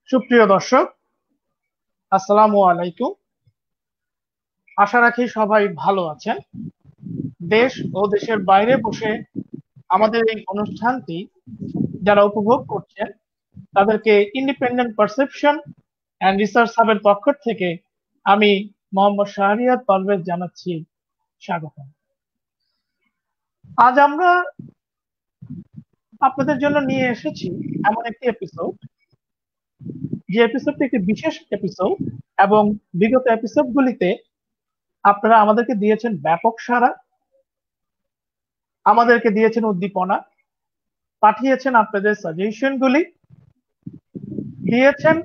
সুপ্রিয় দর্শক, আসসালামু আলাইকুম। আশা রাখি সবাই ভালো আছেন। দেশ ও দেশের বাইরে বসে আমাদের এই অনুষ্ঠানটি যারা উপভোগ করছেন তাদেরকে ইন্ডিপেন্ডেন্ট পারসেপশন অ্যান্ড রিসার্চ হাবের পক্ষ থেকে আমি মোহাম্মদ শাহরিয়ার পারভেজ জানাচ্ছি স্বাগত। আজ আমরা আপনাদের জন্য নিয়ে এসেছি এমন একটি এপিসোড, যে এপিসোডটি একটি বিশেষ এপিসোড এবং বিগত এপিসোডগুলিতে আপনারা আমাদেরকে দিয়েছেন ব্যাপক সাড়া, আমাদেরকে দিয়েছেন উদ্দীপনা, পাঠিয়েছেন আপনাদের সাজেশনগুলি, দিয়েছেন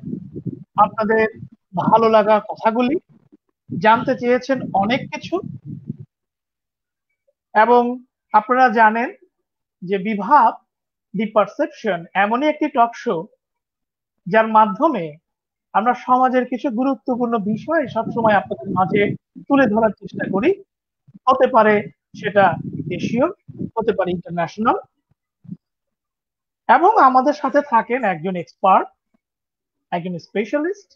আপনাদের ভালো লাগা কথাগুলি, জানতে চেয়েছেন অনেক কিছু। এবং আপনারা জানেন যে বিভাব দি পারসেপশন এমনই একটি টক শো যার মাধ্যমে আমরা সমাজের কিছু গুরুত্বপূর্ণ বিষয় সবসময় আপনাদের মাঝে তুলে ধরার চেষ্টা করি। হতে পারে সেটা দেশীয়, হতে পারে ইন্টারন্যাশনাল। এবং আমাদের সাথে থাকেন একজন এক্সপার্ট, একজন স্পেশালিস্ট,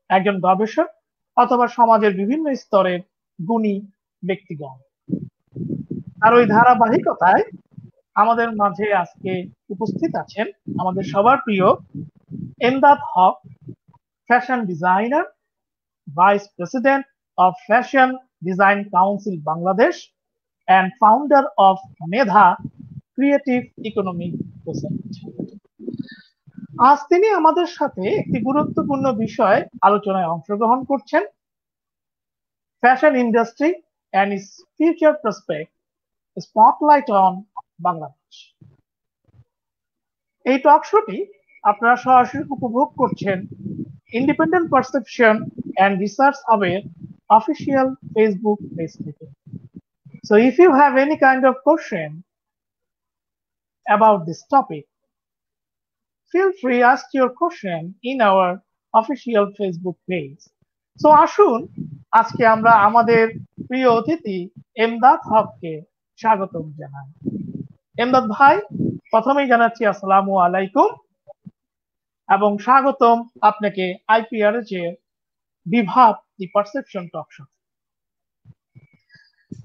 একজন গবেষক অথবা সমাজের বিভিন্ন স্তরের গুণী ব্যক্তিগণ। আর ওই ধারাবাহিকতায় আমাদের মাঝে আজকে উপস্থিত আছেন আমাদের সবার প্রিয় Emdad Haque, fashion designer, vice president of fashion design council Bangladesh and founder of Medha creative economic society. আজ তিনি আমাদের সাথে একটি গুরুত্বপূর্ণ বিষয় আলোচনায় অংশগ্রহণ করছেন, fashion industry and its future prospect, spotlight on Bangladesh. এই টক শোটি আপনারা সরাসরি উপভোগ করছেন ইন্ডিপেন্ডেন্ট পারসেপশন অ্যান্ড রিসার্চ হাবের অফিসিয়াল ফেসবুক পেজ থেকে। So if you have any kind of question about this topic, feel free ask your question in our official Facebook page. So আসুন আজকে আমরা আমাদের প্রিয় অতিথি এমদাদ হককে স্বাগতম জানাই। এমদাদ ভাই, প্রথমেই জানাচ্ছি আসসালামু আলাইকুম এবং স্বাগতম আপনাকে আইপিআরএচ এর বিভাব দি পারসেপশন টক শো।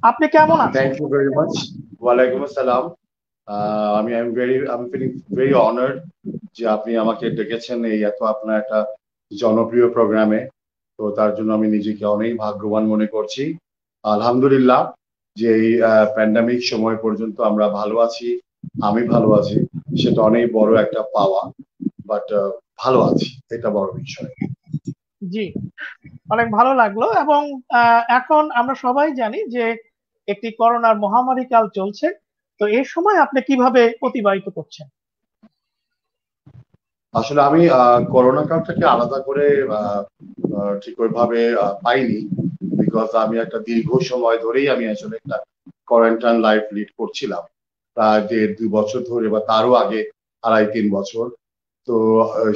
আপনি কেমন আছেন? Thank you very much. ওয়ালাইকুম আসসালাম। আমি ফিলিং ভেরি অনার্ড যে আপনি আমাকে ডেকেছেন এই এত আপনার একটা জনপ্রিয় প্রোগ্রামে। তো তার জন্য আমি নিজেকে অনেক ভাগ্যবান মনে করছি। আলহামদুলিল্লাহ যে এই প্যান্ডামিক সময় পর্যন্ত আমরা ভালো আছি, আমি ভালো আছি, সেটা অনেক বড় একটা পাওয়া। বাট ভালো আছি, এটা বড় বিষয়। জি, অনেক ভালো লাগলো। এবং এখন আমরা সবাই জানি যে একটি করোনার মহামারী কাল চলছে, তো এই সময় আপনি কিভাবে অতিবাহিত করছেন? আসলে আমি করোনা কালটাকে আলাদা করে ঠিক ওইভাবে পাইনি, বিকজ আমি একটা দীর্ঘ সময় ধরেই আমি আসলে একটা কোয়ারেন্টাইন লাইফ লিড করছিলাম, প্রায় 1.5-2 বছর ধরে বা তারও আগে 2.5-3 বছর। তো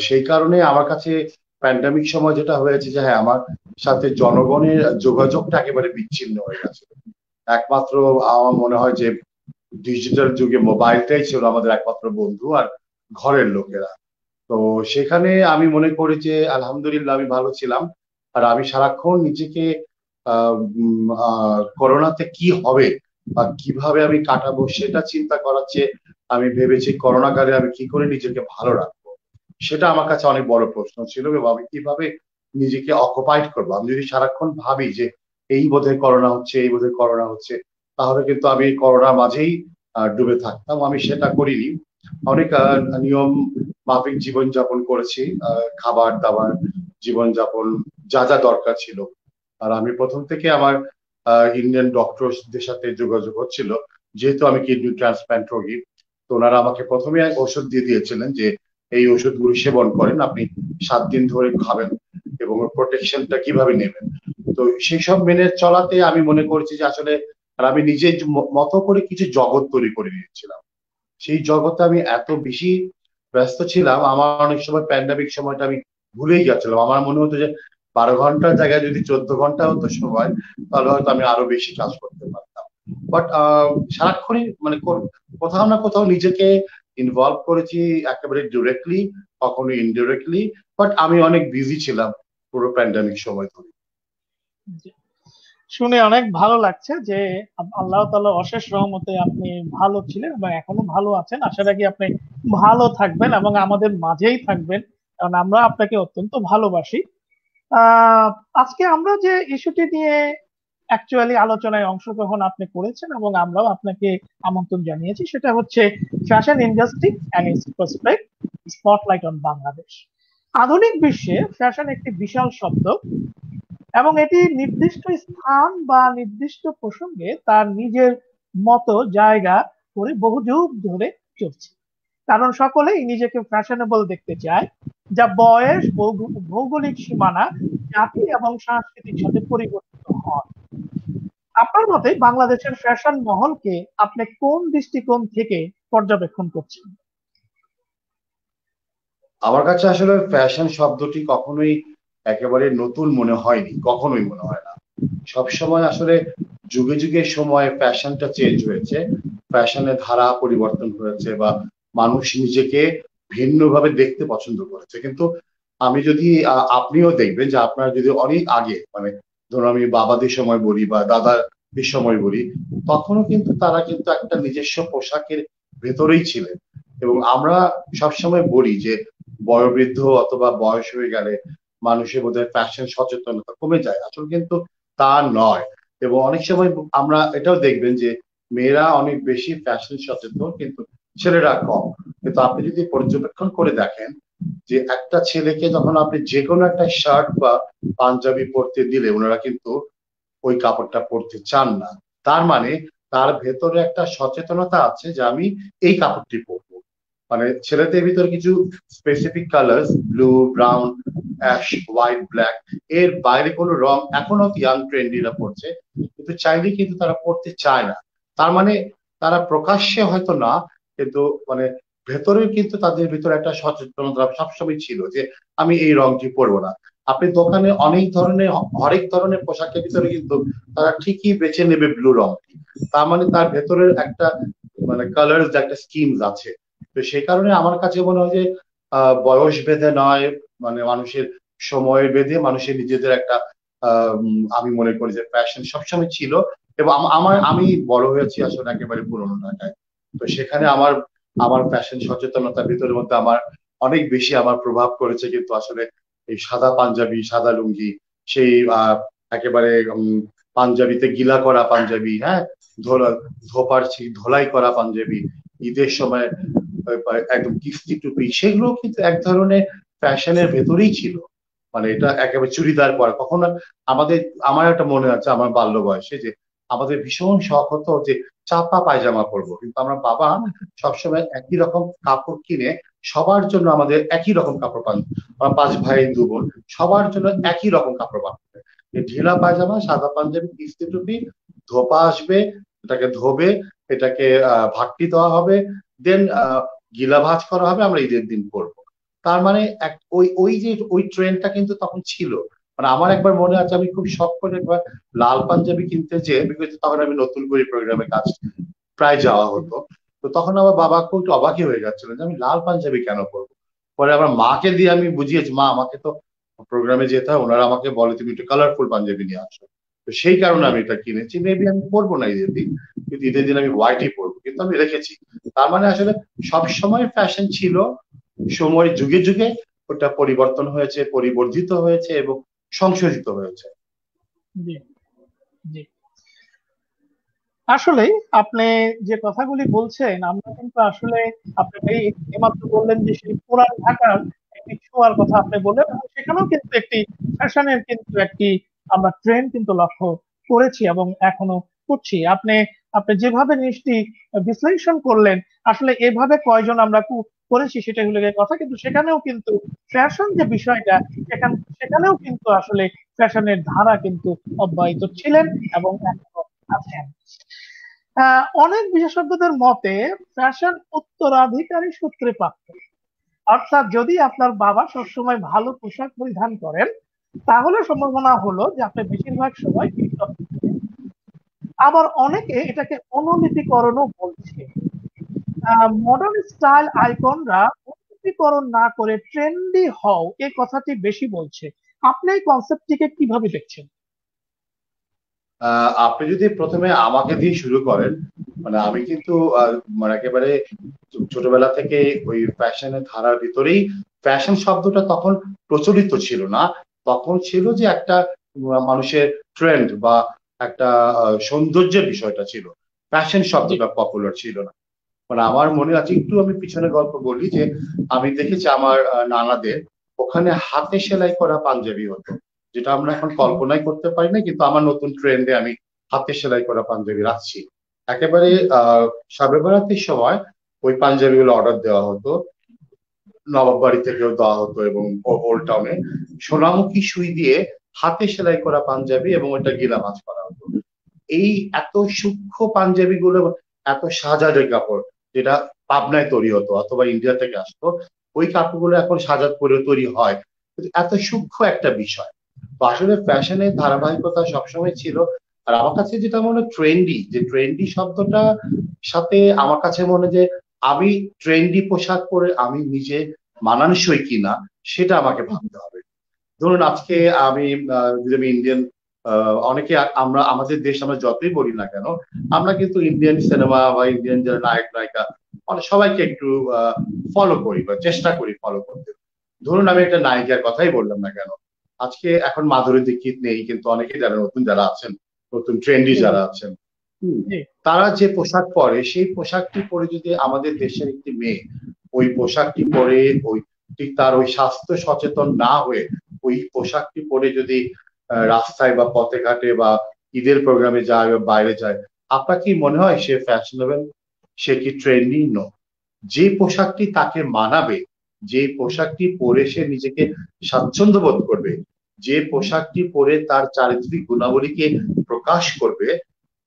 সেই কারণে আমার কাছে প্যান্ডামিক সময় যেটা হয়েছে যে হ্যাঁ, আমার সাথে জনগণের যোগাযোগটা একেবারে বিচ্ছিন্ন হয়ে গেছে। একমাত্র আমার মনে হয় যে ডিজিটাল যুগে মোবাইলটাই ছিল আমাদের একমাত্র বন্ধু আর ঘরের লোকেরা। তো সেখানে আমি মনে করি যে আলহামদুলিল্লাহ আমি ভালো ছিলাম। আর আমি সারাক্ষণ নিজেকে করোনাতে কি হবে বা কিভাবে আমি কাটাবো সেটা চিন্তা করার চেয়ে আমি ভেবেছি করোনা কালে আমি কি করে নিজেকে ভালো রাখবো, সেটা আমার কাছে অনেক বড় প্রশ্ন ছিল। এবং আমি কিভাবে নিজেকে অকুপাইড করবো। আমি যদি সারাক্ষণ ভাবি যে এই বোধহয় করোনা হচ্ছে, এই বোধহয় করোনা হচ্ছে, তাহলে কিন্তু আমি করোনার মাঝেই ডুবে থাকতাম। আমি সেটা করিনি। অনেক নিয়ম মাফিক জীবনযাপন করেছি, খাবার দাবার, জীবনযাপন যা যা দরকার ছিল। আর আমি প্রথম থেকে আমার ইন্ডিয়ান ডক্টরদের সাথে যোগাযোগ হচ্ছিল, যেহেতু আমি কিডনি ট্রান্সপ্লান্ট রোগী। তো ওনারা আমাকে প্রথমে ওষুধ দিয়ে দিয়েছিলেন যে এই ওষুধগুলো সেবন করেন, আপনি 7 দিন ধরে খাবেন এবং প্রোটেকশনটা কিভাবে নেবেন। তো সেই সব মেনে চলাতে আমি মনে করছি যে আসলে আমি নিজের মতো করে কিছু জগৎ তৈরি করে নিয়েছিলাম। সেই জগতে আমি এত বেশি ব্যস্ত ছিলাম, আমার অনেক সময় প্যান্ডামিক সময়টা আমি ভুলেই যাচ্ছিলাম। আমার মনে হতো যে 12 ঘন্টার জায়গায় যদি 14 ঘন্টা হতো সময়, তাহলে হয়তো আমি আরো বেশি কাজ করতে পারতাম। বাট সারাক্ষণই মানে কোথাও না কোথাও নিজেকে ইনভলভ করেছি একেবারে ডিরেক্টলি, কখনো ইনডিরেক্টলি, বাট আমি অনেক বিজি ছিলাম পুরো প্যান্ডামিক সময় ধরে। শুনে অনেক ভালো লাগছে যে আল্লাহ তাআলা অশেষ রহমতে আপনি ভালো ছিলেন এবং এখনো ভালো আছেন। আশা রাখি আপনি ভালো থাকবেন এবং আমাদের মাঝেই থাকবেন, কারণ আমরা আপনাকে অত্যন্ত ভালোবাসি। আহ আজকে আমরা যে ইস্যুটি নিয়ে অ্যাকচুয়ালি আলোচনায় অংশগ্রহণ আপনি করেছেন এবং আমরাও আপনাকে আমন্ত্রণ জানিয়েছি, সেটা হচ্ছে fashion industry and its prospect, spotlight on Bangladesh. আধুনিক বিশ্বে ফ্যাশন একটি বিশাল শব্দ এবং এটি নির্দিষ্ট স্থান বা নির্দিষ্ট প্রসঙ্গে তার নিজের মতো জায়গা করে বহু যুগ ধরে চলছে, কারণ সকলেই নিজেকে ফ্যাশনেবল দেখতে চায়, যা বয়স, ভৌগোলিক সীমানা, জাতি এবং সাংস্কৃতিক সাথে পরিবর্তিত হয়। আপনার মতে বাংলাদেশের ফ্যাশন মহলকে আপনি কোন দৃষ্টিকোণ থেকে পর্যবেক্ষণ করছেন? আমার কাছে আসলে ফ্যাশন শব্দটি কখনোই একেবারে নতুন মনে হয়নি, কখনোই মনে হয় না। সবসময় আসলে যুগে যুগে সময় ফ্যাশনটা চেঞ্জ হয়েছে, ফ্যাশনের ধারা পরিবর্তন হয়েছে, বা মানুষ নিজেকে ভিন্নভাবে দেখতে পছন্দ করেছে। কিন্তু আমি যদি আপনিও দেখবেন যে আপনার যদি অনেক আগে, মানে ধরুন আমি বাবাদের সময় বলি বা দাদাদের সময় বলি, তখনও কিন্তু তারা কিন্তু একটা নিজস্ব পোশাকের ভেতরেই ছিলেন। এবং আমরা সবসময় বলি যে বয়োবৃদ্ধ অথবা বয়স হয়ে গেলে মানুষের মধ্যে ফ্যাশন সচেতনতা কমে যায়, আসলে কিন্তু তা নয়। এবং অনেক সময় আমরা এটাও দেখবেন যে মেয়েরা অনেক বেশি ফ্যাশন সচেতন, কিন্তু ছেলেরা কম। কিন্তু আপনি যদি পর্যবেক্ষণ করে দেখেন যে একটা ছেলেকে যখন আপনি যে কোনো একটা শার্ট বা পাঞ্জাবি পরতে দিলে ওনারা কিন্তু ওই কাপড়টা পরতে চান না। তার মানে তার ভেতরে একটা সচেতনতা আছে যে আমি এই কাপড়টি পরবো। মানে ছেলেদের ভিতরে কিছু specific colour, blue, brown, ash, white, black, এর বাইরে কোনো রং এখনো ইয়াং ট্রেন্ডিরা পড়ছে, কিন্তু চাইলে কিন্তু তারা পড়তে চায় না। তার মানে তারা প্রকাশ্যে হয়তো না, কিন্তু মানে ভেতরে কিন্তু তাদের ভিতরে একটা সচেতনতা সবসময় ছিল যে আমি এই রংটি পরবো না। আপনি দোকানে অনেক ধরনের, হরেক ধরনের পোশাকের ভিতরে কিন্তু তারা ঠিকই বেছে নেবে ব্লু রংটি। তার মানে তার ভেতরের একটা মানে কালার একটা স্কিমস আছে। তো সেই কারণে আমার কাছে মনে হয় যে বয়স ভেদে নয়, মানে মানুষের সময়ের ভেদে মানুষের নিজেদের একটা আমি মনে করি যে ফ্যাশন সবসময় ছিল। এবং আমি বড় হয়েছি আসলে একেবারে পুরোনো ঢাকায়। তো সেখানে আমার আমার ফ্যাশন সচেতনতার ভিতরের মধ্যে আমার অনেক বেশি আমার প্রভাব করেছে কিন্তু আসলে এই সাদা পাঞ্জাবি, সাদা লুঙ্গি, সেই একেবারে পাঞ্জাবিতে গিলা করা পাঞ্জাবি, হ্যাঁ, ধোপার ধোলাই করা পাঞ্জাবি, ঈদের সময় একদম কিস্তি টুপি, সেগুলো কিন্তু এক ধরনের ফ্যাশনের ভেতরেই ছিল। মানে এটা একেবারে চুড়িদার পরা কখনো আমাদের, আমার একটা মনে আছে আমার বাল্য বয়সে যে আমাদের ভীষণ শখ হতো যে চাপা পায়জামা পরবো, কিন্তু আমার বাবা সবসময় একই রকম কাপড় কিনে সবার জন্য আমাদের একই রকম কাপড় পান। আমার 5 ভাই 2 বোন, সবার জন্য একই রকম কাপড় বানাবে। ঢিলা পায়জামা, সাদা পাঞ্জাবি, কিস্তি টুপি, ধোপা আসবে, এটাকে ধোবে, এটাকে ভাট্টি দেওয়া হবে, দেন গিলা ভাঁজ করা হবে, আমরা ঈদের দিন পরবো। তার মানে ওই ওই যে ওই ট্রেন্ডটা কিন্তু তখন ছিল। মানে আমার একবার মনে আছে আমি খুব শখ করে একবার লাল পাঞ্জাবি কিনতে যেয়ে, বিকজ তখন আমি নতুন করে প্রোগ্রামে কাজ প্রায় যাওয়া হতো। তো তখন আমার বাবা খুব একটু অবাকই হয়ে যাচ্ছিল যে আমি লাল পাঞ্জাবি কেন পরবো। পরে আমার মাকে দিয়ে আমি বুঝিয়েছি, মা আমাকে তো প্রোগ্রামে যেতে হয়, ওনারা আমাকে বলে তুমি একটু কালারফুল পাঞ্জাবি নিয়ে আসো। তো সেই কারণে আমি এটা কিনেছি। মেবি আমি পরবো না ঈদের দিন, কিন্তু ঈদের দিন আমি হোয়াইটই পরবো, কিন্তু আমি রেখেছি। তার মানে আসলে সব সময় ফ্যাশন ছিল, সময় যুগে যুগে ওটা পরিবর্তন হয়েছে, পরিবর্ধিত হয়েছে এবং সংশোধিত হয়েছে। জি, জি। আসলে আপনি যে কথাগুলি বলছেন, আমরা কিন্তু আসলে আপনি এইমাত্র বললেন যে সেই পুরান ঢাকার একটি ছোঁয়ার কথা আপনি বললেন, এবং সেখানেও কিন্তু একটি ফ্যাশনের কিন্তু একটি আমরা ট্রেন্ড কিন্তু লক্ষ্য করেছি এবং এখনো করছি। আপনি আপনি যেভাবে জিনিসটি বিশ্লেষণ করলেন, আসলে এভাবে কয়জন আমরা করেছি সেটা হলো গিয়ে কথা, কিন্তু সেখানেও কিন্তু ফ্যাশন যে বিষয়টা, সেখানেও কিন্তু আসলে ফ্যাশনের ধারা কিন্তু অব্যাহত ছিলেন এবং এখনো আছেন। অনেক বিশেষজ্ঞদের মতে ফ্যাশন উত্তরাধিকারী সূত্রে প্রাপ্ত, অর্থাৎ যদি আপনার বাবা সবসময় ভালো পোশাক পরিধান করেন, তাহলে সম্ভাবনা হলো যে আপনি বেশিরভাগ সময় টিকটক। আবার অনেকে এটাকে অনুলিপিকরণও বলছে। মডার্ন স্টাইল আইকনরা উন্নতিকরণ না করে ট্রেন্ডি হও এই কথাটি বেশি বলছে। আপনি এই কনসেপ্টটিকে কিভাবে দেখছেন? আপনি যদি প্রথমে আমাকে দিয়ে শুরু করেন, মানে আমি কিন্তু মানে একেবারে ছোটবেলা থেকে ওই ফ্যাশনের ধারার ভিতরেই, ফ্যাশন শব্দটা তখন প্রচলিত ছিল না। তখন ছিল যে একটা মানুষের ট্রেন্ড বা একটা সৌন্দর্যের বিষয়টা ছিল, ফ্যাশন জি, শব্দটা পপুলার ছিল না। মানে আমার মনে আছে, একটু আমি পিছনে গল্প বলি যে আমি দেখেছি আমার নানাদের ওখানে হাতে সেলাই করা পাঞ্জাবি হতো, যেটা আমরা এখন কল্পনাই করতে পারি না, কিন্তু আমার নতুন ট্রেন্ডে আমি হাতে সেলাই করা পাঞ্জাবি রাখছি। একেবারে জি, শবে বরাতের সময় ওই পাঞ্জাবিগুলো অর্ডার দেওয়া হতো, নবাব বাড়ি থেকেও দেওয়া হতো, এবং ওল্ড টাউনে সোনামুখী সুই দিয়ে হাতে সেলাই করা পাঞ্জাবি এবং ওটা গিলা ভাঁজ করা হতো। এই এত সূক্ষ্ম পাঞ্জাবি গুলো, এত সাজারে কাপড়, যেটা পাবনায় তৈরি হতো অথবা ইন্ডিয়া থেকে আসতো, ওই কাপড়গুলো এখন সাজাত করে তৈরি হয়, কিন্তু এত সূক্ষ্ম একটা বিষয়। তো আসলে ফ্যাশনের ধারাবাহিকতা সবসময় ছিল। আর আমার কাছে যেটা মনে ট্রেন্ডি, যে ট্রেন্ডি শব্দটা সাথে আমার কাছে মনে যে আমি ট্রেন্ডি পোশাক পরে আমি নিজে মানানসই কিনা, সেটা আমাকে ভাবতে হবে। ধরুন আজকে জি, আমি যদি আমি ইন্ডিয়ান, অনেকে আমরা আমাদের দেশ আমরা যতই বলি না কেন, আমরা কিন্তু ইন্ডিয়ান সিনেমা বা ইন্ডিয়ান যারা নায়ক নায়িকা মানে সবাইকে একটু ফলো করি বা চেষ্টা করি ফলো করতে। ধরুন আমি একটা নায়িকার কথাই বললাম না কেন, আজকে এখন মাধুরী দীক্ষিত নেই, কিন্তু অনেকে যারা নতুন যারা আছেন, নতুন ট্রেন্ডি জি, যারা আছেন, জি, তারা যে পোশাক পরে সেই পোশাকটি পরে যদি আমাদের দেশের একটি মেয়ে ওই পোশাকটি পরে, ওই ঠিক তার ওই স্বাস্থ্য সচেতন না হয়ে ওই পোশাকটি পরে যদি রাস্তায় বা পথে ঘাটে বা ঈদের প্রোগ্রামে যায় বা বাইরে যায়, আপনার কি মনে হয় সে ফ্যাশনেবল? সে কি ট্রেন্ডি? নো। যে পোশাকটি তাকে মানাবে, যে পোশাকটি পরে সে নিজেকে স্বাচ্ছন্দ্য বোধ করবে, যে পোশাকটি পরে তার চারিত্রিক গুণাবলীকে প্রকাশ করবে,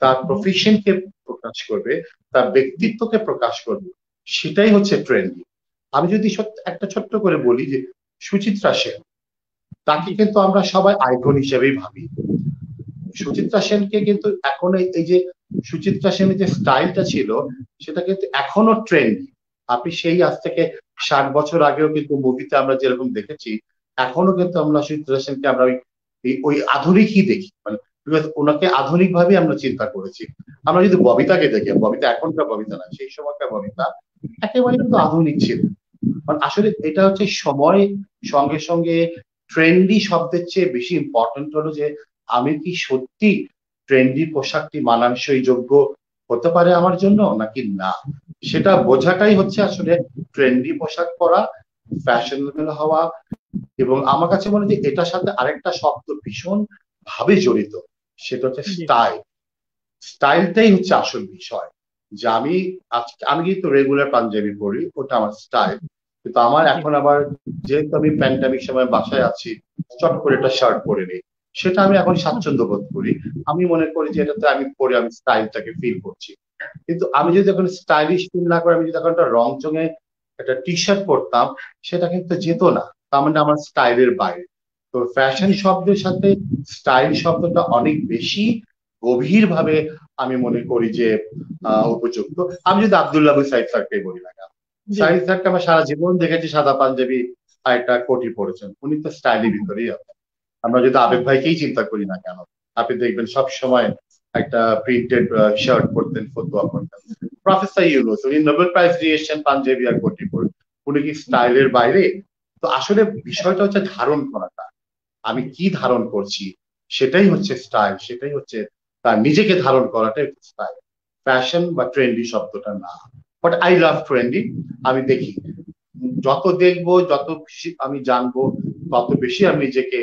তার হুম, প্রফেশনকে প্রকাশ করবে, তার জি, ব্যক্তিত্বকে প্রকাশ করবে, সেটাই হচ্ছে ট্রেন্ডি। আমি যদি একটা ছোট্ট করে বলি যে সুচিত্রা সেন, তাকে জি, কিন্তু আমরা সবাই আইকন হিসেবেই ভাবি। সুচিত্রা সেনকে কিন্তু এখন এই যে সুচিত্রা সেনের যে স্টাইলটা ছিল, সেটা কিন্তু এখনো ট্রেন্ড। আপনি সেই আজ থেকে 60 বছর আগেও কিন্তু মুভিতে আমরা যেরকম দেখেছি, এখনো কিন্তু আমরা সুচিত্রা সেনকে আমরা ওই আধুনিকই দেখি, মানে ওনাকে আধুনিক ভাবে আমরা চিন্তা করেছি। আমরা যদি ববিতাকে দেখি, ববিতা এখনকার ববিতা না, সেই সময়কার ববিতা একেবারে কিন্তু আধুনিক ছিল। কারণ আসলে এটা হচ্ছে সময় সঙ্গে সঙ্গে ট্রেন্ডি শব্দের চেয়ে বেশি ইম্পর্টেন্ট হলো যে আমি কি সত্যি ট্রেন্ডি পোশাকটি মানানসই যোগ্য হতে পারে আমার জন্য নাকি না, সেটা বোঝাটাই হচ্ছে আসলে ট্রেন্ডি পোশাক পরা, ফ্যাশনেবল হওয়া। এবং আমার কাছে মনে হয় যে এটার সাথে আরেকটা শব্দ ভীষণ ভাবে জড়িত, সেটা হচ্ছে জি, স্টাইল। স্টাইলটাই হচ্ছে আসল বিষয়। যে আমি আজকে আমি কিন্তু রেগুলার পাঞ্জাবি পরি, ওটা আমার স্টাইল। কিন্তু আমার জি, এখন আবার, যেহেতু আমি প্যান্ডামিক সময় বাসায় আছি, চট করে একটা শার্ট পরে নিই, সেটা আমি এখন হুম, স্বাচ্ছন্দ্য বোধ করি। আমি মনে করি যে এটাতে আমি পরে আমি স্টাইলটাকে ফিল করছি। কিন্তু আমি যদি এখন স্টাইলিশ ফিল না করে আমি যদি এখন একটা রং চঙে একটা টি শার্ট পরতাম, সেটা কিন্তু যেত না, তার মানে আমার স্টাইলের বাইরে। তো ফ্যাশন জি, শব্দের সাথে স্টাইল শব্দটা অনেক বেশি গভীর ভাবে আমি মনে করি যে উপযুক্ত। আমি যদি আব্দুল্লাহ আবু সাইদ স্যারকে বলি না কেন, জি, সাইদ স্যারকে আমার সারা জীবন দেখেছি সাদা পাঞ্জাবি আর একটা কোটি পরেছেন, উনি তো স্টাইলের হুম, ভিতরেই আছেন। আমরা যদি আবেগ হুম, ভাইকেই চিন্তা করি না কেন, আপনি দেখবেন সব সময় একটা প্রিন্টেড শার্ট পরতেন, ফতুয়া পরতেন। প্রফেসর ইউনূস, উনি নোবেল প্রাইজ দিয়ে এসেছেন পাঞ্জাবি আর কোটি পরে, উনি কি জি, স্টাইলের বাইরে? তো আসলে বিষয়টা হচ্ছে ধারণ করাটা, আমি কি ধারণ করছি, সেটাই হচ্ছে স্টাইল, সেটাই হচ্ছে তার নিজেকে ধারণ করাটাই হচ্ছে স্টাইল। ফ্যাশন বা ট্রেন্ডি শব্দটা না। But I love trendy. আমি দেখি, যত দেখবো যত বেশি আমি জানবো, তত বেশি আমি নিজেকে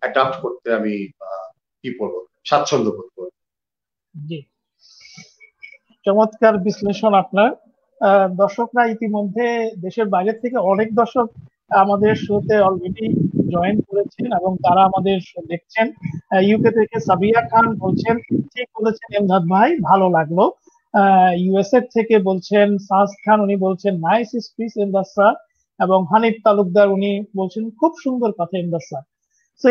অ্যাডাপ্ট করতে আমি কি বলবো, স্বাচ্ছন্দ্য বোধ করবো। জি। চমৎকার বিশ্লেষণ আপনার। দর্শকরা ইতিমধ্যে দেশের বাইরে থেকে অনেক দর্শক আমাদের শোতে অলরেডি জয়েন করেছেন এবং তারা আমাদের শো দেখছেন। ইউকে থেকে সাবিয়া খান বলছেন, ঠিক বলেছেন এমদাদ ভাই, ভালো লাগলো। ইউএসএ থেকে বলছেন সাজ খান, উনি বলছেন নাইস স্পিচ এমদাদ স্যার। এবং হানিফ তালুকদার উনি বলছেন খুব সুন্দর কথা এমদাদ স্যার। তো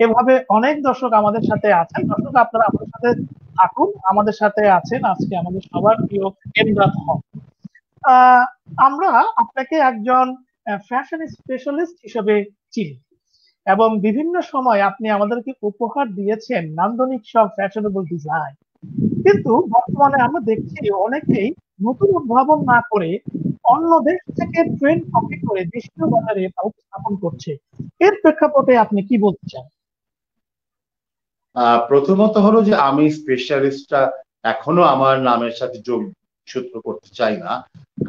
এভাবে অনেক দর্শক আমাদের সাথে আছেন। দর্শক আপনারা আমাদের সাথে থাকুন, আমাদের সাথে আছেন আজকে আমাদের সবার প্রিয় এমদাদ হক। আমরা আপনাকে একজন ফ্যাশন স্পেশালিস্ট হিসেবে চিনি এবং বিভিন্ন সময় আপনি আমাদেরকে উপহার দিয়েছেন নান্দনিক সব ফ্যাশনেবল ডিজাইন। কিন্তু বর্তমানে আমরা দেখছি অনেকেই নতুন উদ্ভাবন না করে অন্য দেশ থেকে ট্রেন্ড কপি করে দেশীয় বাজারে তা উপস্থাপন করছে। এর প্রেক্ষাপটে আপনি কি বলতে চান? প্রথমত হলো যে আমি স্পেশালিস্টটা এখনো আমার নামের সাথে যোগসূত্র করতে চাই না,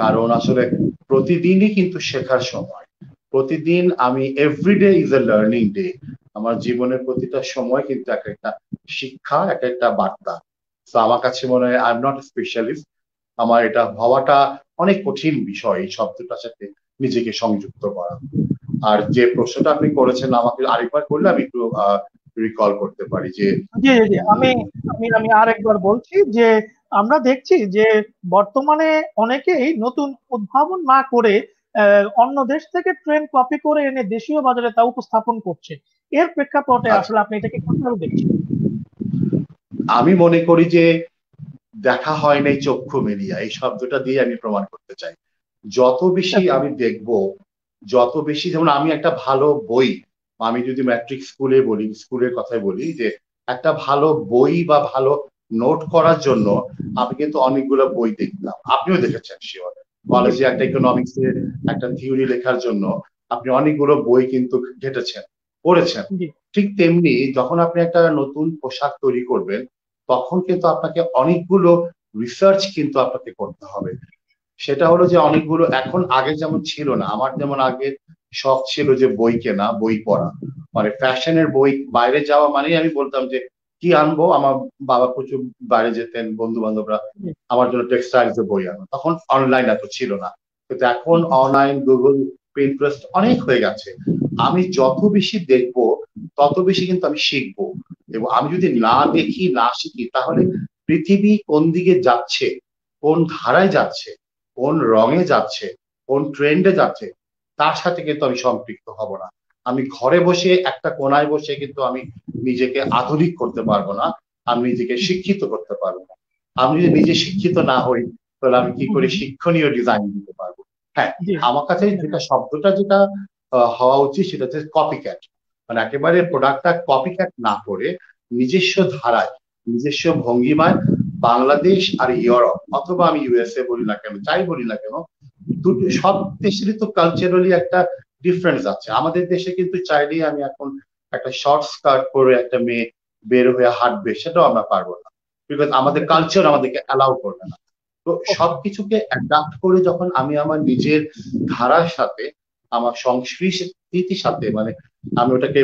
কারণ আসলে প্রতিদিনই কিন্তু শেখার সময়। প্রতিদিন আমি everyday is a learning day. আমার জীবনের প্রতিটা সময় কিন্তু এক একটা শিক্ষা, এক একটা বার্তা। তো আমার কাছে মনে হয় আই এম নট স্পেশালিস্ট। আমার এটা হওয়াটা অনেক কঠিন বিষয়, এই শব্দটার সাথে নিজেকে সংযুক্ত করা। আর যে প্রশ্নটা আপনি করেছেন আমাকে আরেকবার করলে আমি একটু রিকল করতে পারি যে জি জি জি, আমি আমি আমি আরেকবার বলছি যে আমরা দেখছি যে বর্তমানে অনেকেই নতুন উদ্ভাবন না করে অন্য দেশ থেকে ট্রেন্ড কপি করে এনে দেশীয় বাজারে তা উপস্থাপন করছে। এর প্রেক্ষাপটে আচ্ছা, আসলে আপনি এটাকে কিভাবে দেখছেন? আমি মনে করি যে দেখা হয় নাই চক্ষু মেলিয়া, এই শব্দটা দিয়ে আমি প্রমাণ করতে চাই। যত বেশি আচ্ছা, আমি দেখব, যত বেশি, যেমন আমি একটা ভালো বই, আমি যদি ম্যাট্রিক স্কুলে বলি, স্কুলের কথাই বলি, যে একটা ভালো বই বা ভালো নোট করার জন্য আমি কিন্তু অনেকগুলো বই দেখলাম, আপনিও দেখেছেন শিওর। জি কলেজে একটা ইকোনমিক্স এর একটা থিওরি লেখার জন্য আপনি অনেকগুলো বই কিন্তু ঘেটেছেন, পড়েছেন। জি ঠিক তেমনি যখন আপনি একটা নতুন পোশাক তৈরি করবেন, তখন কিন্তু আপনাকে অনেকগুলো রিসার্চ কিন্তু আপনাকে করতে হবে। সেটা হলো যে অনেকগুলো, এখন আগে যেমন ছিল না, আমার যেমন আগে শখ ছিল যে বই কেনা, বই পড়া, মানে ফ্যাশনের বই, বাইরে যাওয়া মানেই আমি বলতাম যে কি আনবো। আমার বাবা প্রচুর বাইরে যেতেন, বন্ধু বান্ধবরা, জি আমার জন্য টেক্সটাইলস এর বই আনো। তখন অনলাইন এত ছিল না, কিন্তু এখন হুম, হুম, অনলাইন, গুগল, পিন্টারেস্ট অনেক হয়ে গেছে। আমি যত বেশি দেখবো তত বেশি কিন্তু আমি শিখবো। এবং আমি যদি না দেখি, না শিখি, তাহলে পৃথিবী কোন দিকে যাচ্ছে, কোন ধারায় যাচ্ছে, কোন রঙে যাচ্ছে, কোন ট্রেন্ডে যাচ্ছে, তার সাথে কিন্তু আমি সম্পৃক্ত হব না। আমি ঘরে বসে একটা কোনায় বসে কিন্তু আমি নিজেকে আধুনিক করতে পারবো না, আমি নিজেকে শিক্ষিত করতে পারবো না। আমি যদি নিজে শিক্ষিত না হই, তাহলে আমি কি হুম, করে হুম, শিক্ষণীয় ডিজাইন দিতে পারবো? হ্যাঁ, জি আমার কাছে যেটা শব্দটা যেটা হওয়া উচিত সেটা হচ্ছে কপি ক্যাট। মানে একেবারে প্রোডাক্টটা কপি ক্যাট না করে নিজস্ব ধারায়, নিজস্ব ভঙ্গিমায়, বাংলাদেশ আর ইউরোপ, অথবা আমি ইউএসএ বলি না কেন, যাই বলি না কেন, দুটো সব দেশেরই তো কালচারালি একটা ডিফারেন্স আছে। আমাদের দেশে কিন্তু চাইলেই আমি এখন একটা শর্ট স্কার্ট পরে একটা মেয়ে বের হয়ে হাঁটবে, সেটাও আমরা পারবো না, বিকজ আমাদের ডেফিনেটলি। কালচার আমাদেরকে অ্যালাউ করবে না। তো ওকে। সবকিছুকে অ্যাডাপ্ট করে যখন আমি আমার নিজের ধারার সাথে, আমার সংস্কৃতির সাথে, মানে আমি ওটাকে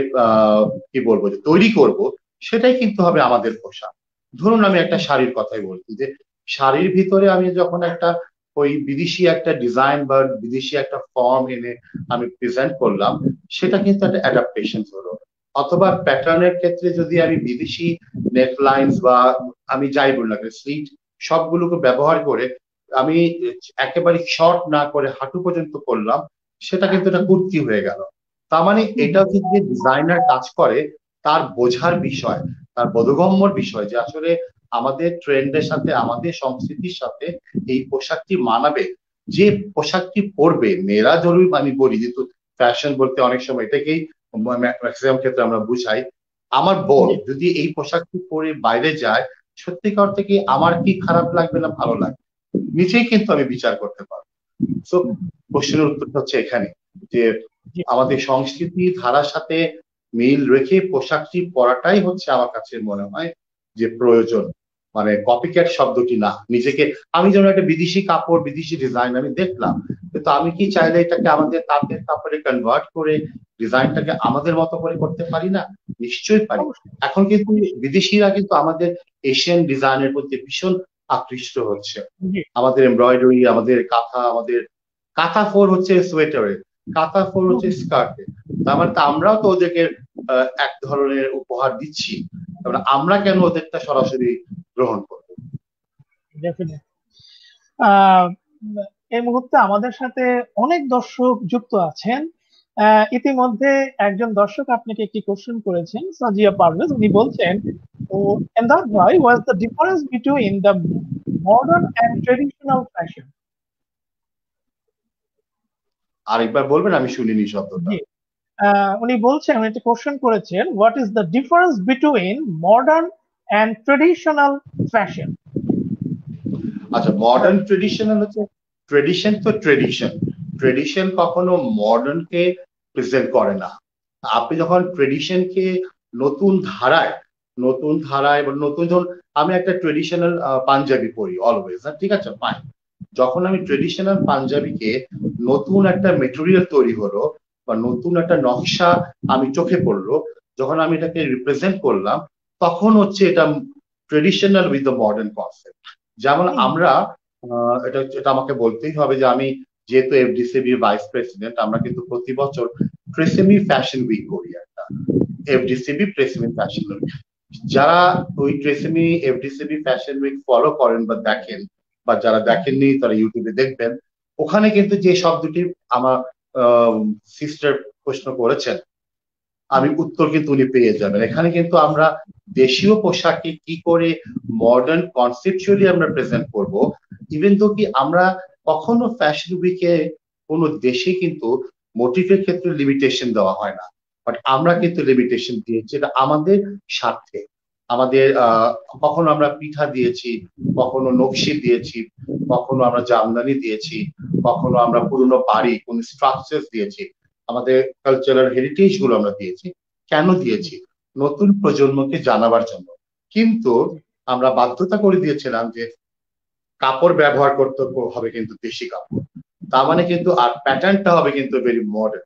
কি বলবো, যে তৈরি করব, সেটাই কিন্তু হবে আমাদের পোশাক। ধরুন আমি একটা শাড়ির কথাই বলছি, যে শাড়ির ভিতরে আমি যখন একটা ওই বিদেশি একটা ডিজাইন বা বিদেশি একটা ফর্ম এনে আমি প্রেজেন্ট করলাম, সেটা কিন্তু একটা অ্যাডাপ্টেশন হলো। অথবা প্যাটার্নের ক্ষেত্রে যদি আমি বিদেশি নেকলাইন্স বা আমি যাই বলি না স্লিট, সবগুলোকে ব্যবহার করে আমি একেবারে শর্ট না করে হাঁটু পর্যন্ত করলাম, সেটা কিন্তু একটা কুর্তি হয়ে গেল। তার মানে হুম, এটা হুম, হচ্ছে যে ডিজাইনার কাজ করে, তার বোঝার বিষয়, তার বোধগম্যর বিষয়, যে আসলে আমাদের ট্রেন্ডের সাথে, আমাদের সংস্কৃতির সাথে এই পোশাকটি মানাবে। যে পোশাকটি পরবে, মেয়েরা জরুরি, আমি বলি যেহেতু ফ্যাশন বলতে অনেক সময় এটাকেই ম্যাক্সিমাম ক্ষেত্রে আমরা বুঝাই। আমার বোন জি যদি এই পোশাকটি পরে বাইরে যায়, সত্যিকার থেকে আমার কি খারাপ লাগবে না ভালো লাগবে, নিজেই কিন্তু আমি বিচার করতে পারবো। তো হুম, হুম, প্রশ্নের উত্তরটা হচ্ছে এখানে, যে জি আমাদের সংস্কৃতি ধারার সাথে মিল রেখে পোশাকটি পরাটাই হচ্ছে আমার কাছে মনে হয় যে প্রয়োজন। মানে কপিক্যাট শব্দটি না, নিজেকে, আমি যেমন একটা বিদেশি কাপড়, বিদেশি ডিজাইন আমি দেখলাম, কিন্তু আমি কি চাইলে এটাকে আমাদের তাঁতের কাপড়ে কনভার্ট করে ডিজাইনটাকে আমাদের মতো করে করতে পারি না? নিশ্চয়ই পারি। অবশ্যই এখন কিন্তু নিশ্চয়ই। বিদেশিরা কিন্তু আমাদের এশিয়ান ডিজাইনের প্রতি ভীষণ আকৃষ্ট হচ্ছে। জি আমাদের এমব্রয়ডারি, আমাদের কাঁথা, আমাদের কাঁথা ফোর হচ্ছে সোয়েটারে, কাঁথা ফোর হুম, হচ্ছে হুম, স্কার্টে। তার মানে তো আমরাও তো ওদেরকে এক ধরনের উপহার দিচ্ছি, তার মানে আমরা কেন ওদেরটা সরাসরি গ্রহণ করবো? ডেফিনেটলি। আহ, এই মুহূর্তে আমাদের সাথে অনেক দর্শক যুক্ত আছেন। ইতিমধ্যে একজন দর্শক আপনাকে একটি কোশ্চেন করেছেন, সাজিয়া পারভেজ। উনি বলছেন, ও and that why was the difference between the modern and traditional fashion? আরেকবার বলবেন, আমি শুনিনি শব্দটা। জি, উনি বলছেন, উনি একটা কোশ্চেন করেছেন, what is the difference between modern and traditional fashion? আচ্ছা, মডার্ন ট্রেডিশনাল হচ্ছে, ট্রেডিশন তো ট্রেডিশন, ট্রেডিশন কখনো মডার্নকে প্রেজেন্ট করে না। আপনি যখন ট্রেডিশনকে নতুন ধারায়, নতুন ধারায় বা নতুন, ধরুন আমি একটা ট্রেডিশনাল পাঞ্জাবি পরি অলওয়েজ, ঠিক আছে ফাইন, যখন আমি ট্রেডিশনাল পাঞ্জাবিকে নতুন একটা মেটেরিয়াল তৈরি হলো বা নতুন একটা নকশা আমি চোখে পড়লো, যখন আমি এটাকে রিপ্রেজেন্ট করলাম, তখন হচ্ছে এটা traditional with the modern concept. যেমন আমরা এটা এটা আমাকে বলতেই হবে যে আমি যেহেতু এফডিসিবি ভাইস প্রেসিডেন্ট, আমরা কিন্তু প্রতি বছর ট্রেসেমি ফ্যাশন উইক করি একটা, এফডিসিবি ট্রেসেমি ফ্যাশন উইক। যারা ওই TRESemme FDCB fashion week follow করেন বা দেখেন, বা যারা দেখেননি তারা ইউটিউবে দেখবেন, ওখানে কিন্তু যে শব্দটি আমার সিস্টার প্রশ্ন করেছেন, আমি উত্তর কিন্তু উনি পেয়ে যাবেন। এখানে কিন্তু আমরা দেশীয় পোশাককে কি করে মডার্ন কনসেপচুয়ালি আমরা প্রেজেন্ট করব, ইভেন তো কি আমরা কখনো ফ্যাশন উইকে কোনো দেশে কিন্তু মোটিভের ক্ষেত্রে লিমিটেশন দেওয়া হয় না, বাট আমরা কিন্তু লিমিটেশন দিয়েছি, এটা আমাদের স্বার্থে। আমাদের কখনো আমরা পিঠা দিয়েছি, কখনো নকশি দিয়েছি, কখনো আমরা জামদানি দিয়েছি, কখনো আমরা পুরনো বাড়ি কোন স্ট্রাকচার দিয়েছি, আমাদের কালচারাল হেরিটেজ গুলো আমরা দিয়েছি। কেন দিয়েছি? নতুন প্রজন্মকে জানাবার জন্য। কিন্তু আমরা বাধ্যতা করে দিয়েছিলাম যে কাপড় ব্যবহার করতে হবে কিন্তু দেশি কাপড়, তার মানে কিন্তু আর প্যাটার্নটা হবে কিন্তু ভেরি মডার্ন,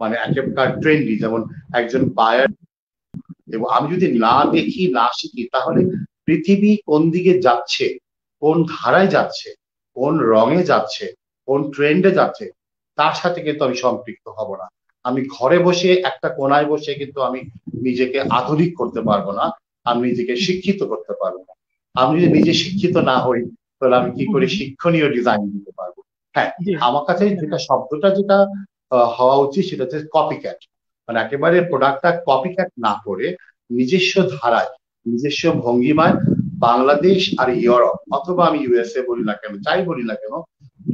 মানে একেবারে ট্রেন্ডি। যেমন একজন বায়ার, এবং আমি যদি না দেখি না শিখি, তাহলে পৃথিবী কোন দিকে যাচ্ছে, কোন ধারায় যাচ্ছে, কোন রঙে যাচ্ছে, কোন ট্রেন্ডে যাচ্ছে, তার সাথে কিন্তু আমি সম্পৃক্ত হব না। আমি ঘরে বসে একটা কোনায় বসে কিন্তু আমি নিজেকে আধুনিক করতে পারবো না, আমি নিজেকে শিক্ষিত করতে পারবো না। আমি যদি নিজে শিক্ষিত না হই, তাহলে আমি কি করে শিক্ষণীয় ডিজাইন দিতে পারবো? হ্যাঁ, আমার কাছে যেটা শব্দটা যেটা হওয়া উচিত সেটা হচ্ছে কপি ক্যাট, মানে একেবারে প্রোডাক্টটা কপি ক্যাট না করে নিজস্ব ধারায়, নিজস্ব ভঙ্গিমায় বাংলাদেশ আর ইউরোপ, অথবা আমি ইউএসএ বলি না কেন, যাই বলি না কেন,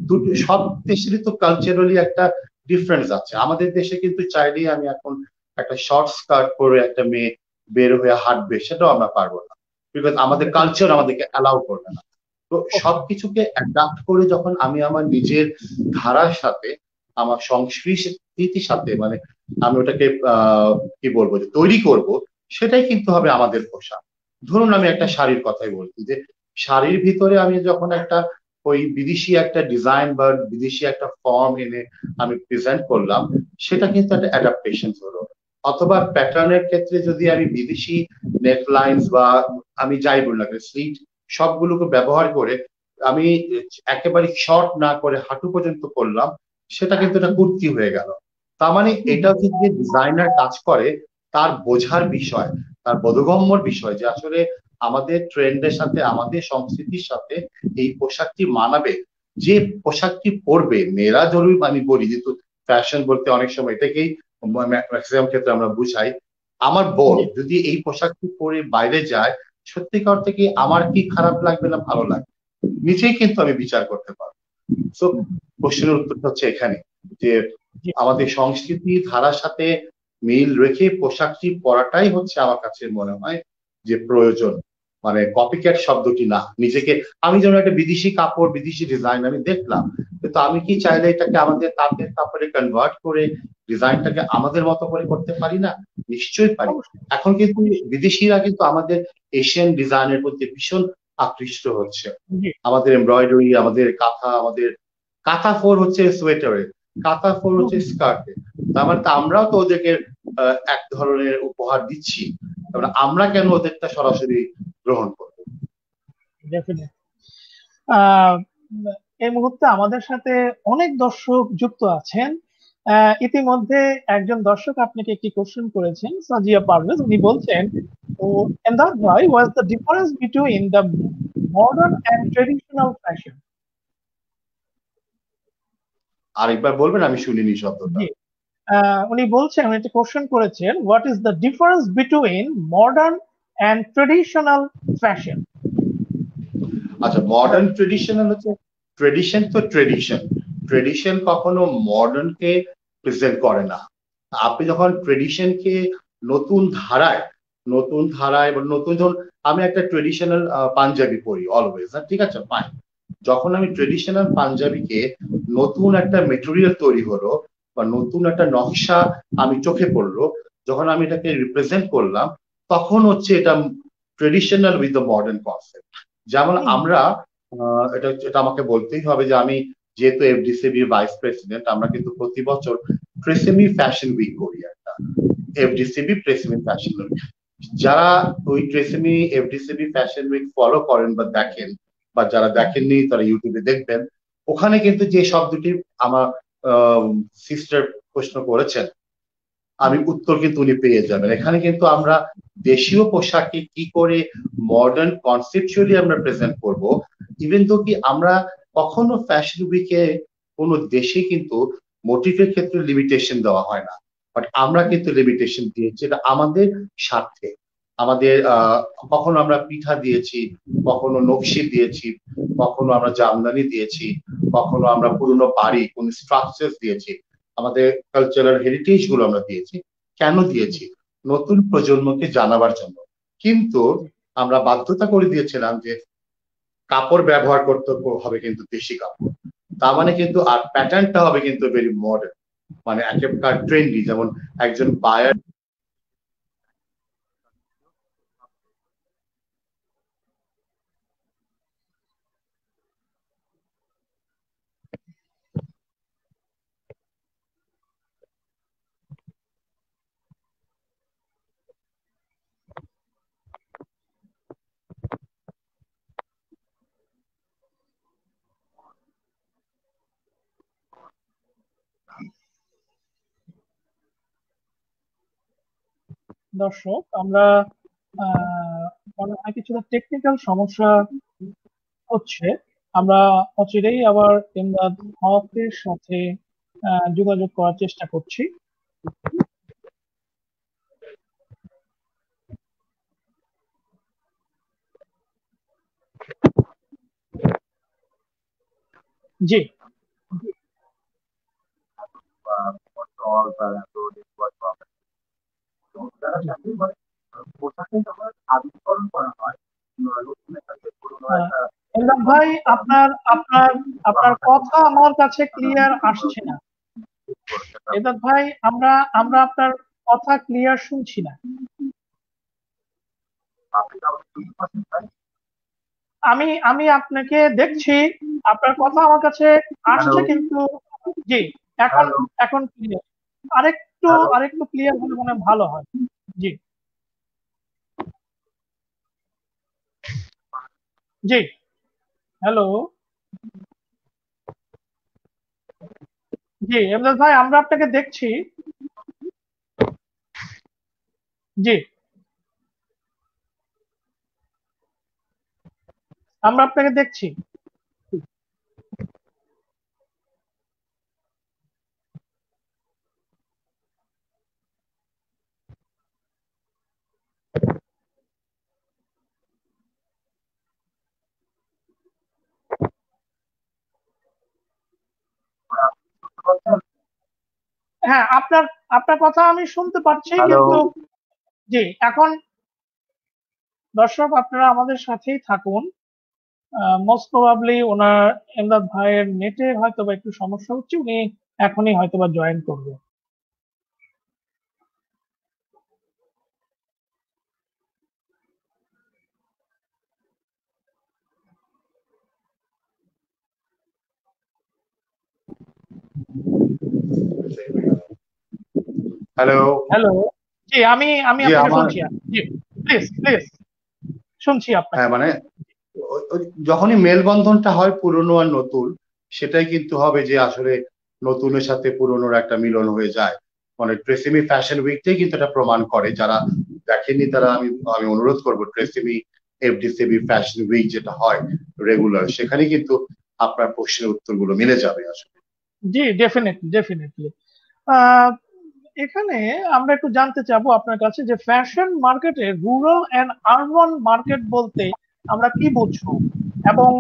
দুটো সব দেশেরই তো কালচারালি একটা ডিফারেন্স আছে। আমাদের দেশে কিন্তু চাইলেই আমি এখন একটা শর্ট স্কার্ট পরে একটা মেয়ে বের হয়ে হাঁটবে, সেটাও আমরা পারবো না, বিকজ আমাদের কালচার আমাদেরকে অ্যালাউ করবে না। তো সবকিছুকে অ্যাডাপ্ট করে যখন আমি আমার নিজের ধারার সাথে, আমার সংস্কৃতির সাথে, মানে আমি ওটাকে কি বলবো যে তৈরি করব, সেটাই কিন্তু হবে আমাদের পোশাক। ধরুন আমি একটা শাড়ির কথাই বলছি, যে শাড়ির ভিতরে আমি যখন একটা ওই বিদেশি একটা ডিজাইন বা বিদেশি একটা ফর্ম এনে আমি প্রেজেন্ট করলাম, সেটা কিন্তু একটা অ্যাডাপ্টেশন হলো। অথবা প্যাটার্নের ক্ষেত্রে যদি আমি বিদেশি নেকলাইন্স বা আমি যাই বলি না স্লিট, সবগুলোকে ব্যবহার করে আমি একেবারে শর্ট না করে হাঁটু পর্যন্ত করলাম, সেটা কিন্তু একটা কুর্তি হয়ে গেল। তার মানে এটা হচ্ছে যে ডিজাইনার কাজ করে, তার বোঝার বিষয়, তার বোধগম্যর বিষয়, যে আসলে আমাদের ট্রেন্ডের সাথে, আমাদের সংস্কৃতির সাথে এই পোশাকটি মানাবে। যে পোশাকটি পরবে, মেয়েরা জরুরি, আমি বলি যেহেতু ফ্যাশন বলতে অনেক সময় এটাকেই ম্যাক্সিমাম ক্ষেত্রে আমরা বুঝাই, আমার বোন যদি এই পোশাকটি পরে বাইরে যায়, সত্যিকার থেকে আমার কি খারাপ লাগবে না ভালো লাগবে, নিজেই কিন্তু আমি বিচার করতে পারবো। তো প্রশ্নের উত্তরটা হচ্ছে এখানে, যে আমাদের সংস্কৃতি ধারার সাথে মিল রেখে পোশাকটি পরাটাই হচ্ছে আমার কাছে মনে হয় যে প্রয়োজন, মানে কপিক্যাট শব্দটি না। নিজেকে আমি যেমন একটা বিদেশি কাপড়, বিদেশি ডিজাইন আমি দেখলাম, কিন্তু আমি কি চাইলে এটাকে আমাদের তাঁতের কাপড়ে কনভার্ট করে ডিজাইনটাকে আমাদের মতো করে করতে পারি না? নিশ্চয়ই পারি। এখন কিন্তু বিদেশিরা কিন্তু আমাদের এশিয়ান ডিজাইনের প্রতি ভীষণ আকৃষ্ট হচ্ছে। আমাদের এমব্রয়ডারি, আমাদের কাঁথা, আমাদের কাঁথা ফোর হচ্ছে সোয়েটারে, কাঁথা ফোর হচ্ছে স্কার্টে। তার মানে আমরাও তো ওদেরকে এক ধরনের উপহার দিচ্ছি, আমরা কেন ওদেরটা সরাসরি গ্রহণ করবো? এই মুহূর্তে আমাদের সাথে অনেক দর্শক যুক্ত আছেন। ইতিমধ্যে একজন দর্শক আপনাকে একটি কোশ্চেন করেছেন, সাজিয়া পারভেজ। উনি বলছেন, and that why was the difference between the modern and traditional fashion? আরেকবার বলবেন, আমি শুনিনি শব্দটা। উনি বলছেন, উনি একটা কোশ্চেন করেছেন, what is the difference between modern and traditional fashion? আচ্ছা, মডার্ন ট্রেডিশনাল হচ্ছে, ট্রেডিশন তো ট্রেডিশন, ট্রেডিশন কখনো মডার্নকে প্রেজেন্ট করে না। আপনি যখন ট্রেডিশনকে নতুন ধারায় বা নতুন, ধরুন আমি একটা ট্রেডিশনাল পাঞ্জাবি পরি অলওয়েজ, ঠিক আছে ফাইন। যখন আমি ট্রেডিশনাল পাঞ্জাবিকে নতুন একটা মেটেরিয়াল তৈরি হলো বা নতুন একটা নকশা আমি চোখে পড়লো, যখন আমি এটাকে রিপ্রেজেন্ট করলাম, তখন হচ্ছে এটা traditional with the modern concept. যেমন আমরা এটা এটা আমাকে বলতেই হবে যে আমি যেহেতু এফডিসিবি ভাইস প্রেসিডেন্ট, আমরা কিন্তু প্রতি বছর ট্রেসেমি ফ্যাশন উইক করি একটা, এফডিসিবি ট্রেসেমি ফ্যাশন উইক। যারা ওই TRESemme FDCB fashion week follow করেন বা দেখেন, বা যারা দেখেননি তারা ইউটিউবে দেখবেন, ওখানে কিন্তু যে শব্দটি আমার সিস্টার প্রশ্ন করেছেন, আমি উত্তর কিন্তু উনি পেয়ে যাবেন। এখানে কিন্তু আমরা দেশীয় পোশাককে কি করে মডার্ন কনসেপচুয়ালি আমরা প্রেজেন্ট করব, ইভেন তো কি আমরা কখনো ফ্যাশন উইকে কোনো দেশে কিন্তু মোটিভের ক্ষেত্রে লিমিটেশন দেওয়া হয় না, বাট আমরা কিন্তু লিমিটেশন দিয়েছি, এটা আমাদের স্বার্থে। আমাদের কখনো আমরা পিঠা দিয়েছি, কখনো নকশি দিয়েছি, কখনো আমরা জামদানি দিয়েছি, কখনো আমরা পুরনো বাড়ি কোন স্ট্রাকচার দিয়েছি, আমাদের কালচারাল হেরিটেজ গুলো আমরা দিয়েছি। কেন দিয়েছি? নতুন প্রজন্মকে জানাবার জন্য। কিন্তু আমরা বাধ্যতা করে দিয়েছিলাম যে কাপড় ব্যবহার করতে হবে কিন্তু দেশি কাপড়, তার মানে কিন্তু আর প্যাটার্নটা হবে কিন্তু ভেরি মডার্ন, মানে একেবারে ট্রেন্ডি। যেমন একজন বায়ার দর্শক, আমরা মনে হয় কিছুটা টেকনিক্যাল সমস্যা হচ্ছে। আমরা অচিরেই আবার এমদাদ হকের সাথে যোগাযোগ করার চেষ্টা করছি। জি, এমদাদ ভাই, আপনার আপনার আপনার কথা আমার কাছে ক্লিয়ার আসছে না। এমদাদ ভাই, আমরা আমরা আপনার কথা ক্লিয়ার শুনছি না। আমি আমি আপনাকে দেখছি, আপনার কথা আমার কাছে আসছে, কিন্তু জি, এখন এখন ক্লিয়ার। আরেকটু আরেকটু ক্লিয়ার হলে মনে হয় ভালো হয়। জি, জি, হ্যালো। জি, এমদাদ ভাই, আমরা আপনাকে দেখছি। জি, আমরা আপনাকে দেখছি। হ্যাঁ, আপনার আপনার কথা আমি শুনতে পাচ্ছি, কিন্তু জি, এখন দর্শক আপনারা আমাদের সাথেই থাকুন। মোস্ট প্রবাবলি ওনার, এমদাদ ভাইয়ের নেটে হয়তোবা একটু সমস্যা হচ্ছে, উনি এখনই হয়তোবা জয়েন করবে। হ্যালো। হ্যালো। জি, আমি আমি জি আপনাকে আমার, শুনছি। জি, প্লিজ প্লিজ, শুনছি আপনাকে। হ্যাঁ মানে যখনই মেলবন্ধনটা হয় পুরনো আর নতুন, সেটাই কিন্তু হবে যে আসলে নতুনের সাথে পুরনোর একটা মিলন হয়ে যায়। মানে ট্রেসিমি ফ্যাশন উইকটাই কিন্তু এটা প্রমাণ করে। যারা দেখেননি তারা, আমি আমি অনুরোধ করবো, ট্রেসিমি এফডিসিবি ফ্যাশন উইক যেটা হয় রেগুলার, সেখানে কিন্তু আপনার প্রশ্নের উত্তরগুলো মিলে যাবে আসলে। জি, ডেফিনেটলি ডেফিনেটলি। এখানে আমরা একটু জানতে চাবো আপনার কাছে যে ফ্যাশন মার্কেটে রুরাল এন্ড আরবান মার্কেট বলতে আমরা কি বুঝবো, এবং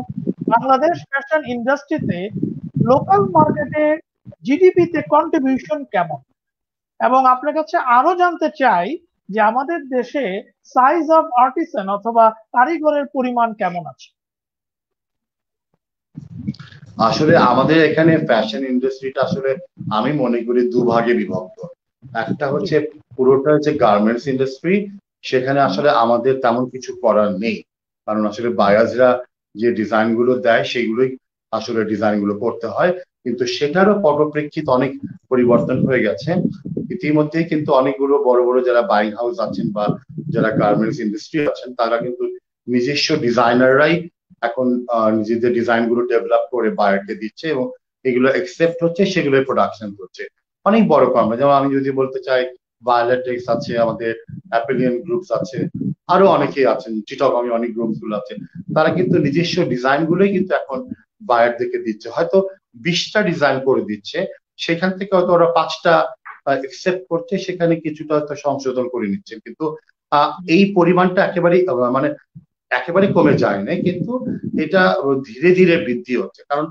বাংলাদেশ ফ্যাশন ইন্ডাস্ট্রিতে লোকাল মার্কেটে জিডিপিতে কন্ট্রিবিউশন কেমন? এবং আপনার কাছে আরো জানতে চাই যে আমাদের দেশে সাইজ অফ আর্টিসান অথবা কারিগরের পরিমাণ কেমন আছে? আসলে আমাদের এখানে ফ্যাশন ইন্ডাস্ট্রিটা আসলে আমি মনে করি দুভাগে বিভক্ত। একটা জি। হচ্ছে পুরোটা হচ্ছে গার্মেন্টস ইন্ডাস্ট্রি, সেখানে আসলে আমাদের তেমন কিছু করার নেই, কারণ আসলে বায়ার্সরা যে ডিজাইন গুলো দেয় সেগুলোই আসলে ডিজাইন গুলো করতে হয়। কিন্তু সেটারও পরিপ্রেক্ষিত অনেক পরিবর্তন হয়ে গেছে ইতিমধ্যে, কিন্তু অনেকগুলো বড় বড় যারা বাইং হাউস আছেন বা যারা গার্মেন্টস ইন্ডাস্ট্রি আছেন তারা কিন্তু নিজস্ব ডিজাইনাররাই এখন নিজেদের ডিজাইন গুলো ডেভেলপ করে বায়ারকে দিচ্ছে এবং এগুলো একসেপ্ট হচ্ছে, সেগুলো প্রোডাকশন হচ্ছে। অনেক বড় কোম্পানি, যেমন আমি যদি বলতে চাই বায়োলেটেক্স আছে, আমাদের অ্যাপেলিয়ান গ্রুপস আছে, আরো অনেকেই আছেন, চিটাগং অনেক গ্রুপস গুলো আছে, তারা কিন্তু নিজস্ব ডিজাইন গুলোই কিন্তু এখন বায়ারদেরকে দিচ্ছে। হয়তো 20টা ডিজাইন করে দিচ্ছে, সেখান থেকে হয়তো ওরা 5টা একসেপ্ট করছে, সেখানে কিছুটা হয়তো সংশোধন করে নিচ্ছে, কিন্তু এই পরিমাণটা মানে একেবারে কমে যায় না, কিন্তু এটা ধীরে ধীরে বৃদ্ধি হচ্ছে। কারণ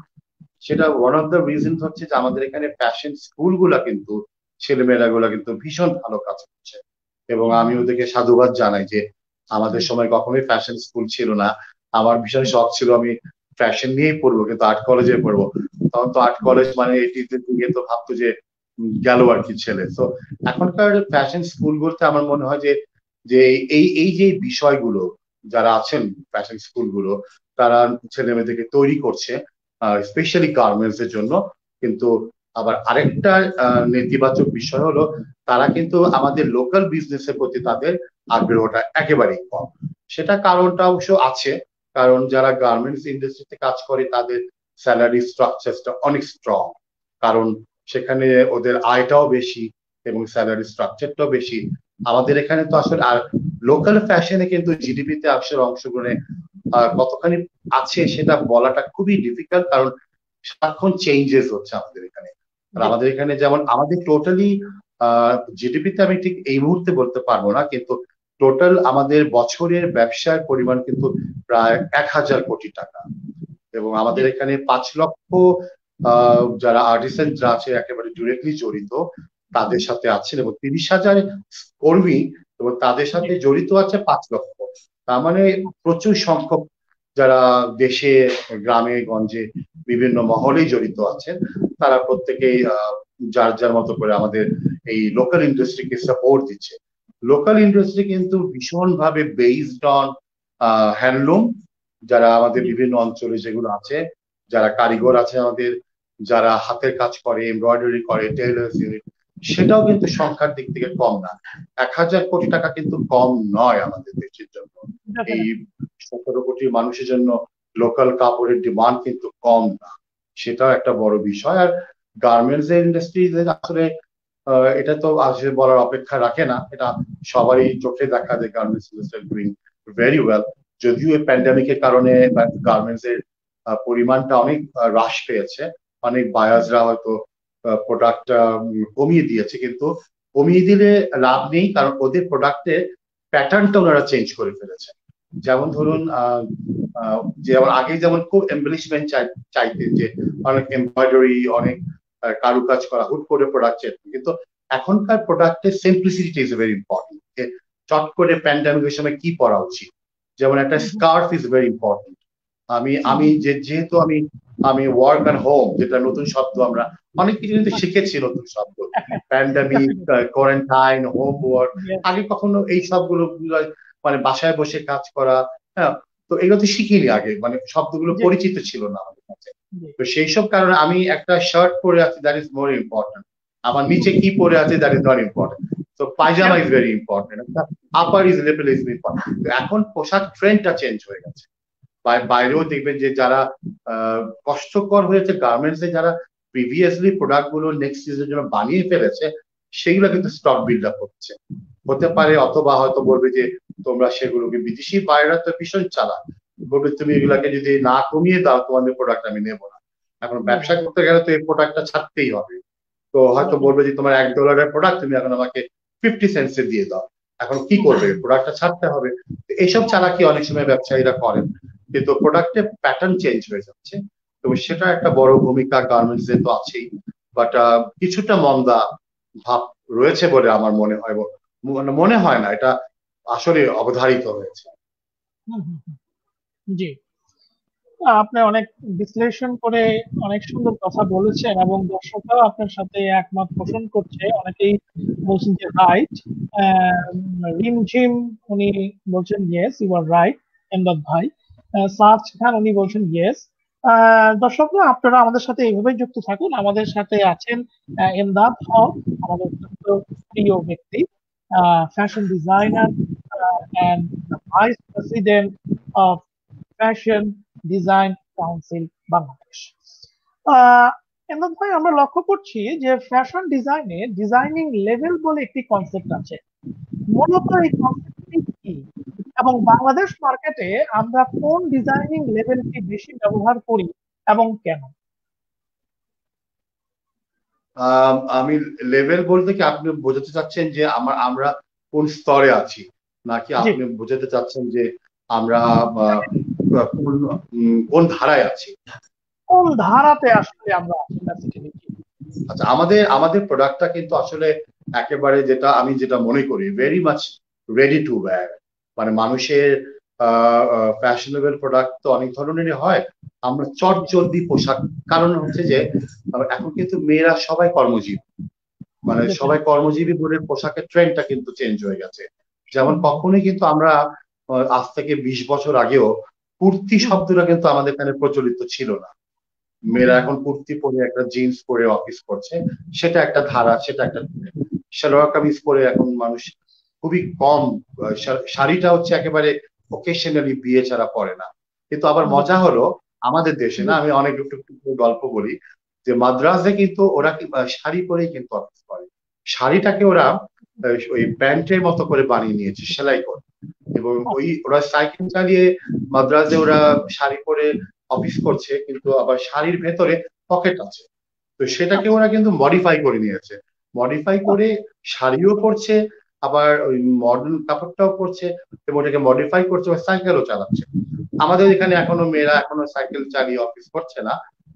সেটা ওয়ান অফ দ্য রিজন হচ্ছে যে আমাদের এখানে ফ্যাশন স্কুল গুলা কিন্তু ছেলেমেয়েরা গুলা কিন্তু ভীষণ ভালো কাজ করছে, এবং আমি ওদেরকে সাধুবাদ জানাই যে আমাদের সময় কখনোই ফ্যাশন স্কুল ছিল না। আমার ভীষণ শখ ছিল আমি ফ্যাশন নিয়েই পড়বো, কিন্তু আর্ট কলেজে পড়বো। তখন তো আর্ট কলেজ মানে এটিতে গিয়ে তো ভাবতো যে গেল আর কি ছেলে। তো এখনকার ফ্যাশন স্কুল বলতে আমার মনে হয় যে যে এই এই যে বিষয়গুলো যারা আছেন ফ্যাশন স্কুলগুলো, তারা ছেলে মেয়েদেরকে তৈরি করছে স্পেশালি গার্মেন্টস এর জন্য। কিন্তু আবার আরেকটা নেতিবাচক বিষয় হলো তারা কিন্তু আমাদের লোকাল বিজনেসের প্রতি তাদের আগ্রহটা একেবারেই কম। সেটা কারণটা অবশ্য আছে, কারণ যারা গার্মেন্টস ইন্ডাস্ট্রিতে কাজ করে তাদের স্যালারি স্ট্রাকচারটা অনেক স্ট্রং, কারণ সেখানে ওদের আয়টাও বেশি এবং স্যালারি স্ট্রাকচারটাও বেশি। আমাদের এখানে তো আসলে আর লোকাল ফ্যাশনে কিন্তু জিডিপিতে আসলে অংশগ্রহণে কতখানি আছে সেটা বলাটা খুবই ডিফিকাল্ট, কারণ সারাক্ষণ চেঞ্জেস হচ্ছে আমাদের এখানে। আর আমাদের এখানে যেমন আমাদের টোটালি জিডিপিতে আমি ঠিক এই মুহূর্তে বলতে পারবো না, কিন্তু টোটাল আমাদের বছরের ব্যবসার পরিমাণ কিন্তু প্রায় 1,000 কোটি টাকা, এবং আমাদের এখানে 5 লক্ষ যারা আর্টিসানরা আছে একেবারে ডিরেক্টলি জড়িত তাদের সাথে আছেন, এবং 30,000 কর্মী এবং তাদের সাথে জড়িত আছে 5 লক্ষ। তার মানে প্রচুর সংখ্যক যারা দেশে গ্রামে গঞ্জে বিভিন্ন মহলেই জড়িত আছেন, তারা প্রত্যেকেই যার যার মতো করে আমাদের এই লোকাল ইন্ডাস্ট্রিকে সাপোর্ট দিচ্ছে। লোকাল ইন্ডাস্ট্রি কিন্তু ভীষণ ভাবে বেসড অন হ্যান্ডলুম, যারা আমাদের বিভিন্ন অঞ্চলে যেগুলো আছে, যারা কারিগর আছে আমাদের, যারা হাতের কাজ করে, এমব্রয়ডারি করে, টেইলার্স ইউনিট, সেটাও কিন্তু সংখ্যার দিক থেকে কম না। 1,000 কোটি টাকা কিন্তু কম নয় আমাদের দেশের জন্য। এই 17 কোটি মানুষের জন্য লোকাল কাপড়ের ডিমান্ড কিন্তু কম না, সেটাও একটা বড় বিষয়। আর গার্মেন্টস এর ইন্ডাস্ট্রি আসলে এটা তো আসলে বলার অপেক্ষা রাখে না, এটা সবারই চোখে দেখা যায় garments industry doing very well. যদিও এই প্যান্ডামিকের কারণে গার্মেন্টস এর পরিমাণটা অনেক হ্রাস পেয়েছে, অনেক বায়ার্সরা হয়তো প্রোডাক্টটা কমিয়ে দিয়েছে, কিন্তু কমিয়ে দিলে লাভ নেই, কারণ ওদের প্রোডাক্টের প্যাটার্নটা ওনারা চেঞ্জ করে ফেলেছে। যেমন ধরুন যেমন আগে যেমন খুব এমবেলিশমেন্ট চাইতেন, যে অনেক এমব্রয়ডারি, অনেক কারুকাজ করা, হুট করে প্রোডাক্ট, কিন্তু এখনকার প্রোডাক্টের সিম্পলিসিটি ইজ ভেরি ইম্পর্টেন্ট। চট করে প্যান্ডামিকের সময় কি পরা উচিত, যেমন একটা স্কার্ফ ইজ ভেরি ইম্পর্টেন্ট। আমি আমি যেহেতু আমি আমি ওয়ার্ক অ্যান্ড হোম, যেটা নতুন শব্দ, আমরা অনেক কিছু কিন্তু শিখেছি নতুন শব্দ, প্যান্ডামিক, কোয়ারেন্টাইন, হোম ওয়ার্ক। আগে কখনো এই সবগুলো মানে বাসায় বসে কাজ করা, হ্যাঁ, তো এগুলো তো শিখিনি আগে, মানে শব্দগুলো পরিচিত ছিল না আমাদের কাছে। তো সেই সব কারণে আমি একটা শার্ট পরে আছি, দ্যাট ইজ মোর ইম্পর্টেন্ট। আমার নিচে কি পরে আছে দ্যাট ইজ নট ইম্পর্টেন্ট। তো pyjama is very important, upper is level is important. এখন পোশাক ট্রেন্ডটা চেঞ্জ হয়ে গেছে। বাইরেও দেখবেন যে যারা কষ্টকর হয়েছে গার্মেন্টস এ, যারা প্রিভিয়াসলি প্রোডাক্ট গুলো নেক্সট সিজনের জন্য বানিয়ে ফেলেছে, সেগুলো কিন্তু স্টক বিল্ড আপ হচ্ছে, হতে পারে, অথবা হয়তো বলবে যে তোমরা সেগুলোকে, বিদেশি বাইরেরা তো ভীষণ চালাক, বলবে তুমি এগুলাকে যদি না কমিয়ে দাও তোমাদের প্রোডাক্ট আমি নেবো না। এখন ব্যবসা করতে গেলে তো এই প্রোডাক্টটা ছাড়তেই হবে। তো হয়তো বলবে যে তোমার $1 প্রোডাক্ট তুমি এখন আমাকে 50 সেন্টসে দিয়ে দাও। এখন কি করবে, প্রোডাক্টটা ছাড়তে হবে। এইসব চালাকি অনেক সময় ব্যবসায়ীরা করেন, কিন্তু প্রোডাক্টের প্যাটার্ন চেঞ্জ হয়ে যাচ্ছে, তো সেটা একটা বড় ভূমিকা গার্মেন্টস এ তো আছেই, বাট কিছুটা মন্দা ভাব রয়েছে বলে আমার মনে হয়, মনে হয় না, এটা আসলে অবধারিত হয়েছে। হুম, হুম, হুম। জি, আপনি অনেক বিশ্লেষণ করে অনেক সুন্দর কথা বলেছেন এবং দর্শকরাও আপনার সাথে একমত পোষণ করছে। অনেকেই বলছেন যে রাইট। রিমঝিম উনি বলছেন yes you are right Emdad ভাই। সাজ খান উনি বলছেন ইয়েস। দর্শকরা আপনারা আমাদের সাথে এইভাবেই যুক্ত থাকুন। আমাদের সাথে আছেন এমদাদ হক, আমাদের অত্যন্ত প্রিয় ব্যক্তি, fashion designer and the Vice President of fashion design council Bangladesh. Ah, Emdad ভাই, আমরা লক্ষ্য করছি যে ফ্যাশন ডিজাইনে ডিজাইনিং লেভেল বলে একটি কনসেপ্ট আছে। মূলত এই কনসেপ্টটি কি এবং বাংলাদেশ মার্কেটে আমরা কোন ডিজাইনিং লেভেলটি বেশি ব্যবহার করি এবং কেন? আমি লেভেল বলতে কি আপনি বোঝাতে চাচ্ছেন যে আমরা কোন স্তরে আছি, নাকি জি, আপনি বোঝাতে চাচ্ছেন যে আমরা কোন ধারায় আছি? কোন ধারাতে আসলে আমরা আছি বেসিক্যালি? আচ্ছা, আমাদের আমাদের প্রোডাক্টটা কিন্তু আসলে একেবারে যেটা মনে করি very much ready to wire. মানে মানুষের ফ্যাশনেবল প্রোডাক্ট তো অনেক ধরনেরই হয়, আমরা চটজলদি পোশাক, কারণ হচ্ছে যে এখন কিন্তু মেয়েরা সবাই কর্মজীবী, মানে সবাই কর্মজীবী বলে পোশাকের ট্রেন্ডটা কিন্তু চেঞ্জ হয়ে গেছে। যেমন কখনোই কিন্তু আমরা আজ থেকে 20 বছর আগেও কুর্তি শব্দটা কিন্তু আমাদের এখানে প্রচলিত ছিল না। মেয়েরা এখন কুর্তি পরে একটা জিন্স পরে অফিস করছে, সেটা একটা ধারা, সেটা একটা সালোয়ার কামিজ পরে এখন মানুষ খুবই কম, শাড়িটা হচ্ছে একেবারে ওকেশনালি বিয়ে ছাড়া পরে না। কিন্তু আবার মজা হলো আমাদের দেশে, না আমি অনেক একটু গল্প বলি, যে মাদ্রাজে কিন্তু ওরা শাড়ি পরেই কিন্তু অফিস করে। শাড়িটাকে ওরা ওই প্যান্টের মতো করে বানিয়ে নিয়েছে সেলাই করে, এবং ওরা সাইকেল চালিয়ে মাদ্রাজে ওরা শাড়ি পরে অফিস করছে, কিন্তু আবার শাড়ির ভেতরে পকেট আছে। তো সেটাকে ওরা কিন্তু মডিফাই করে নিয়েছে, মডিফাই করে শাড়িও পরছে, আবার ওই মডার্ন কাপড়টাও পরছে, এবং ওটাকে মডিফাই করছে, সাইকেলও চালাচ্ছে। আমাদের এখানে এখনো মেয়েরা এখনো সাইকেল চালিয়ে অফিস করছে না,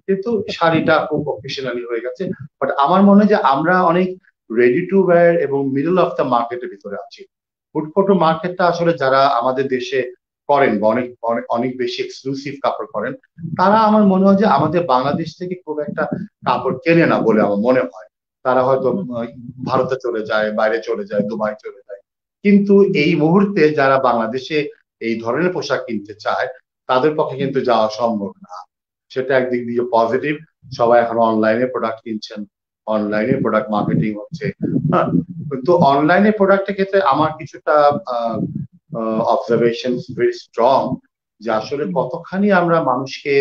কিন্তু শাড়িটা খুব অফিসিয়ালি হয়ে গেছে। বাট আমার মনে হয় যে আমরা অনেক রেডি টু ওয়্যার এবং মিডল অফ দ্য মার্কেটের ভিতরে আছি। ফুটপাথ মার্কেটটা আসলে যারা আমাদের দেশে করেন বা অনেক অনেক অনেক বেশি এক্সক্লুসিভ কাপড় করেন, তারা আমার মনে হয় যে আমাদের বাংলাদেশ থেকে খুব একটা কাপড় কেনে না বলে আমার মনে হয়। তারা হয়তো ভারতে চলে যায়, বাইরে চলে যায়, দুবাই চলে যায়। কিন্তু এই মুহূর্তে যারা বাংলাদেশে এই ধরনের পোশাক কিনতে চায়, তাদের পক্ষে কিন্তু যাওয়া সম্ভব না। সেটা একদিক দিয়ে পজিটিভ, সবাই এখন অনলাইনে প্রোডাক্ট কিনছেন, অনলাইনে প্রোডাক্ট মার্কেটিং হচ্ছে। হ্যাঁ, কিন্তু অনলাইনে প্রোডাক্টের ক্ষেত্রে আমার কিছুটা অবজারভেশন ভেরি স্ট্রং, যে আসলে কতখানি আমরা মানুষকে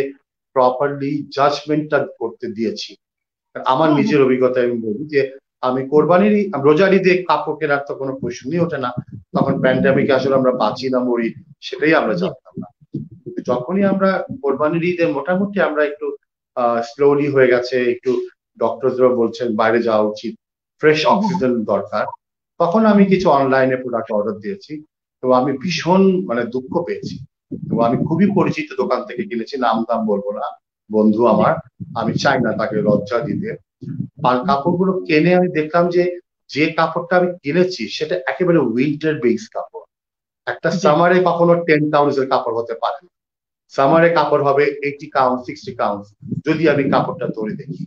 প্রপারলি জাজমেন্টটা করতে দিয়েছি। আমার নিজের অভিজ্ঞতায় আমি বলি যে আমি কোরবানির রোজার ঈদে কাপড় কেনার তো কোনো প্রশ্নই ওঠে না, তখন প্যান্ডামিকে আসলে আমরা বাঁচি না মরি সেটাই আমরা জানতাম না। কিন্তু যখনই আমরা কোরবানির ঈদে মোটামুটি আমরা একটু স্লোলি হয়ে গেছে, একটু ডক্টররা বলছেন বাইরে যাওয়া উচিত, ফ্রেশ অক্সিজেন দরকার, তখন আমি কিছু অনলাইনে প্রোডাক্ট অর্ডার দিয়েছি। তো আমি ভীষণ মানে দুঃখ পেয়েছি, তো আমি খুবই পরিচিত দোকান থেকে কিনেছি, নাম দাম বলবো না, বন্ধু আমার, আমি চাই না তাকে লজ্জা দিতে। আর কাপড়গুলো কিনে আমি দেখলাম যে যে কাপড়টা আমি কিনেছি সেটা একেবারে উইন্টার বেস কাপড়। একটা সামারে কখনো 10 কাউন্টের কাপড় হতে পারে না, সামারে কাপড় হবে 80 কাউন্ট 60 কাউন্ট, যদি আমি কাপড়টা ধরে দেখি।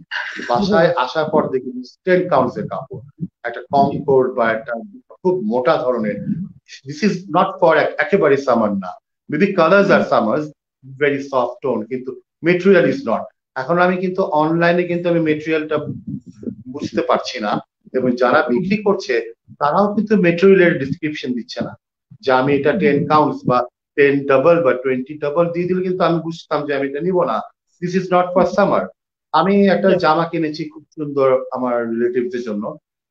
বাসায় আসার পর দেখি 10 কাউন্টের কাপড়, একটা কম কোট বা একটা খুব মোটা ধরনের। দিস ইজ নট ফর একেবারে সামার না, মেবি কালার্স আর সামার্স, ভেরি সফট টোন, কিন্তু মেটেরিয়াল ইজ নট। এখন আমি কিন্তু অনলাইনে কিন্তু আমি মেটেরিয়ালটা বুঝতে পারছি না, এবং যারা বিক্রি করছে তারাও কিন্তু মেটেরিয়ালের ডিসক্রিপশন দিচ্ছে না, যে আমি এটা 10 কাউন্টস বা 10 ডাবল বা 20 ডাবল দিয়ে দিলে কিন্তু আমি বুঝতাম যে আমি এটা নিবো না, this is not for summer. আমি একটা জামা কিনেছি খুব সুন্দর আমার রিলেটিভদের জন্য,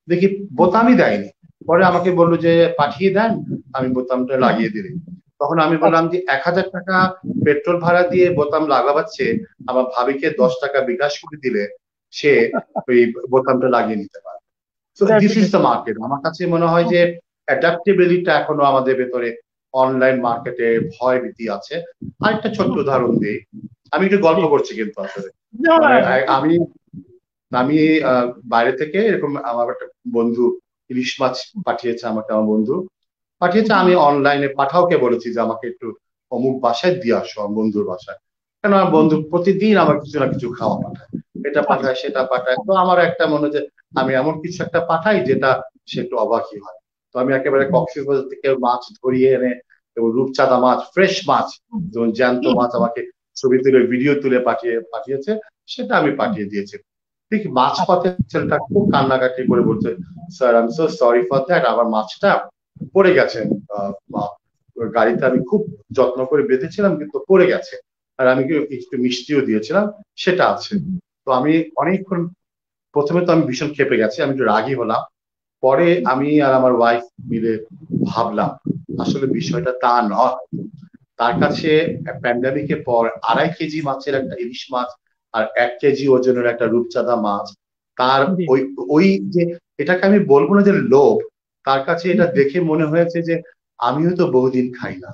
দেখি বোতামই দেয়নি, পরে আমাকে বললো যে পাঠিয়ে দেন, আমি বোতামটা লাগিয়ে দিই। তখন আমি বললাম যে 1000 টাকা পেট্রোল ভাড়া দিয়ে বোতাম লাগাবাচ্ছে, আমার ভাবিকে 10 টাকা বিকাশ করে দিলে সে ওই বোতামটা লাগিয়ে নিতে পারে। So this is the market. আমার কাছে মনে হয় যে অ্যাডাপ্টেবিলিটি এখনো আমাদের ভেতরে অনলাইন মার্কেটে ভয় ভীতি আছে। আরেকটা ছোট্ট উদাহরণ দিই, আমি একটু গল্প জি। করছি কিন্তু আসলে না, মানে না, না। আমি আমি বাইরে থেকে এরকম আমার একটা বন্ধু ইলিশ মাছ পাঠিয়েছে আমাকে, আমার বন্ধু পাঠিয়েছে, হুম, আমি অনলাইনে পাঠাওকে বলেছি যে আমাকে একটু অমুক বাসায় দিয়ে আসো, আমার বন্ধুর বাসায়। কেন আমার হুম, বন্ধু হুম। প্রতিদিন আমার কিছু না কিছু খাওয়া পাঠায়, এটা আচ্ছা। পাঠায় সেটা পাঠায়, তো আমার একটা মনে হয় যে আমি এমন কিছু একটা পাঠাই যেটা সে একটু অবাকই হয়। তো আমি একেবারে হুম, কক্সবাজার থেকে মাছ ধরিয়ে এনে এবং রূপচাঁদা মাছ, ফ্রেশ মাছ, হুম, যেমন জ্যান্ত হুম, মাছ আমাকে ছবি তুলে ভিডিও তুলে পাঠিয়েছে, সেটা আমি হুম। পাঠিয়ে দিয়েছি। ঠিক মাছ আচ্ছা। পথে ছেলেটা খুব কান্নাকাটি করে বলছে, sir I am so sorry for that, আমার মাছটা পড়ে গেছে, গাড়িতে আমি খুব যত্ন করে বেঁধেছিলাম কিন্তু পড়ে গেছে, আর আমি একটু মিষ্টিও দিয়েছিলাম, সেটা আছে। হুম, হুম, তো আমি অনেকক্ষণ, প্রথমে তো আমি ভীষণ ক্ষেপে গেছি, আমি একটু রাগী হলাম। পরে আমি আর আমার ওয়াইফ মিলে ভাবলাম আসলে বিষয়টা তা নয়। তার কাছে প্যান্ডামিকের পর 2.5 কেজি মাছের একটা ইলিশ মাছ আর 1 কেজি ওজনের একটা রূপচাঁদা মাছ, তার জি। ওই ওই যে, এটাকে আমি বলবো না যে লোভ, তার কাছে হুম, এটা হুম, দেখে মনে হয়েছে যে আমিও তো বহুদিন খাই না,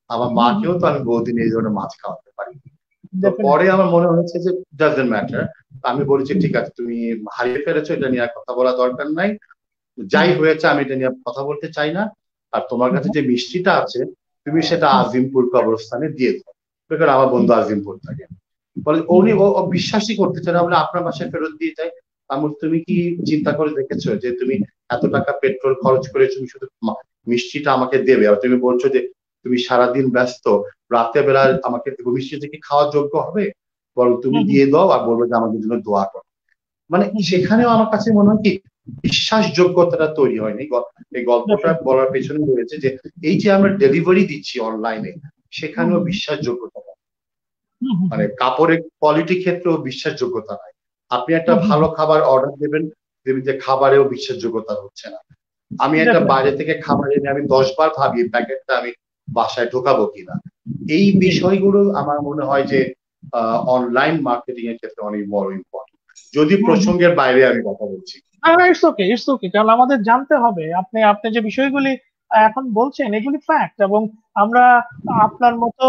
আমার হুম, হুম। মাকেও তো আমি বহুদিন এই ধরনের মাছ খাওয়াতে পারি। তো পরে ডেফিনেটলি। আমার মনে হয়েছে যে ডাজন্ট ম্যাটার, আমি বলেছি ঠিক আছে তুমি হারিয়ে ফেলেছো, এটা নিয়ে আর কথা বলা দরকার নাই, হুম, যাই হয়েছে আমি এটা নিয়ে কথা বলতে চাই না। আর তোমার হুম, কাছে যে মিষ্টিটা আছে তুমি সেটা হুম, আজিমপুর কবরস্থানে দিয়ে দাও, কারণ আমার হুম, বন্ধু আজিমপুর থাকে। বলে হুম, উনি হুম, ও বিশ্বাসই করতে চায় না, বলে আপনার বাসায় ফেরত দিয়ে যায়। আমি বলি, তুমি কি চিন্তা করে দেখেছো যে তুমি এত টাকা পেট্রোল খরচ করে তুমি শুধু মিষ্টিটা আমাকে দেবে, আর তুমি বলছো যে তুমি সারাদিন ব্যস্ত, রাতের বেলা আমাকে মিষ্টিটা কি খাওয়ার যোগ্য হবে? বরং তুমি হুম, হুম, দিয়ে দাও আর বলবো যে আমাদের জন্য দোয়া করো। মানে হুম, হুম। সেখানেও আমার কাছে মনে হয় কি বিশ্বাসযোগ্যতাটা তৈরি হয়নি। এই গল্পটা ডেফিনেটলি। বলার পেছনে রয়েছে যে এই যে আমরা ডেলিভারি দিচ্ছি অনলাইনে, হুম, সেখানেও হুম, বিশ্বাসযোগ্যতা নাই। হুম, হুম, মানে হুম, কাপড়ের কোয়ালিটি ক্ষেত্রেও বিশ্বাসযোগ্যতা নাই। আপনি একটা হুম, হুম, ভালো খাবার অর্ডার দেবেন, দেখবেন যে খাবারেও বিশ্বাসযোগ্যতা হচ্ছে না। আমি একটা ডেফিনেটলি। বাইরে থেকে খাবার এনে আমি 10 বার ভাবি প্যাকেটটা আমি বাসায় ঢোকাবো কিনা। এই জি। বিষয়গুলো আমার মনে হয় যে অনলাইন মার্কেটিং এর ক্ষেত্রে অনেক বড় ইম্পর্টেন্ট। যদি হুম, হুম। প্রসঙ্গের বাইরে আমি কথা বলছি। না, না, ইটস ওকে, ইটস ওকে। কারণ আমাদের জানতে হবে আপনি আপনি যে বিষয়গুলি এখন বলছেন এগুলি ফ্যাক্ট, এবং আমরা আপনার মতো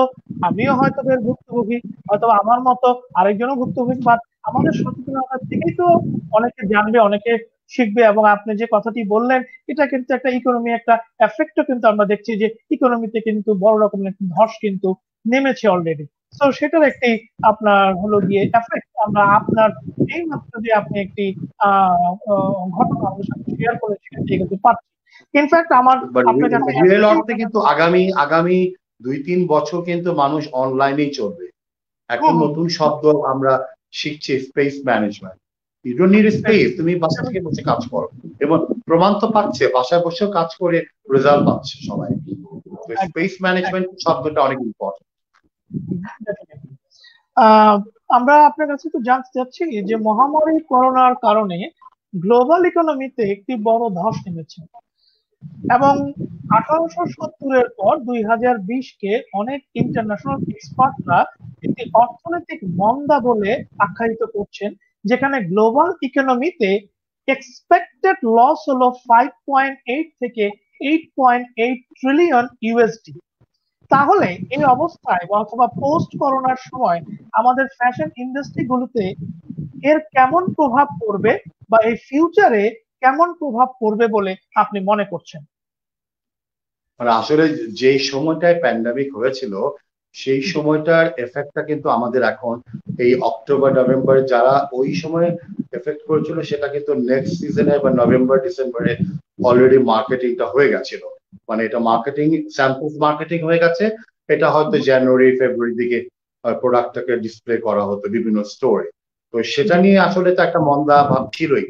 আমিও হয়তো এর ভুক্তভোগী, হয়তো আমার মতো আরেকজনও ভুক্তভোগী, বাট আমাদের সচেতনতা থেকেই তো অনেকে জানবে, অনেকে শিখবে। এবং আপনি যে কথাটি বললেন এটা কিন্তু একটা ইকোনমি, একটা এফেক্টও কিন্তু আমরা দেখছি যে ইকোনমিতে কিন্তু বড় রকমের একটি ধস কিন্তু নেমেছে অলরেডি। তো সেটার একটি আপনার হলো গিয়ে এফেক্ট আমরা আপনার এই মাত্র যে আপনি একটি ঘটনা আমাদের সাথে শেয়ার করে সেখান থেকে কিন্তু পাচ্ছি। ইনফ্যাক্ট আমার আপনার কাছে রিয়েল এতটাই অর্থে কিন্তু আগামী আগামী 2-3 বছর কিন্তু মানুষ অনলাইনেই চলবে। এখন হুম, হুম, নতুন শব্দ আমরা শিখছি, space management. You don't need space, তুমি বাসা থেকে বসে কাজ করো, এবং প্রমাণ তো পাচ্ছে, বাসায় বসেও কাজ করে রেজাল্ট পাচ্ছে সবাই। তো একদম, স্পেস ম্যানেজমেন্ট শব্দটা অনেক ইম্পর্টেন্ট। definitely। আমরা আপনার কাছে তো জানতে চাচ্ছি যে মহামারী করোনার কারণে গ্লোবাল ইকোনমিতে একটি বড় ধস নেমেছে, এবং 1870-এর পর 2020-কে অনেক ইন্টারন্যাশনাল এক্সপার্টরা একটি অর্থনৈতিক মন্দা বলে আখ্যায়িত করছেন, যেখানে গ্লোবাল ইকোনমিতে এক্সপেক্টেড লস হলো 5.8 থেকে 8.8 ট্রিলিয়ন ইউএসডি। তাহলে এই অবস্থায় বা অথবা পোস্ট করোনার সময় আমাদের ফ্যাশন ইন্ডাস্ট্রি গুলোতে এর কেমন প্রভাব পড়বে, বা এই ফিউচারে কেমন প্রভাব পড়বে বলে আপনি মনে করছেন? মানে আসলে যেই সময়টায় প্যান্ডামিক হয়েছিল সেই সময়টার এফেক্টটা কিন্তু আমাদের এখন এই অক্টোবর নভেম্বর, যারা ওই সময় এফেক্ট করেছিল সেটা কিন্তু নেক্সট সিজনে বা নভেম্বর ডিসেম্বরে অলরেডি মার্কেটিংটা হয়ে গেছিল। মানে এটা মার্কেটিং, স্যাম্পল মার্কেটিং হয়ে গেছে। এটা হয়তো জানুয়ারি ফেব্রুয়ারির দিকে প্রোডাক্টটাকে ডিসপ্লে করা হতো বিভিন্ন স্টোরে। তো সেটা জি। নিয়ে আসলে তো একটা মন্দা ভাব ছিলই।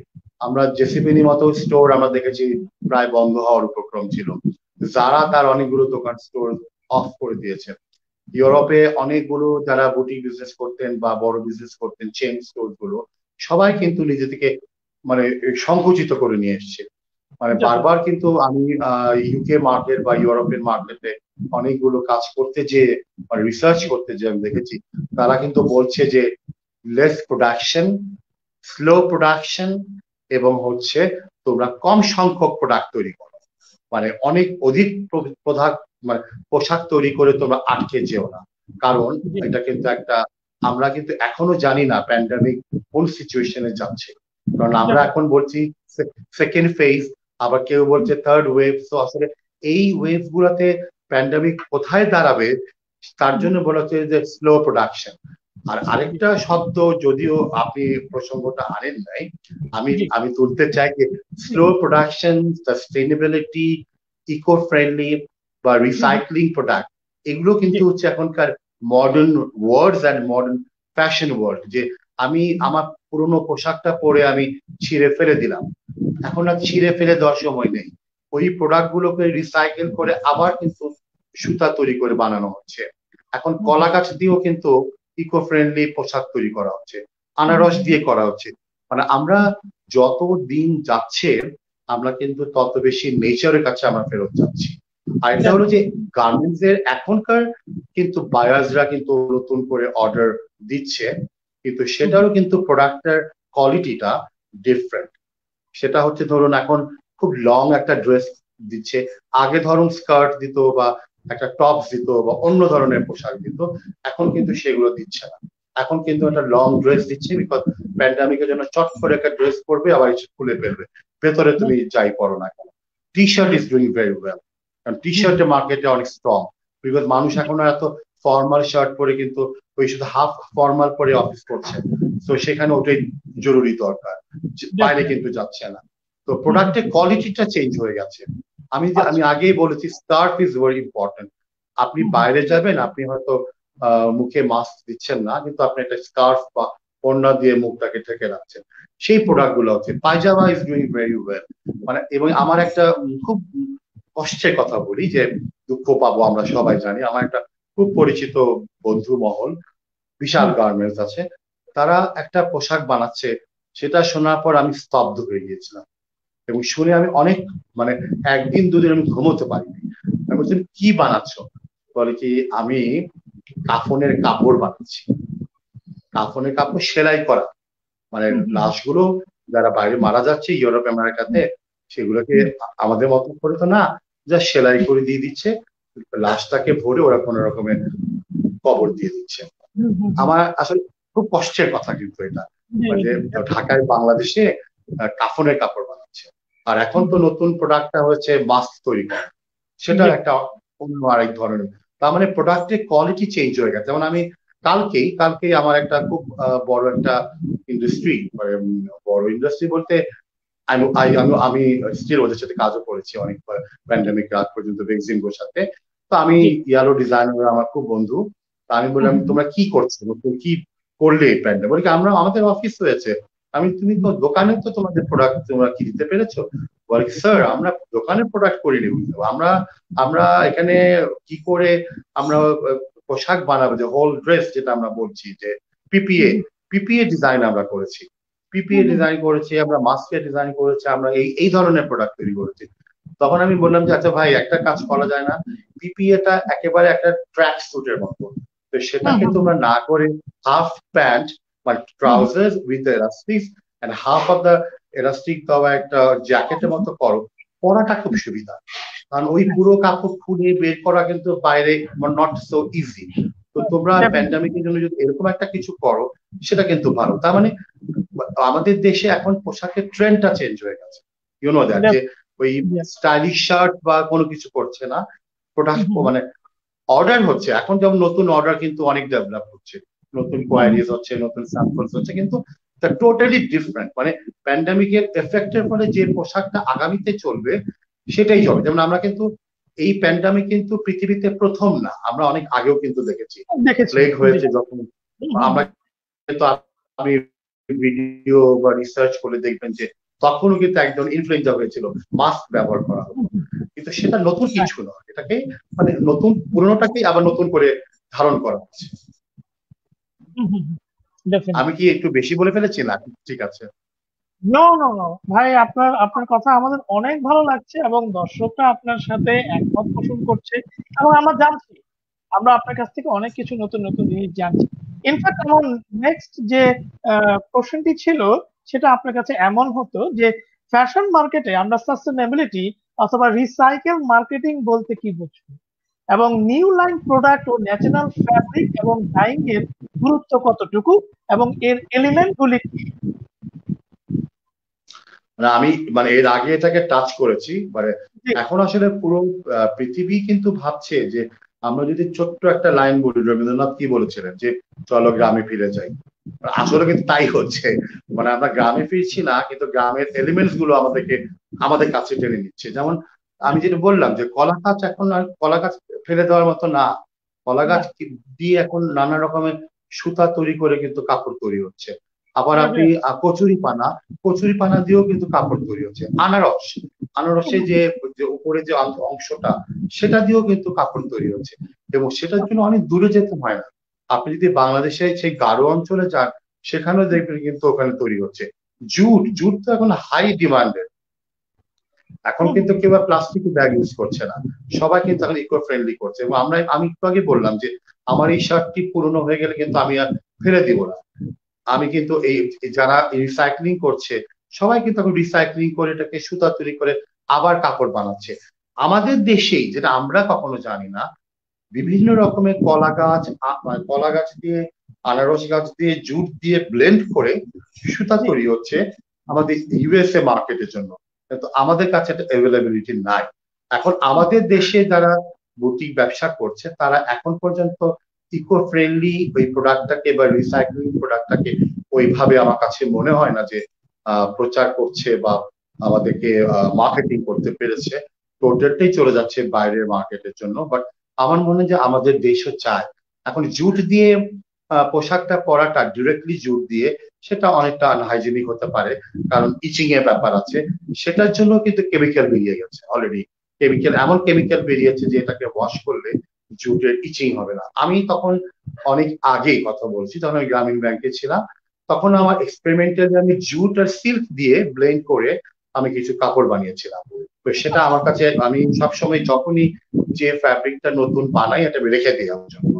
আমরা জেসিপিনি মতো স্টোর আমরা দেখেছি প্রায় বন্ধ হওয়ার উপক্রম ছিল। যারা তার অনেকগুলো দোকান স্টোর অফ করে দিয়েছে। ইউরোপে অনেকগুলো যারা বুটিক বিজনেস করতেন বা বড় বিজনেস করতেন, চেইন স্টোর গুলো সবাই কিন্তু নিজে থেকে মানে সংকুচিত করে নিয়ে এসছে। মানে বারবার কিন্তু আমি ইউকে মার্কেট বা ইউরোপের মার্কেটে অনেকগুলো কাজ করতে যে মানে রিসার্চ করতে যে আমি দেখেছি, তারা কিন্তু বলছে যে লেস প্রোডাকশন, স্লো প্রোডাকশন, এবং হচ্ছে তোমরা কম সংখ্যক প্রোডাক্ট তৈরি করো, মানে অনেক অধিক প্রোডাক্ট মানে পোশাক তৈরি করে তোমরা আটকে যেও না, কারণ জি। এটা কিন্তু একটা আমরা কিন্তু এখনো জানি না প্যান্ডামিক কোন সিচুয়েশনে যাচ্ছে, কারণ আমরা এখন বলছি সেকেন্ড ফেজ, আবার কেউ বলছে থার্ড ওয়েভ। তো আসলে এই ওয়েভ গুলাতে প্যান্ডামিক কোথায় দাঁড়াবে তার জন্য বলা হচ্ছে যে স্লো প্রোডাকশন। আর আরেকটা শব্দ, যদিও আপনি প্রসঙ্গটা আনেন নাই, আমি আমি তুলতে চাই যে slow production, sustainability, eco friendly বা রিসাইক্লিং প্রোডাক্ট, এগুলো কিন্তু হচ্ছে এখনকার modern words and modern fashion world. যে আমি আমার পুরোনো পোশাকটা পরে আমি ছিঁড়ে ফেলে দিলাম, এখন আর ছিঁড়ে ফেলে দেওয়ার সময় নেই, ওই প্রোডাক্ট গুলোকে রিসাইকেল করে আবার কিন্তু সুতা তৈরি করে বানানো হচ্ছে। এখন কলা গাছ দিয়েও কিন্তু ইকো ফ্রেন্ডলি পোশাক তৈরি করা হচ্ছে, আনারস দিয়ে করা হচ্ছে। মানে আমরা যত দিন যাচ্ছে আমরা কিন্তু তত বেশি নেচারের কাছে আমরা ফেরত যাচ্ছি। আর এটা হলো যে গার্মেন্টস এর এখনকার কিন্তু বায়ার্সরা কিন্তু নতুন করে অর্ডার দিচ্ছে, কিন্তু সেটারও কিন্তু প্রোডাক্টের কোয়ালিটিটা ডিফারেন্ট। সেটা হচ্ছে ধরুন এখন খুব লং একটা ড্রেস দিচ্ছে, আগে ধরুন স্কার্ট দিত বা একটা টপস দিত বা অন্য ধরনের পোশাক দিত, এখন কিন্তু সেগুলো দিচ্ছে না। এখন কিন্তু একটা লং ড্রেস দিচ্ছে, বিকজ প্যান্ডামিকের জন্য চট করে একটা ড্রেস পরবে আবার খুলে ফেলবে, ভেতরে তুমি যাই পরো না কেন। T shirt is doing very well, কারণ টি শার্টের মার্কেটে অনেক স্ট্রং, বিকজ মানুষ এখন এত ফর্মাল শার্ট পরে কিন্তু ওই শুধু হাফ ফর্মাল পরে অফিস করছে, তো সেখানে ওটাই জরুরি দরকার, বাইরে কিন্তু যাচ্ছে না। তো প্রোডাক্টের কোয়ালিটিটা চেঞ্জ হয়ে গেছে। আমি আগেই বলেছি স্কার্ফ ইজ ভেরি ইম্পর্টেন্ট। আপনি বাইরে যাবেন, আপনি হয়তো মুখে মাস্ক দিচ্ছেন না, কিন্তু আপনি একটা স্কার্ফ বা ওড়না দিয়ে মুখটাকে ঢেকে রাখছেন, সেই প্রোডাক্ট গুলো হচ্ছে। পায়জামা ইজ ডুইং ভেরি ওয়েল। মানে এবং আমার একটা খুব কষ্টের কথা বলি, যে দুঃখ পাবো আমরা সবাই জানি, আমার একটা খুব পরিচিত বন্ধু মহল, বিশাল গার্মেন্টস আছে, তারা একটা পোশাক বানাচ্ছে, সেটা শোনার পর আমি স্তব্ধ হয়ে গিয়েছিলাম। এবং শুনে আমি অনেক, মানে একদিন দুদিন আমি ঘুমোতে পারিনি। আমি বলছি কি বানাচ্ছ? বলে কি আমি কাফনের কাপড় বানাচ্ছি। কাফনের কাপড় সেলাই করা, মানে লাশগুলো যারা বাইরে মারা যাচ্ছে ইউরোপ আমেরিকাতে, সেগুলোকে আমাদের মতো করে তো না, যা সেলাই করে দিয়ে দিচ্ছে, লাশটাকে ভরে ওরা কোনো রকমের কবর দিয়ে দিচ্ছে। আমার আসলে খুব কষ্টের কথা কিন্তু এটা, যে ঢাকায় বাংলাদেশে কাফনের কাপড় বানাচ্ছে। আর এখন তো নতুন প্রোডাক্টটা হচ্ছে মাস্ক তৈরি করা, সেটা একটা অন্য আরেক ধরনের। তার মানে প্রোডাক্টের কোয়ালিটি চেঞ্জ হয়ে গেছে। যেমন আমি কালকেই আমার একটা খুব বড় একটা ইন্ডাস্ট্রি, মানে বড় ইন্ডাস্ট্রি বলতে আমি আমি স্টিল ওদের সাথে কাজও করেছি অনেক, প্যান্ডামিক আগ পর্যন্ত বেক্সিমকোর সাথে। তো আমি ইয়ালো ডিজাইনার, আমার খুব বন্ধু। তা আমি বললাম তোমরা কি করছো, তুমি কি করলে প্যান্ডামিক? বলি আমরা আমাদের অফিস হয়েছে। আমি তুমি তো দোকানে তো তোমাদের প্রোডাক্ট তোমরা কি দিতে পেরেছো? বলে স্যার আমরা দোকানের প্রোডাক্ট করিনি, আমরা আমরা এখানে কি করে আমরা পোশাক বানাবো, যে হোল ড্রেস যেটা আমরা বলছি, যে পিপিএ পিপিএ ডিজাইন আমরা করেছি, পিপিএ ডিজাইন করেছি আমরা, মাস্কের ডিজাইন করেছি আমরা, এই ধরনের প্রোডাক্ট তৈরি করেছি। তখন আমি বললাম যে আচ্ছা ভাই একটা কাজ করা যায় না, পিপিএটা একেবারে একটা ট্র্যাক স্যুটের মতো, তো সেটাকে তোমরা না করে হাফ প্যান্ট বা trouser with elastic and half of the elastic দেওয়া একটা জ্যাকেটের মতো করো, পরাটা খুব সুবিধা। কারণ ওই পুরো কাপড় খুলে বের করা কিন্তু বাইরে নট সো ইজি। তো তোমরা প্যান্ডামিকের জন্য যদি এরকম একটা কিছু করো, সেটা কিন্তু ভালো। তার মানে আমাদের দেশে এখন পোশাকের ট্রেন্ডটা চেঞ্জ হয়ে গেছে, ইউ নো দ্যাট, যে ওই স্টাইলিশ শার্ট বা কোনো কিছু করছে না, প্রোডাক্ট মানে অর্ডার হচ্ছে। এখন যেমন নতুন অর্ডার কিন্তু অনেক ডেভেলপ হচ্ছে, নতুন কোয়ারিজ হচ্ছে, নতুন স্যাম্পলস হচ্ছে, কিন্তু টোটালি ডিফারেন্ট। মানে প্যান্ডামিকের এফেক্টের ফলে যে পোশাকটা আগামীতে চলবে সেটাই হবে। যেমন আমরা কিন্তু এই প্যান্ডামিক কিন্তু পৃথিবীতে প্রথম না, আমরা অনেক আগেও কিন্তু দেখেছি, প্লেগ হয়েছে যখন, আমরা কিন্তু আপনি ভিডিও বা রিসার্চ করে দেখবেন যে তখনও কিন্তু একজন ইনফ্লুয়েঞ্জা হয়েছিল, মাস্ক ব্যবহার করা হতো, কিন্তু সেটা নতুন কিছু নয়, এটাকে মানে নতুন পুরনোটাকেই আবার নতুন করে ধারণ করা হচ্ছে। আমি কি একটু বেশি বলে ফেলেছি না? ঠিক আছে। নো নো নো ভাই, আপনার আপনার কথা আমাদের অনেক ভালো লাগছে এবং দর্শকরা আপনার সাথে একমত পোষণ করছে, এবং আমরা জানছি, আমরা আপনার কাছ থেকে অনেক কিছু নতুন নতুন জিনিস জানছি। ইনফ্যাক্ট আমার নেক্সট যে কোশ্চেনটি ছিল সেটা আপনার কাছে এমন হতো যে ফ্যাশন মার্কেটে আমরা সাস্টেনেবিলিটি অথবা রিসাইকেল মার্কেটিং বলতে কি বুঝবো, এবং নিউ লাইন প্রোডাক্ট ও ন্যাচারাল ফ্যাব্রিক এবং ডাইং এর গুরুত্ব কতটুকু এবং এর এলিমেন্ট গুলি কি? আমি এর আগে এটাকে টাচ করেছি, জি, এখন আসলে পুরো পৃথিবী কিন্তু ভাবছে যে আমরা যদি ছোট্ট একটা লাইন বলি, রবীন্দ্রনাথ কি বলেছিলেন যে চলো গ্রামে ফিরে যাই, আসলে কিন্তু তাই হচ্ছে। আমরা গ্রামে ফিরছি না, কিন্তু গ্রামের এলিমেন্টস গুলো আমাদের কাছে টেনে নিচ্ছে। যেমন আমি যেটা বললাম যে কলা গাছ এখন আর কলা গাছ ফেলে দেওয়ার মতো না। কলা গাছ দিয়ে এখন নানা রকমের সুতা তৈরি করে কিন্তু কাপড় তৈরি হচ্ছে। আবার আপনি কচুরি পানা দিয়েও কিন্তু কাপড় তৈরি হচ্ছে। আনারসে যে যে উপরে যে অংশটা, সেটা দিয়েও কিন্তু কাপড় তৈরি হচ্ছে। এবং সেটার জন্য অনেক দূরে যেতে হয় না। আপনি যদি বাংলাদেশে সেই গারো অঞ্চলে যান, সেখানেও দেখবেন কিন্তু ওখানে তৈরি হচ্ছে। জুট জুট তো এখন হাই ডিমান্ডেড। এখন কিন্তু কেউ প্লাস্টিক ব্যাগ ইউজ করছে না, সবাই কিন্তু এখন ইকো ফ্রেন্ডলি করছে। এবং আমি একটু আগে বললাম যে আমার এই শার্টটি পুরনো হয়ে গেলে কিন্তু আমি আর ফেলে দিব না। আমি কিন্তু এই যারা রিসাইক্লিং করছে, সবাই কিন্তু এখন রিসাইক্লিং করে এটাকে সুতা তৈরি করে আবার কাপড় বানাচ্ছে। আমাদের দেশেই, যেটা আমরা কখনো জানি না, বিভিন্ন রকমের কলা গাছ দিয়ে, আনারস গাছ দিয়ে, জুট দিয়ে ব্লেন্ড করে সুতা জি, তৈরি হচ্ছে আমাদের ইউএসএ মার্কেটের জন্য। কিন্তু আমাদের কাছে এটা অ্যাভেলেবিলিটি নাই। এখন আমাদের দেশে যারা বুটিক ব্যবসা করছে, তারা এখন পর্যন্ত ইকো ফ্রেন্ডলি ওই প্রোডাক্টটাকে বা রিসাইক্লিং প্রোডাক্টটাকে ওইভাবে আমার কাছে মনে হয় না যে প্রচার করছে বা আমাদেরকে মার্কেটিং করতে পেরেছে। টোটালটাই চলে যাচ্ছে বাইরের মার্কেটের জন্য। বাট আমার মনে হয় যে আমাদের দেশও চায়। এখন জুট দিয়ে পোশাকটা পরাটা, ডিরেক্টলি জুট দিয়ে, সেটা অনেকটা আনহাইজেনিক হতে পারে, কারণ ইচিং এর ব্যাপার আছে। সেটার জন্য কিন্তু কেমিক্যাল বেরিয়ে গেছে অলরেডি। এমন কেমিক্যাল বেরিয়েছে যে এটাকে ওয়াশ করলে জুটের ইচিং হবে না। আমি তখন অনেক আগেই কথা বলছি, তখন আমি গ্রামীণ ব্যাংকে ছিলাম। তখন আমার এক্সপেরিমেন্টালি আমি জুট আর সিল্ক দিয়ে ব্লেন্ড করে আমি কিছু কাপড় বানিয়েছিলাম। তো সেটা আমার কাছে, আমি সবসময় যখনই যে ফ্যাব্রিকটা নতুন বানাই, এটা আমি রেখে দিই আমার জন্য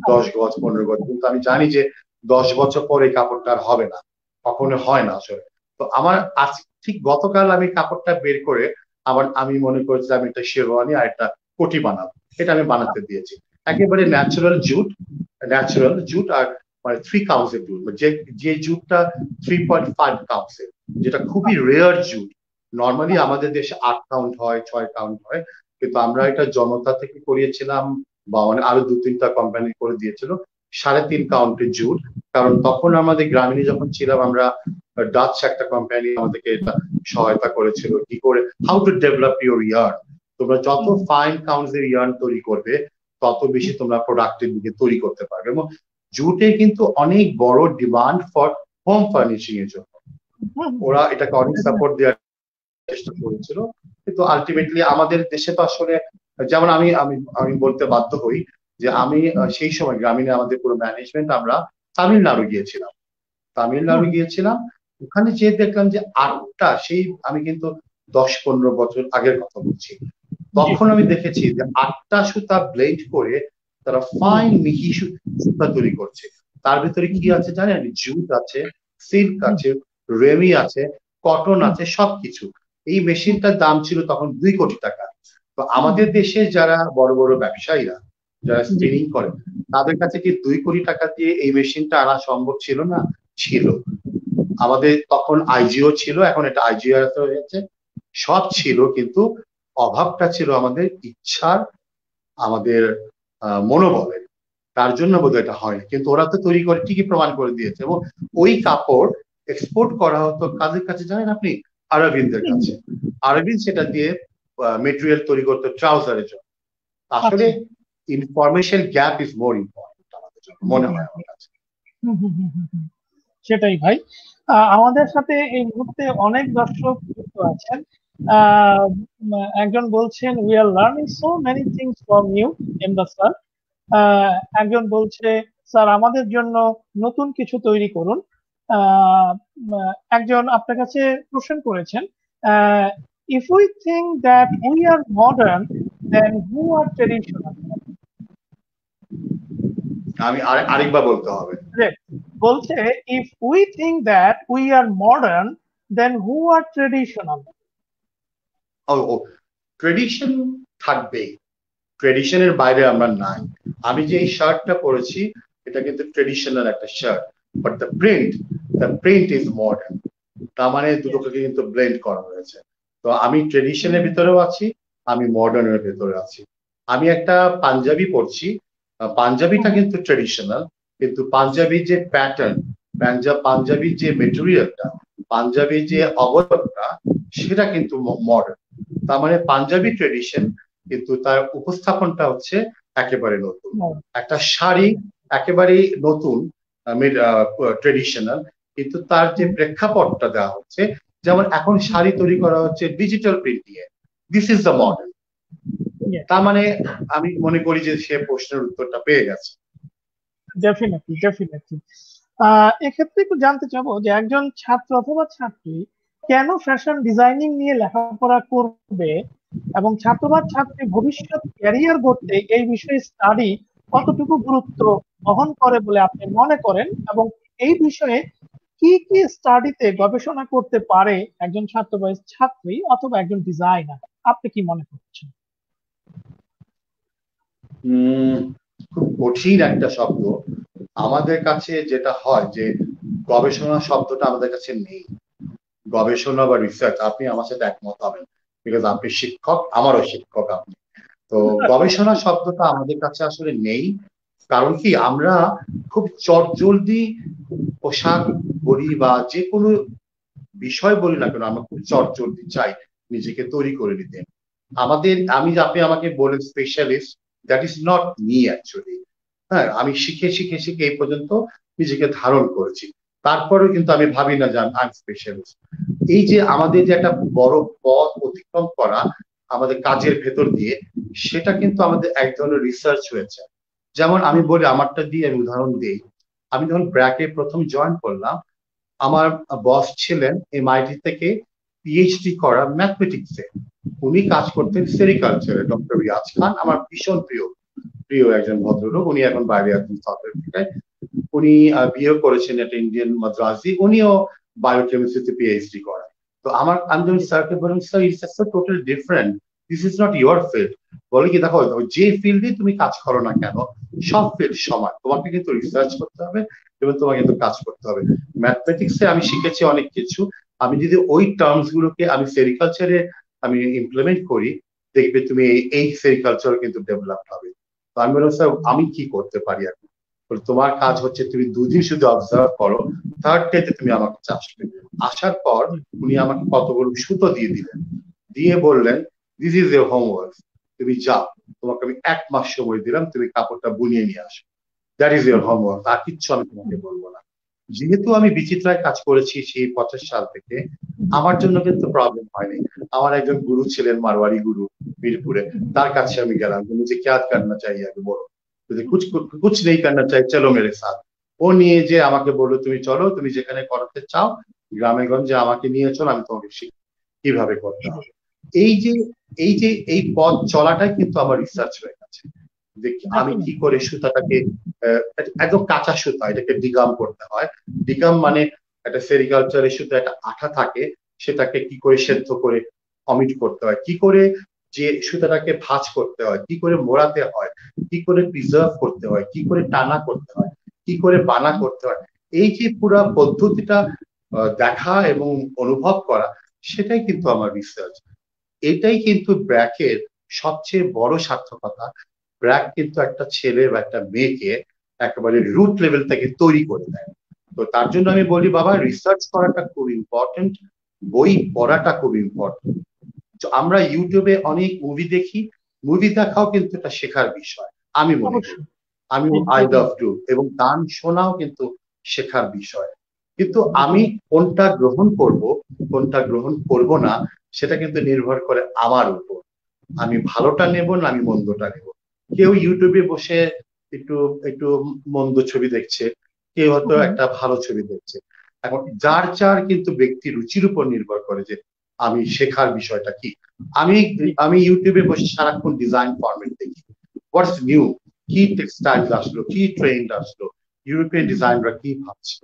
10 গজ 15 গজ। কিন্তু আমি জানি যে 10 বছর পরে এই কাপড়টা আর হবে না, কখনো হয় না আসলে। তো আমার আজ ঠিক গতকাল আমি কাপড়টা বের করে আমি মনে করেছি আমি একটা শেরওয়ানি আর একটা কোটি বানাবো। এটা আমি বানাতে দিয়েছি। একেবারে ন্যাচারাল জুট আর 3 কাউন্সের জুট, যে যে জুটটা 3.5 কাউন্সের, যেটা খুবই রেয়ার জুট। নর্মালি আমাদের দেশে 8 কাউন্ট হয়, 6 কাউন্ট হয়, কিন্তু আমরা এটা জনতা থেকে করিয়েছিলাম, বা আরো 2-3টা কোম্পানি করে দিয়েছিল 3.5 কাউন্টের জুট। কারণ তখন আমাদের গ্রামীণে যখন ছিলাম আমরা, ডাচ একটা কোম্পানি আমাদেরকে এটা সহায়তা করেছিল কি করে how to develop your yarn. তোমরা যত ফাইন কাউন্টের ইয়ার্ন তৈরি করবে, তত বেশি তোমরা প্রোডাক্টের দিকে তৈরি করতে পারবে। এবং জুটে কিন্তু অনেক বড় ডিমান্ড ফর হোম ফার্নিশিং এর জন্য। ওরা এটাকে অনেক সাপোর্ট দেওয়ার চেষ্টা করেছিল, কিন্তু আলটিমেটলি আমাদের দেশে তো আসলে, যেমন আমি আমি আমি বলতে বাধ্য হই যে আমি সেই সময় গ্রামীণে আমাদের পুরো ম্যানেজমেন্ট আমরা তামিলনাড়ু গিয়েছিলাম। ওখানে যেয়ে দেখলাম যে আমি কিন্তু 10-15 বছর আগের কথা বলছি, তখন আমি দেখেছি যে 8টা সুতা ব্লেন্ড করে তারা ফাইন মিহি সুতা তৈরি করছে। তার ভিতরে কি আছে জানেন? জুট আছে, সিল্ক আছে, রেমি আছে, কটন আছে, সবকিছু। এই মেশিনটার দাম ছিল তখন 2 কোটি টাকা। তো আমাদের দেশে যারা বড় বড় ব্যবসায়ীরা, যারা স্পিনিং করেন, তাদের কাছে কি 2 কোটি টাকা দিয়ে এই মেশিনটা আনা সম্ভব ছিল না? ছিল। আমাদের তখন আইজিও ছিল, এখন এটা আইজিও হয়েছে, সব ছিল, কিন্তু অভাবটা ছিল আমাদের ইচ্ছার, আমাদের মনোবলের। তার জন্য বোধহয় এটা হয়, কিন্তু ওরা তো তৈরি করে ঠিকই প্রমাণ করে দিয়েছে। এবং ওই কাপড় এক্সপোর্ট করা হতো কাদের কাছে জানেন আপনি? আরবিনদের কাছে। আরবিন সেটা দিয়ে মেটেরিয়াল তৈরি করতো ট্রাউজারের জন্য। আসলে information gap is more important আমাদের জন্য, মনে হয় আমার কাছে। সেটাই ভাই। আমাদের সাথে এই মুহূর্তে অনেক দর্শক যুক্ত আছেন। একজন বলছেন, we are learning so many things from you Emdad sir. একজন বলছে, স্যার আমাদের জন্য নতুন কিছু তৈরি করুন। আহ, একজন আপনার কাছে প্রশ্ন করেছেন, if we think that we are modern then who are traditional. আমি আরেকবার বলতে হবে। বলছে, if we think that we are modern then who are traditional. ও, ট্রেডিশন থাকবেই, ট্রেডিশনের বাইরে আমরা নাই। আমি যে এই শার্টটা পরেছি, এটা কিন্তু ট্রেডিশনাল একটা shirt, but the print is modern. তার মানে দুটোকে কিন্তু ব্লেন্ড করা হয়েছে। তো আমি ট্রেডিশনের ভিতরেও আছি, আমি মডার্নের ভিতরে আছি। আমি একটা পাঞ্জাবি পরছি, পাঞ্জাবিটা কিন্তু ট্রেডিশনাল, কিন্তু পাঞ্জাবির যে প্যাটার্ন, পাঞ্জাবির যে মেটেরিয়ালটা, পাঞ্জাবির যে অবয়বটা, সেটা কিন্তু মডার্ন। তার মানে পাঞ্জাবি ট্রেডিশন, কিন্তু তার উপস্থাপনটা হচ্ছে একেবারে নতুন। একটা শাড়ি একেবারেই নতুন, ট্রেডিশনাল, কিন্তু তার যে প্রেক্ষাপটটা দেওয়া হচ্ছে, যেমন এখন শাড়ি তৈরি করা হচ্ছে digital printing A, this is the model. তার মানে আমি মনে করি যে সে প্রশ্নের উত্তরটা পেয়ে গেছে। ডেফিনেটলি। এক্ষেত্রে একটু জানতে চাবো যে একজন ছাত্র অথবা ছাত্রী কেন ফ্যাশন ডিজাইনিং নিয়ে লেখাপড়া করবে, এবং ছাত্র বা ছাত্রী ভবিষ্যৎ ক্যারিয়ার গড়তে এই বিষয়ে স্টাডি কতটুকু গুরুত্ব বহন করে বলে আপনি মনে করেন, এবং এই বিষয়ে কি কি স্টাডিতে গবেষণা করতে পারে একজন ছাত্র বা ছাত্রী অথবা একজন ডিজাইনার, আপনি কি মনে করছেন? খুব কঠিন একটা শব্দ। আমাদের কাছে যেটা হয় যে গবেষণা শব্দটা আমাদের কাছে নেই। গবেষণা বা রিসার্চ, আপনি আমার সাথে একমত হবেন, বিকজ আপনি শিক্ষক, আমারও শিক্ষক আপনি। তো গবেষণা শব্দটা আমাদের কাছে আসলে নেই। কারণ কি, আমরা খুব চটজলদি পোশাক বলি বা যে কোনো বিষয় বলি না কেন, আমরা খুব চটজলদি চাই নিজেকে তৈরি করে নিতে। আপনি আমাকে বলেন specialist, that is not me actually. হ্যাঁ, আমি শিখে শিখে শিখে এই পর্যন্ত নিজেকে ধারণ করেছি, তারপরেও কিন্তু আমি ভাবি না যে আই এম স্পেশালিস্ট। এই যে আমাদের যে একটা বড় পথ অতিক্রম করা আমাদের কাজের ভেতর দিয়ে, সেটা কিন্তু আমাদের এক ধরনের রিসার্চ হয়েছে। যেমন আমি বলি, আমারটা দিয়ে আমি উদাহরণ দিই। আমি যখন ব্র্যাকে প্রথম জয়েন করলাম, আমার বস ছিলেন এমআইটি থেকে পিএইচডি করা ম্যাথমেটিক্সে। উনি কাজ করতেন সেরিকালচারে, ডক্টর রিয়াজ খান, আমার ভীষণ প্রিয় প্রিয় একজন ভদ্রলোক। উনি এখন বাইরে আছেন সাউথ আফ্রিকায়। উনি বিয়ে করেছেন একটা ইন্ডিয়ান মাদ্রাজি, উনিও বায়োকেমিস্ট্রিতে পিএইচডি করা। তো আমি যখন স্যারকে বললাম, sir it's total different, this is not your field. বলে কি, দেখো যে ফিল্ডে তুমি কাজ করো না কেন, সব ফিল্ড সমান, তোমাকে কিন্তু রিসার্চ করতে হবে এবং তোমাকে কিন্তু কাজ করতে হবে। ম্যাথমেটিক্সে আমি শিখেছি অনেক কিছু, আমি যদি ওই টার্মস গুলোকে আমি সেরিকালচারে আমি ইমপ্লিমেন্ট করি, দেখবে তুমি এই সেরিকালচার কিন্তু ডেভেলপ হবে। তো আমি বললাম, স্যার আমি কি করতে পারি এখন? তোমার কাজ হচ্ছে তুমি 2 দিন শুধু অবজার্ভ করো, থার্ড ডেতে তুমি আমার কাছে আসবে। আসার পর উনি আমাকে কতগুলো সুতো দিয়ে দিলেন, দিয়ে বললেন, দিস ইজ ইউর হোমওয়ার্ক, তুমি যাও, তোমাকে আমি 1 মাস সময় দিলাম, তুমি কাপড়টা বুনিয়ে নিয়ে আসো, দ্যাট ইজ ইউর হোমওয়ার্ক, আর কিচ্ছু আমি তোমাকে বলবো না। যেহেতু আমি বিচিত্রায় কাজ করেছি সেই 50 সাল থেকে, আমার জন্য কিন্তু প্রবলেম হয়নি। আমার একজন গুরু ছিলেন, মারওয়ারি গুরু, মিরপুরে, তার কাছে আমি গেলাম, মুঝে क्या करना चाहिए আগে বলো, কুছ কুছ নেই করনা চাই, চলো মেরে সাথ। ও নিয়ে যে আমাকে বললো, তুমি চলো, তুমি যেখানে করাতে চাও গ্রামে গঞ্জে আমাকে নিয়ে চলো, আমি তোমাকে শিখি কিভাবে করতে হবে। এই যে এই পথ চলাটাই কিন্তু আমার রিসার্চ হয়ে গেছে, যে আমি কি করে সুতাটাকে, একদম কাঁচা সুতা, এটাকে ডিগাম করতে হয়। ডিগাম মানে একটা সেরিকালচারের সুতা একটা আঠা থাকে, সেটাকে কি করে সেদ্ধ করে অমিট করতে হয়, কি করে যে সুতাটাকে ভাঁজ করতে হয়, কি করে মোড়াতে হয়, কি করে প্রিজার্ভ করতে হয়, কি করে টানা করতে হয়, কি করে বানা করতে হয়, এই যে পুরো পদ্ধতিটা দেখা এবং অনুভব করা, সেটাই কিন্তু আমার রিসার্চ। এটাই কিন্তু ব্র্যাকের সবচেয়ে বড় সার্থকতা। ব্র্যাক কিন্তু একটা ছেলে বা একটা মেয়েকে একেবারে রুট লেভেল থেকে তৈরি করে দেয়। তো তার জন্য আমি বলি, বাবা রিসার্চ করাটা খুব ইম্পর্টেন্ট, বই পড়াটা খুব ইম্পর্টেন্ট। আমরা ইউটিউবে অনেক মুভি দেখি, মুভি দেখাও কিন্তু একটা শেখার বিষয় আমি মনে করি। আমি আই লাভ টু, এবং গান শোনাও কিন্তু শেখার বিষয়। কিন্তু আমি কোনটা গ্রহণ করব, কোনটা গ্রহণ করব না, সেটা কিন্তু নির্ভর করে আমার উপর। আমি ভালোটা নেব না আমি মন্দটা নেব। কেউ ইউটিউবে বসে একটু একটু মন্দ ছবি দেখছে, কেউ হয়তো একটা ভালো ছবি দেখছে। এখন যার যার কিন্তু ব্যক্তি রুচির উপর নির্ভর করে যে আমি শেখার বিষয়টা কি। আমি আমি ইউটিউবে বসে সারাক্ষণ ডিজাইন ফরম্যাট দেখি, হোয়াটস নিউ, কি টেক্সটাইল আসলো, কি ট্রেন্ড আসলো, ইউরোপিয়ান ডিজাইনরা কি ভাবছিল।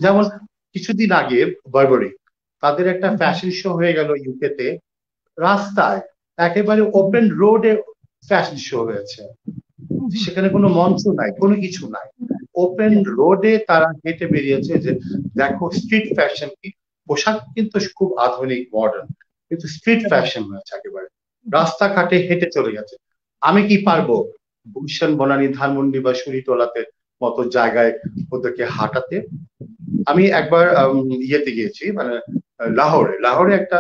যেমন কিছুদিন আগে বারবারি, তাদের একটা ফ্যাশন শো হয়ে গেল ইউকেতে, রাস্তায় একেবারে ওপেন রোডে ফ্যাশন শো হয়েছে, সেখানে কোনো মঞ্চ নাই, কোনো কিছু নাই। ওপেন রোডে তারা হেঁটে বেরিয়েছে যে দেখো স্ট্রিট ফ্যাশন কি। পোশাক কিন্তু খুব আধুনিক মডার্ন, কিন্তু স্ট্রিট ফ্যাশন হয়েছে একেবারে, রাস্তাঘাটে হেঁটে চলে গেছে। আমি কি পারবো গুলশান, বনানী, ধানমন্ডি বা শুরিটোলাতে মতো জায়গায় ওদেরকে হাঁটাতে? আমি একবার ইয়েতে গিয়েছি, মানে লাহোরে একটা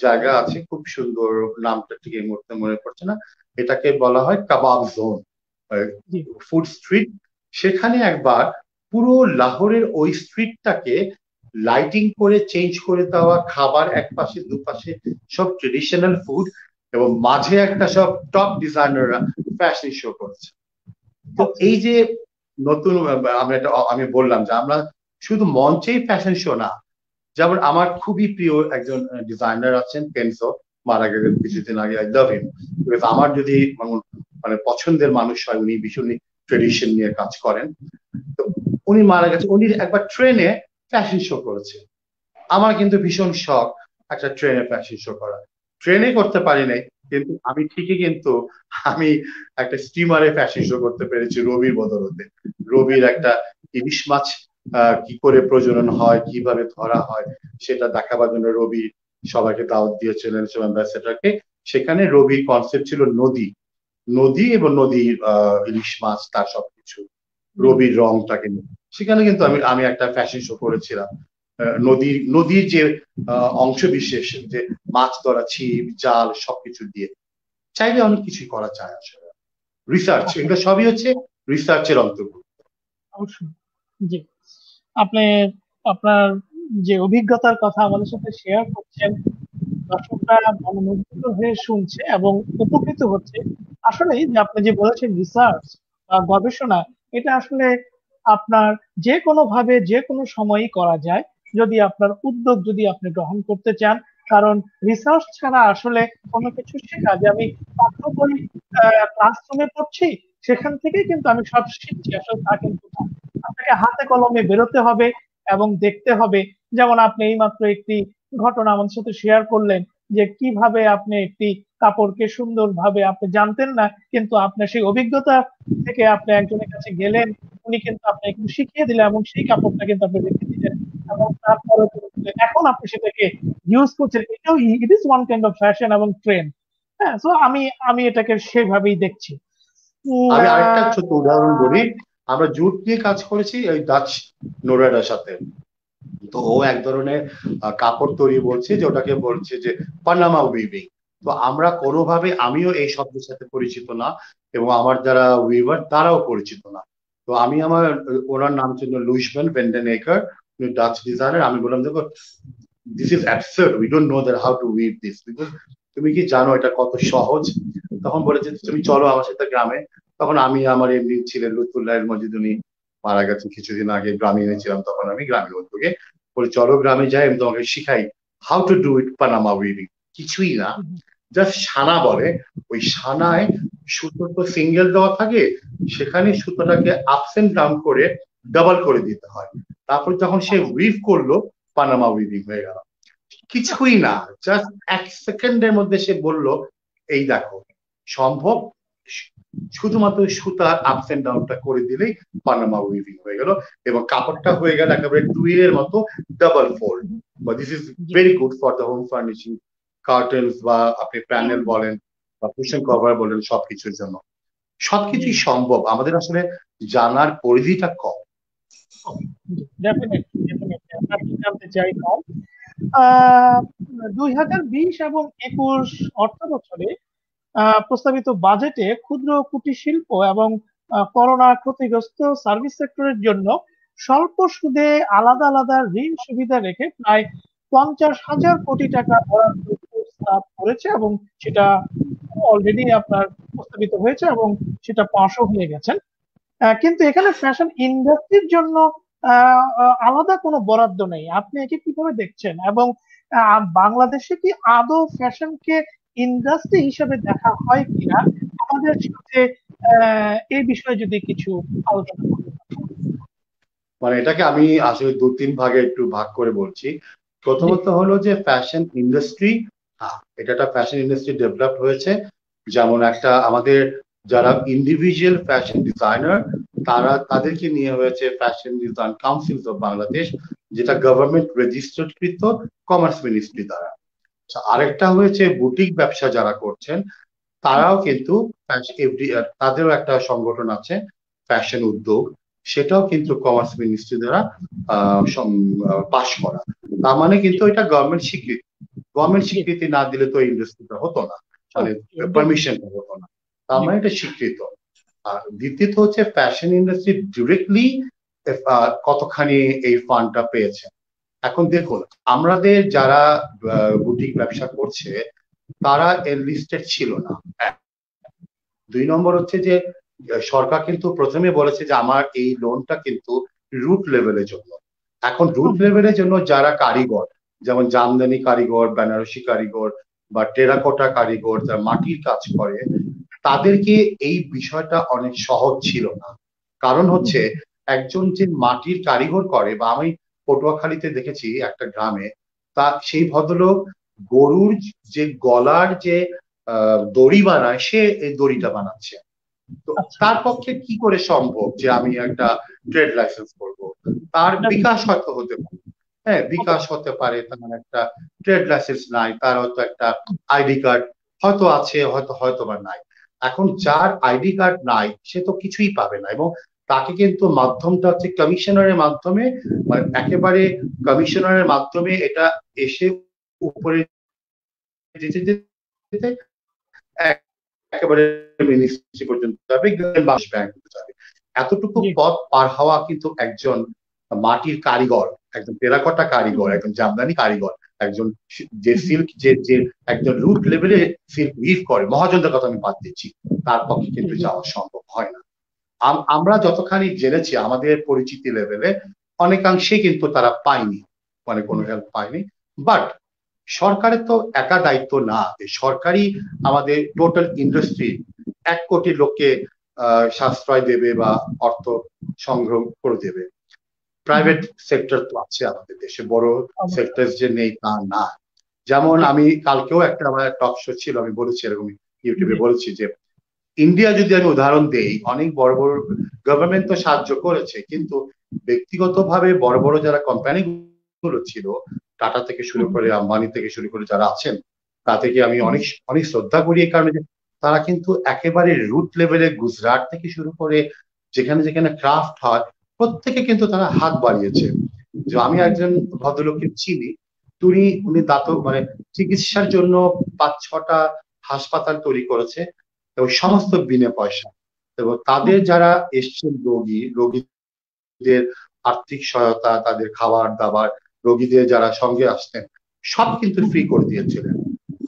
জায়গা আছে খুব সুন্দর, নামটা ঠিক এই মুহূর্তে মনে পড়ছে না, এটাকে বলা হয় কাবাব জোন, ফুড স্ট্রিট। সেখানে একবার পুরো লাহোরের ওই স্ট্রিটটাকে লাইটিং করে চেঞ্জ করে দেওয়া, খাবার এক পাশে দুপাশে সব ট্রেডিশনাল ফুড, এবং মাঝে একটা সব টপ ডিজাইনাররা ফ্যাশন শো করেছে। তো এই যে নতুন, আমি বললাম যে আমরা শুধু মঞ্চেই ফ্যাশন শো না, যেমন আমার খুবই প্রিয় একজন ডিজাইনার আছেন, কেনসো, মারা গেলেন কিছুদিন আগে। আই লাভ হিম, আমার যদি মানে পছন্দের মানুষ হয়, উনি ভীষণ ট্রেডিশন নিয়ে কাজ করেন। তো উনি মারা গেছে, উনি একবার ট্রেনে ফ্যাশন শো করেছে। আমার কিন্তু ভীষণ শখ একটা ট্রেনে ফ্যাশন শো করা। ট্রেনে করতে পারি নাই, কিন্তু আমি ঠিকই কিন্তু আমি একটা স্টিমারে ফ্যাশন শো করতে পেরেছি রবির বদলতে। রবির একটা ইলিশ মাছ কি করে প্রজনন হয়, কিভাবে ধরা হয়, সেটা দেখাবার জন্য রবি সবাইকে দাওয়াত দিয়েছিলেন, অ্যাম্বাসেডারকে। সেখানে রবির কনসেপ্ট ছিল নদী, নদী এবং নদীর ইলিশ মাছ, তার সবকিছু রবির রংটাকে নিয়ে। সেখানে কিন্তু আমি একটা ফ্যাশন শো করেছিলাম নদীর যে অংশ বিশেষ, যে মাছ ধরা, ছিপ, জাল সবকিছু দিয়ে। চাইলে অনেক কিছুই করা যায় আসলে। রিসার্চ, এগুলো সবই হচ্ছে রিসার্চের অন্তর্ভুক্ত। অবশ্যই। জি, আপনি আপনার যে অভিজ্ঞতার কথা আমাদের সাথে শেয়ার করছেন, দর্শকরা মনোমুগ্ধ হয়ে শুনছে এবং উপকৃত হচ্ছে। আসলেই যে আপনি যে বলেছেন রিসার্চ বা গবেষণা, এটা আসলে আপনার যে কোনো ভাবে যে কোনো সময়ই করা যায়, যদি আপনার উদ্যোগ যদি আপনি গ্রহণ করতে চান। কারণ রিসার্চ ছাড়া আসলে কোনো কিছু শেখা, যে আমি পাঠ্য বই ক্লাসরুমে পড়ছি সেখান থেকে কিন্তু আমি সব শিখছি, আসলে তা কিন্তু না। আপনাকে হাতে কলমে বেরোতে হবে এবং দেখতে হবে। যেমন আপনি এইমাত্র একটি ঘটনা আমাদের সাথে শেয়ার করলেন, যে কিভাবে আপনি একটি কাপড়কে সুন্দরভাবে আপনি জানতেন না, কিন্তু আপনার সেই অভিজ্ঞতা থেকে আপনি একজনের কাছে গেলেন, উনি কিন্তু আপনাকে শিখিয়ে দিলেন এবং সেই কাপড়টা কিন্তু আপনি রেখে দিলেন, এবং তারপরে এখন আপনি সেটাকে ইউজ করছেন। এটাও it is one kind of fashion এবং ট্রেন্ড। হ্যাঁ, তো আমি এটাকে সেভাবেই দেখছি। আমি আরেকটা ছোট উদাহরণ বলি। আমরা জুট নিয়ে কাজ করেছি ওই ডাচ নোরাডার সাথে। তো ও এক ধরনের কাপড় তৈরি বলছে, যে ওটাকে বলছে যে পানামা উইভিং। তো আমরা কোনোভাবে, আমিও এই শব্দের সাথে পরিচিত না, এবং আমার যারা উইভার তারাও পরিচিত না। তো আমি ওনার নাম ছিল লুইসম্যান ভেন্ডেনেকার, ডাচ ডিজাইনার। আমি বললাম দেখো, this is absurd, we don't know that how to we've this, because তুমি কি জানো এটা কত সহজ? তখন বলেছে তুমি চলো আমার সাথে গ্রামে। তখন আমি, আমার এমনি ছিলেন লুৎফুল্লাহ মজিদ, উনি মারা গেছেন কিছুদিন আগে, গ্রামে এনেছিলাম, তখন আমি গ্রামের উদ্যোগে বলে চলো গ্রামে যাই, আমি তোমাকে শিখাই how to do it Panama weaving. কিছুই না, জাস্ট সানা বলে। ওই সানায় সুতো তো সিঙ্গেল দেওয়া থাকে, সেখানে সুতোটাকে আপস এন্ড ডাউন করে ডাবল করে দিতে হয়। তারপর যখন সে উইভ করলো, পানামা উইভিং হয়ে গেল। কিছুই না, জাস্ট এক সেকেন্ডের মধ্যে সে বলল এই দেখো সম্ভব, শুধুমাত্র সুতার আপস এন্ড ডাউনটা করে দিলেই পানামা উইভিং হয়ে গেল, এবং কাপড়টা হয়ে গেল একেবারে টুইলের মতো double fold. This is very good for the home furnishing, curtains বা আপনি প্যানেল বলেন বা কুশন কভার বলেন, সবকিছুর জন্য সবকিছুই সম্ভব। আমাদের আসলে জানার পরিধিটা কম। ডেফিনেটলি জানতে চাই কম। 2020 এবং 21 অর্থ বছরে প্রস্তাবিত বাজেটে ক্ষুদ্র কুটির শিল্প এবং করোনা ক্ষতিগ্রস্ত সার্ভিস সেক্টরের জন্য স্বল্প সুদে আলাদা আলাদা ঋণ সুবিধা রেখে প্রায় 50,000 কোটি টাকা বরাদ্দ প্রস্তাব করেছে, এবং সেটা অলরেডি আপনার প্রস্তাবিত হয়েছে এবং সেটা পাশও হয়ে গেছেন। কিন্তু এখানে ফ্যাশন ইন্ডাস্ট্রির জন্য আলাদা কোনো বরাদ্দ নেই। আপনি একে কিভাবে দেখছেন, এবং বাংলাদেশে কি আদৌ ফ্যাশনকে ইন্ডাস্ট্রি হিসেবে দেখা হয় কিনা, আমাদের সাথে এই বিষয়ে যদি কিছু আলোচনা করতে পারেন। মানে এটাকে আমি আসলে দু তিন ভাগে একটু ভাগ করে বলছি। প্রথমত হলো যে ফ্যাশন ইন্ডাস্ট্রি, এটা একটা ফ্যাশন ইন্ডাস্ট্রি ডেভেলপ হয়েছে। যেমন একটা আমাদের যারা ইন্ডিভিজুয়াল ফ্যাশন ডিজাইনার তাদেরকে নিয়ে হয়েছে fashion design council of Bangladesh, যেটা গভর্নমেন্ট রেজিস্টার্ড কৃত কমার্স মিনিস্ট্রি দ্বারা। আরেকটা হয়েছে বুটিক ব্যবসা যারা করছেন তারাও কিন্তু তাদেরও একটা সংগঠন আছে ফ্যাশন উদ্যোগ, সেটাও কিন্তু কমার্স মিনিস্ট্রি দ্বারা পাশ করা। তার মানে কিন্তু এটা গভর্নমেন্ট স্বীকৃতি না দিলে তো ইন্ডাস্ট্রিটা হতো না, মানে পারমিশনটা হতো না, তার মানে এটা স্বীকৃত। আর দ্বিতীয়ত হচ্ছে ফ্যাশন ইন্ডাস্ট্রি ডিরেক্টলি কতখানি এই ফান্ডটা পেয়েছে। এখন দেখুন, আমাদের যারা বুটিক ব্যবসা করছে তারা এনলিস্টেড ছিল না। দুই নম্বর হচ্ছে যে সরকার কিন্তু প্রথমে বলেছে যে আমার এই লোনটা কিন্তু রুট লেভেলের জন্য। এখন রুট লেভেলের জন্য যারা কারিগর, যেমন জামদানি কারিগর, বেনারসি কারিগর বা টেরাকোটা কারিগর যারা মাটির কাজ করে, তাদেরকে এই বিষয়টা অনেক সহজ ছিল না। কারণ হচ্ছে একজন যে মাটির কারিগর করে, বা আমি পটুয়াখালীতে দেখেছি একটা গ্রামে, তা সেই ভদ্রলোক গরুর যে গলার যে দড়ি বানায়, সে এই দড়িটা বানাচ্ছে। তো তার পক্ষে কি করে সম্ভব যে আমি একটা ট্রেড লাইসেন্স করব? তার বিকাশ হয়তো হতে পারে, হ্যাঁ বিকাশ হতে পারে, তার একটা ট্রেড লাইসেন্স নাই, তার হয়তো একটা আইডি কার্ড হয়তো আছে, হয়তো বা নাই। এখন যার আইডি কার্ড নাই সে তো কিছুই পাবে না, এবং তাকে কিন্তু মাধ্যমটা হচ্ছে কমিশনারের মাধ্যমে, মানে একেবারে কমিশনারের মাধ্যমে এটা এসে উপরে যেতে যেতে একেবারে মিনিস্ট্রি পর্যন্ত যাবে, ব্যাংক যাবে। এতটুকু পথ পার হওয়া কিন্তু একজন মাটির কারিগর, একজন টেরাকোটা কারিগর, একজন জামদানি কারিগর, একজন যে সিল্ক যে একজন রুট লেভেলে সিল্ক উইভ করে, মহাজনদের কথা আমি বাদ দিচ্ছি, তার পক্ষে কিন্তু যাওয়া সম্ভব হয় না। আমরা যতখানি জেনেছি আমাদের পরিচিতি লেভেলে অনেকাংশে কিন্তু তারা পায়নি, মানে কোনো হেল্প পায়নি। বাট সরকারের তো একা দায়িত্ব না, সরকারই আমাদের টোটাল ইন্ডাস্ট্রি 1 কোটি লোককে সাশ্রয় দেবে বা অর্থ সংগ্রহ করে দেবে। প্রাইভেট সেক্টর তো আছে আমাদের দেশে, বড় সেক্টর যে নেই তা না। যেমন আমি কালকেও একটা আমার টক শো ছিল, আমি বলেছি এরকম ইউটিউবে বলেছি যে ইন্ডিয়া যদি আমি উদাহরণ দেই, অনেক বড় বড় গভর্নমেন্ট তো সাহায্য করেছে, কিন্তু ব্যক্তিগতভাবে বড় বড় যারা কোম্পানি গুলো ছিল, টাটা থেকে শুরু করে আম্বানি থেকে শুরু করে যারা আছেন, তাদেরকে আমি অনেক অনেক শ্রদ্ধা করি, এই কারণে যে তারা কিন্তু একেবারে রুট লেভেলে গুজরাট থেকে শুরু করে যেখানে যেখানে ক্রাফট হয় প্রত্যেকে কিন্তু তারা হাত বাড়িয়েছে। যে আমি একজন ভদ্রলোককে চিনি, উনি মানে চিকিৎসার জন্য 5-6টা হাসপাতাল তৈরি করেছে, এবং সমস্ত বিনা পয়সা। এবং তাদের যারা এসছেন রোগীদের আর্থিক সহায়তা, তাদের খাবার দাবার, রোগীদের যারা সঙ্গে আসতেন সব কিন্তু ফ্রি করে দিয়েছিলেন।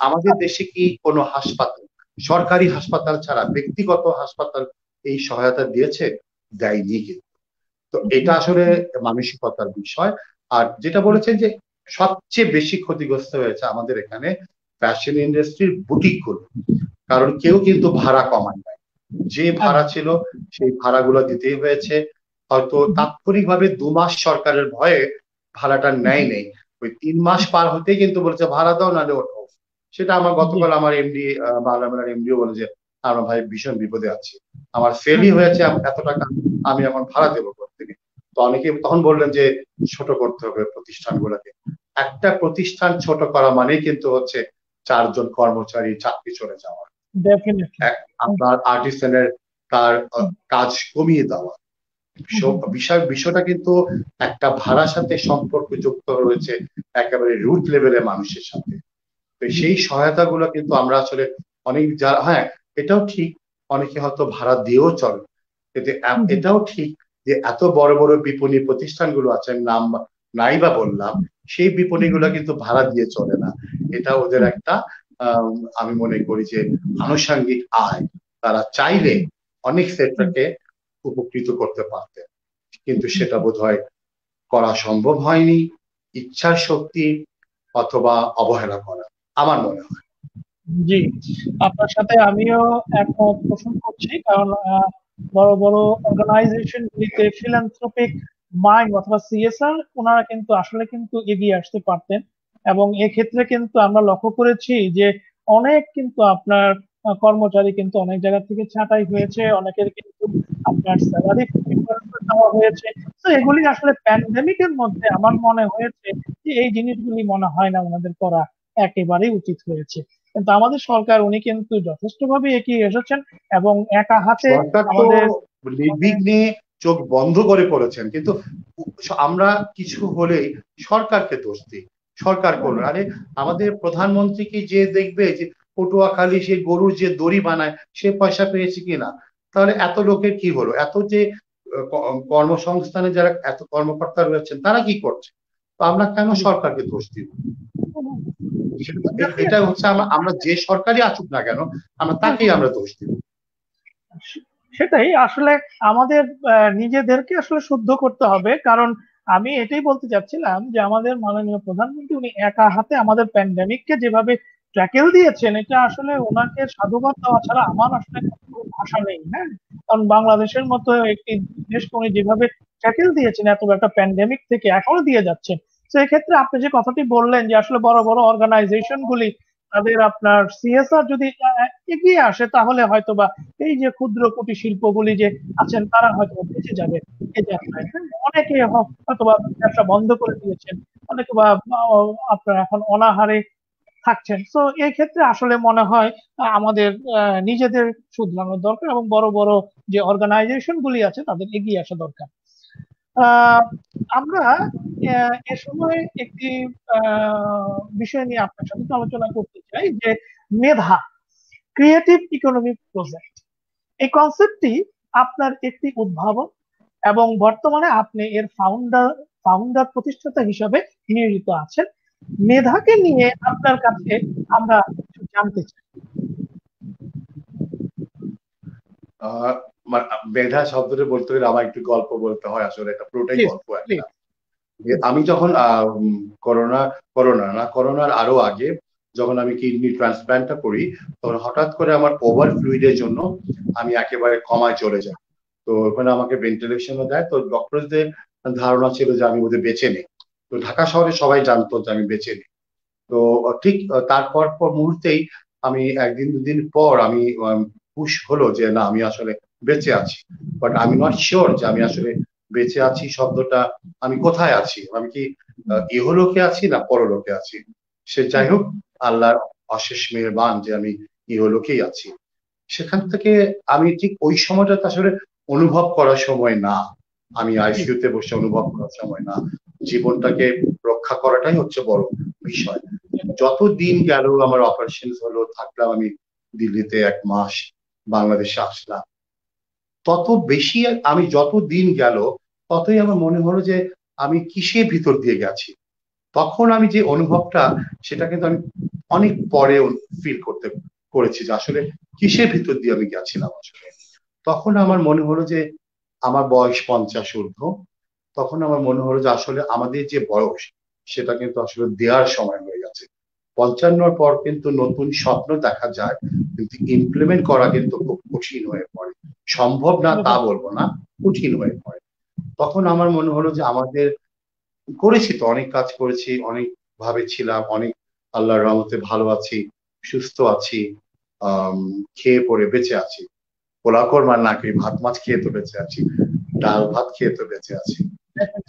আমাদের দেশে কি কোনো হাসপাতাল, সরকারি হাসপাতাল ছাড়া ব্যক্তিগত হাসপাতাল এই সহায়তা দিয়েছে? দেয়নি কিন্তু। তো এটা আসলে মানসিকতার বিষয়। আর যেটা বলেছেন যে সবচেয়ে বেশি ক্ষতিগ্রস্ত হয়েছে আমাদের এখানে ফ্যাশন ইন্ডাস্ট্রির বুটিক গুলো, কারণ কেউ কিন্তু ভাড়া কমায় নাই, যে ভাড়া ছিল সেই ভাড়াগুলো দিতেই হয়েছে। হয়তো তাৎক্ষণিকভাবে 2 মাস সরকারের ভয়ে ভাড়াটা নেই, ওই 3 মাস পার হতেই কিন্তু বলেছে ভাড়া দাও নাহলে ওঠো। সেটা আমার গতকাল আমার এমডি বাংলামেলার এমডিও বলে যে আমরা ভাই ভীষণ বিপদে আছি, আমার সেলই হয়েছে এত টাকা, আমি এখন ভাড়া দেবো প্রত্যেকে। তো অনেকে তখন বললেন যে ছোট করতে হবে প্রতিষ্ঠানগুলোকে। একটা প্রতিষ্ঠান ছোট করা মানেই কিন্তু হচ্ছে 4 জন কর্মচারী চাকরি চলে যাওয়া, আপনার আর্টিসানের তার কাজ কমিয়ে দেওয়া। বিষয়টা কিন্তু একটা ভাড়ার সাথে সম্পর্ক যুক্ত রয়েছে একেবারে রুট লেভেলের মানুষের সাথে। তো সেই সহায়তা গুলো কিন্তু আমরা আসলে অনেক যারা, হ্যাঁ এটাও ঠিক অনেকে হয়তো ভাড়া দিয়েও চলে, কিন্তু এটাও ঠিক যে এত বড় বড় বিপণী প্রতিষ্ঠানগুলো আছে, নাম নাই বা বললাম, সেই বিপণীগুলো কিন্তু ভাড়া দিয়ে চলে না। এটা ওদের একটা আমি মনে করি যে আনুষঙ্গিক আয়, তারা চাইলে অনেক সেক্টরকে উপকৃত করতে পারতেন, কিন্তু সেটা বোধহয় করা সম্ভব হয়নি, ইচ্ছার শক্তি অথবা অবহেলা করা, আমার মনে হয়। জি, আপনার সাথে আমিও একমত পোষণ করছি, কারণ বড় বড় অর্গানাইজেশন গুলিতে ফিলান্থ্রপিক মাইন্ড অথবা সিএসআর ওনারা কিন্তু আসলে কিন্তু এগিয়ে আসতে পারতেন। এবং এক্ষেত্রে কিন্তু আমরা লক্ষ্য করেছি যে অনেক কিন্তু আপনার কর্মচারী কিন্তু অনেক জায়গা থেকে ছাঁটাই হয়েছে, অনেকের কিন্তু আপনার স্যালারি প্রিপারেশন নেওয়া হয়েছে। তো এগুলি আসলে প্যান্ডেমিকের মধ্যে আমার মনে হয়েছে যে এই জিনিসগুলি মনে হয় না ওনাদের করা একেবারেই উচিত হয়েছে। কিন্তু আমাদের সরকার উনি কিন্তু যথেষ্টভাবে এগিয়ে এসেছেন এবং একা হাতে সরকার তো আমাদের মানে নির্বিঘ্নে চোখ বন্ধ করে পড়েছেন, কিন্তু আমরা কিছু হলেই সরকারকে দোষ দিই, সরকার করলো। আরে আমাদের প্রধানমন্ত্রীকে যে দেখবে যে পটুয়াখালী সে গরুর যে দড়ি বানায় সে পয়সা পেয়েছে কিনা, তাহলে এত লোকের কি হলো? এত যে কর্মসংস্থানে যারা এত কর্মকর্তা রয়েছেন তারা কি করছে? তো আমরা কেন সরকারকে দোষ দিব? এটা হচ্ছে আমরা আমরা যে সরকারই আসুক না কেন আমরা তাকেই আমরা দোষ দিব। সেটাই আসলে আমাদের নিজেদেরকে আসলে শুদ্ধ করতে হবে, কারণ আমি এটাই বলতে চাচ্ছিলাম যে আমাদের মাননীয় প্রধানমন্ত্রী উনি একা হাতে আমাদের প্যান্ডেমিককে যেভাবে ট্যাকেল দিয়েছেন, এটা আসলে ওনাকে সাধুবাদ দেওয়া ছাড়া আমার আসলে কোনো ভাষা নেই। হ্যাঁ, কারণ বাংলাদেশের মতো একটি দেশকে উনি যেভাবে ট্যাকেল দিয়েছেন এত একটা প্যান্ডেমিক থেকে এখনো দিয়ে যাচ্ছেন। তো এক্ষেত্রে আপনি যে কথাটি বললেন যে আসলে বড় বড় অর্গানাইজেশন গুলি তাদের আপনার সিএসআর যদি এগিয়ে আসে তাহলে হয়তোবা এই যে ক্ষুদ্র কুটির শিল্পগুলি যে আছেন তারা হয়তো বেঁচে যাবে এই যাত্রায়। হ্যাঁ, অনেকে হয়তোবা ব্যবসা বন্ধ করে দিয়েছেন, অনেকে বা আপনার এখন অনাহারে থাকছেন। তো এই ক্ষেত্রে আসলে মনে হয় আমাদের নিজেদের শুধরানোর দরকার এবং বড় বড় যে অর্গানাইজেশন গুলি আছে তাদের এগিয়ে আসা দরকার। আহ আমরা এ সময় একটি বিষয় নিয়ে আপনার সাথে আলোচনা করতে চাই যে মেধা, ক্রিয়েটিভ ইকোনমিক প্রজেক্ট। এই কনসেপ্টটি আপনার একটি উদ্ভাবন এবং বর্তমানে আপনি এর ফাউন্ডার প্রতিষ্ঠাতা হিসাবে নিয়োজিত আছেন। মেধাকে নিয়ে আপনার কাছে আমরা কিছু জানতে চাই। মেধা শব্দটা বলতে গেলে আমার একটু গল্প বলতে হয়, আসলে এটা পুরোটাই প্লিজ গল্প একটা। প্লিজ। আমি যখন করোনা করোনার আরো আগে যখন আমি কিডনি ট্রান্সপ্ল্যান্টটা করি, তখন হঠাৎ করে আমার ওভার ফ্লুইডের জন্য আমি একেবারে কমায় চলে যাই। তো ওখানে আমাকে ভেন্টিলেশনও দেয়। তো ডক্টরদের ধারণা ছিল যে আমি ওদের বেঁচে নেই। তো ঢাকা শহরে সবাই জানতো যে আমি বেঁচে নেই। তো ঠিক তারপর মুহূর্তেই আমি একদিন দুদিন পর আমি পুশ হলো যে না আমি আসলে বেঁচে আছি, বাট আমি নট শিওর যে আমি আসলে বেঁচে আছি শব্দটা আমি কোথায় আছি, আমি কি ইহলোকে আছি না পরলোকে আছি। সে যাই হোক, আল্লাহর অশেষ মেহেরবান যে আমি ইহলোকেই আছি। সেখান থেকে আমি ঠিক ওই সময়টাতে আসলে অনুভব করার সময় না, আমি আইসিইউতে বসে অনুভব করার সময় না, জীবনটাকে রক্ষা করাটাই হচ্ছে বড় বিষয়। যত দিন গেল আমার অপারেশন হলো, থাকলাম আমি দিল্লিতে 1 মাস, বাংলাদেশে আসলাম, তত বেশি আমি যত দিন গেল ততই আমার মনে হলো যে আমি কিসের ভিতর দিয়ে গেছি। তখন আমি যে অনুভবটা সেটা কিন্তু আমি অনেক পরে ফিল করেছি যে আসলে কিসের ভিতর দিয়ে আমি গেছিলাম আসলে। তখন আমার মনে হলো যে আমার বয়স 50 ঊর্ধ্ব। তখন আমার মনে হলো যে আসলে আমাদের যে বয়স সেটা কিন্তু আসলে দেওয়ার সময় হয়ে গেছে। 55 পর কিন্তু নতুন স্বপ্ন দেখা যায়, কিন্তু ইমপ্লিমেন্ট করা কিন্তু খুব কঠিন হয়ে পড়ে। সম্ভব না তা বলবো না, কঠিন হয়ে পড়ে। তখন আমার মনে হলো যে আমাদের করেছি তো অনেক কাজ করেছি, অনেক ভাবে ছিলাম, অনেক আল্লাহর রহমতে ভালো আছি, সুস্থ আছি, খেয়ে পরে বেঁচে আছি। পোলাও কোরমা না খেয়ে ভাত মাছ খেয়ে তো বেঁচে আছি, ডাল ভাত খেয়ে তো বেঁচে আছি।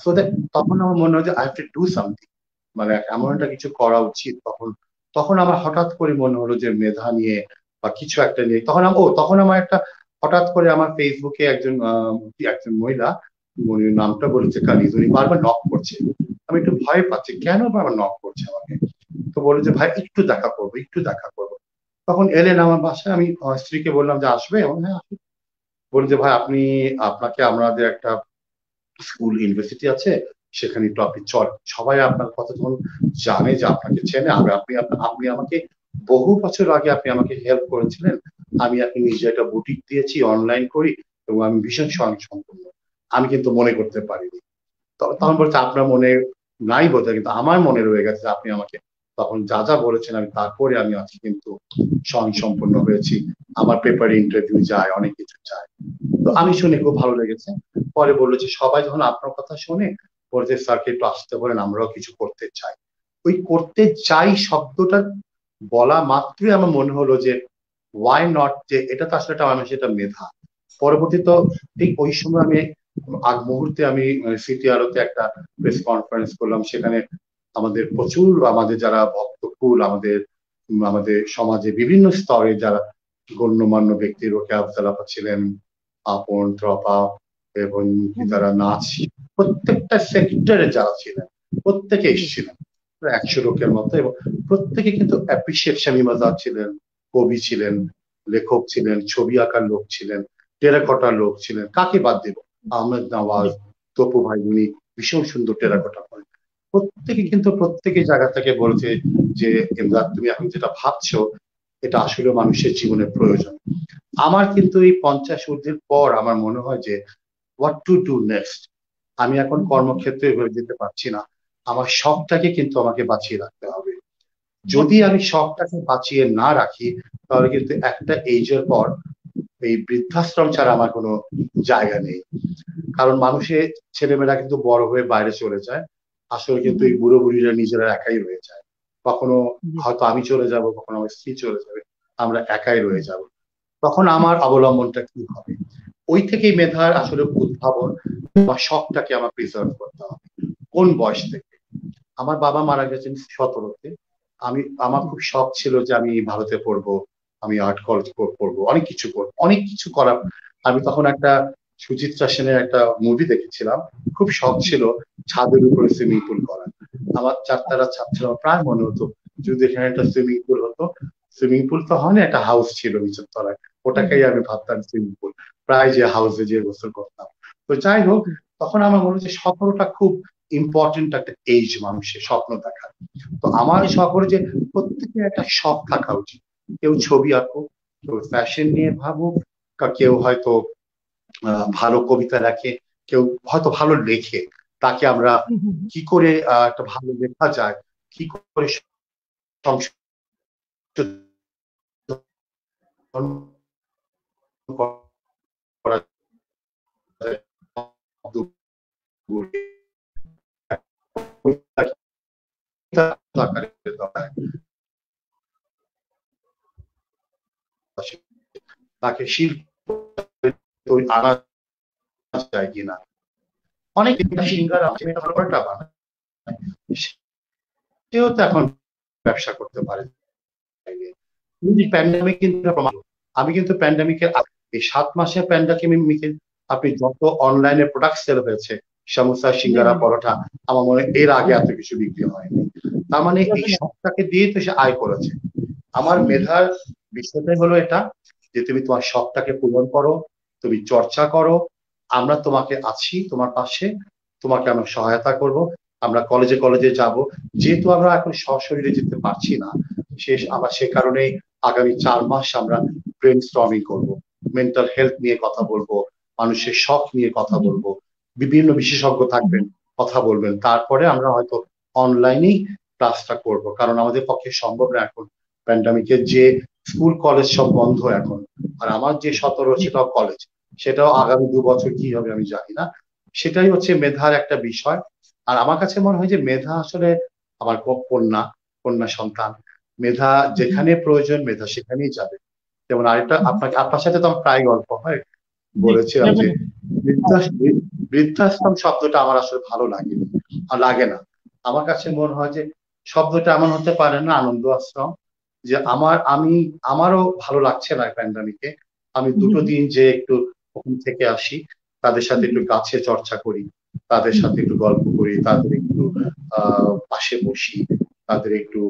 সো দ্যাট তখন আমার মনে হয় যে I have to do something, মানে এমন একটা কিছু করা উচিত। তখন তখন আমার হঠাৎ করে মনে হলো যে মেধা নিয়ে বা কিছু একটা নিয়ে, তখন আমার একটা হঠাৎ করে আমার ফেসবুকে একজন একজন মহিলা, উনি নামটা বলেছে কানিজ, উনি বারবার নক করছে। আমি একটু ভয় পাচ্ছি, কেন বারবার নক করছে আমাকে। তো বলে যে ভাই একটু দেখা করবো, একটু দেখা করবো। তখন এলেন আমার বাসায়, আমি স্ত্রীকে বললাম যে আসবে, এবং হ্যাঁ আসবে। বলে যে ভাই আপনি, আপনাকে আমাদের একটা স্কুল ইউনিভার্সিটি আছে সেখানে একটু আপনি চল, সবাই আপনার কথা যখন জানে যে আপনাকে চেনে, আপনি আপনি আমাকে বহু বছর আগে আপনি আমাকে হেল্প করেছিলেন, আমি আপনি নিজে একটা বুটিক দিয়েছি, অনলাইন করি, এবং আমি ভীষণ স্বয়ংসম্পূর্ণ, আমি কিন্তু মনে করতে পারিনি। তখন বলছে আপনার মনে নাই বোধহয়, কিন্তু আমার মনে রয়ে গেছে আপনি আমাকে তখন যা যা বলেছেন, আমি তারপরে আমি আজকে কিন্তু স্বয়ংসম্পূর্ণ হয়েছি, আমার পেপারে ইন্টারভিউ যায়, অনেক কিছু যায়। তো আমি শুনে খুব ভালো লেগেছে। পরে বললো যে সবাই যখন আপনার কথা শোনে, পরে যে স্যারকে একটু আসতে বলেন, আমরাও কিছু করতে চাই। ওই করতে চাই শব্দটা বলা মাত্রই আমার মনে হলো যে ওয়াই নট, যে এটা তো আসলে একটা মানুষের একটা মেধা। পরবর্তীতে ঠিক ওই সময় আমি আগ মুহূর্তে আমি সিটিআরওতে একটা প্রেস কনফারেন্স করলাম, সেখানে আমাদের প্রচুর আমাদের যারা ভক্তকুল, আমাদের আমাদের সমাজে বিভিন্ন স্তরে যারা গণ্যমান্য ব্যক্তি, রোকেয়া আফজাল আপা ছিলেন, আপন ত্রপা এবং যারা নাচ, প্রত্যেকটা সেক্টরে যারা ছিলেন প্রত্যেকে এসেছিলেন, 100 লোকের মতো, এবং প্রত্যেকে কিন্তু অ্যাপ্রিসিয়েট, শামীম আজাদ ছিলেন, কবি ছিলেন, লেখক ছিলেন, ছবি আঁকার লোক ছিলেন, টেরাকোটার লোক ছিলেন, কাকে বাদ দেব, আহমেদ নওয়াজ, তপু ভাই, উনি ভীষণ সুন্দর টেরাকোটা করেন। প্রত্যেকে কিন্তু প্রত্যেকে জায়গা থেকে বলছে যে ইমদাদ, তুমি এখন যেটা ভাবছো এটা আসলে মানুষের জীবনের প্রয়োজন। আমার কিন্তু এই 50 ঊর্ধ্বের পর আমার মনে হয় যে হোয়াট টু ডু নেক্সট। আমি এখন কর্মক্ষেত্রে হয়ে যেতে পারছি না, আমার শখটাকে কিন্তু আমাকে বাঁচিয়ে রাখতে হবে। যদি আমি শখটাকে বাঁচিয়ে না রাখি, তাহলে কিন্তু একটা এইজের পর এই বৃদ্ধাশ্রম ছাড়া আমার কোনো জায়গা নেই। কারণ মানুষের ছেলেমেয়েরা কিন্তু বড় হয়ে বাইরে চলে যায়, আসলে কিন্তু এই বুড়ো বুড়িরা নিজেরা একাই রয়ে যায়। কখনো হয়তো আমি চলে যাব, কখনো আমার স্ত্রী চলে যাবে, আমরা একাই রয়ে যাব। তখন আমার অবলম্বনটা কি হবে? ওই থেকেই মেধার আসলে উদ্ভাবন বা শখটাকে আমার প্রিজার্ভ করতে হবে। কোন বয়স থেকে? আমার বাবা মারা গেছেন 17-তে। আমার খুব শখ ছিল যে আমি ভারতে পড়বো, আমি আর্ট কলেজ পড়বো, অনেক কিছু করবো, অনেক কিছু করার। আমি তখন একটা সুচিত্রা সেনের একটা মুভি দেখেছিলাম, খুব শখ ছিল ছাদের উপরে সুইমিং পুল করার। আমার চারটারা ছাদ ছিল, আমার প্রায় মনে হতো যদি এখানে একটা সুইমিং পুল হতো। সুইমিং পুল তো হয় না, একটা হাউস ছিল নিচের তলায়, ওটাকেই আমি ভাবতাম সুইমিং পুল, প্রায় যে হাউসে যে গোসল করতাম। তো যাই হোক, তখন আমার মনে হচ্ছে 17টা খুব ইম্পর্টেন্ট একটা এজ মানুষের স্বপ্ন দেখার। তো আমার শহরে যে প্রত্যেকের একটা শখ থাকা উচিত। কেউ ছবি আঁকুক, কেউ ফ্যাশন নিয়ে ভাবুক, কেউ হয়তো ভালো কবিতা লেখে, কেউ হয়তো ভালো লেখে, তাকে আমরা কি করে একটা ভালো লেখা যায়, কি করে সংশোধন করা যায়, তাকে শিল্প আনা যায় কিনা। অনেক সিঙ্গার আছে বানায়, সেও তো এখন ব্যবসা করতে পারে। প্যান্ডামিক কিন্তু প্রমাণ। আমি কিন্তু প্যান্ডামিকের এই 7 মাসের প্যান্ডামিকে আপনি যত অনলাইনে প্রোডাক্ট সেল হয়েছে, সমোসা, সিঙ্গারা, পরোটা, আমার মনে হয় এর আগে এত কিছু বিক্রি হয়নি। তার মানে এই শখটাকে দিয়ে তো সে আয় করেছে। আমার মেধার বিষয়টাই হলো এটা, যে তুমি তোমার শখটাকে পূরণ করো, তুমি চর্চা করো, আমরা তোমাকে আছি, তোমার পাশে, তোমাকে আমরা সহায়তা করব। আমরা কলেজে কলেজে যাব, যেহেতু আমরা এখন সশরীরে যেতে পারছি না, আমরা সে কারণেই আগামী 4 মাস আমরা ব্রেন স্টর্মিং করবো, মেন্টাল হেলথ নিয়ে কথা বলবো, মানুষের শখ নিয়ে কথা বলবো, বিভিন্ন বিশেষজ্ঞ থাকবেন, কথা বলবেন, তারপরে আমরা হয়তো অনলাইনেই ক্লাসটা করব। কারণ আমাদের পক্ষে সম্ভব না এখন, প্যান্ডামিকের যে স্কুল কলেজ সব বন্ধ এখন। আর আমার যে 17 সেটাও কলেজ, সেটাও আগামী 2 বছর কি হবে আমি জানি না। সেটাই হচ্ছে মেধার একটা বিষয়। আর আমার কাছে মনে হয় যে মেধা আসলে আমার কন্যা, কন্যা সন্তান, মেধা যেখানে প্রয়োজন মেধা সেখানেই যাবে। যেমন আরেকটা, আপনার সাথে তো আমার প্রায় গল্প হয়, বলেছিলাম যে বৃদ্ধাশ্রম শব্দটা আমার আসলে ভালো লাগেনি, আর লাগে না। আমার কাছে মনে হয় যে শব্দটা এমন হতে পারে না আনন্দ আশ্রম, যে আমারও ভালো লাগছে না প্যান্ডামিকে, আমি 2টো দিন যে একটু ওখান থেকে আসি, তাদের সাথে একটু গাছে চর্চা করি, তাদের সাথে একটু গল্প করি, তাদের একটু পাশে বসি, তাদের একটু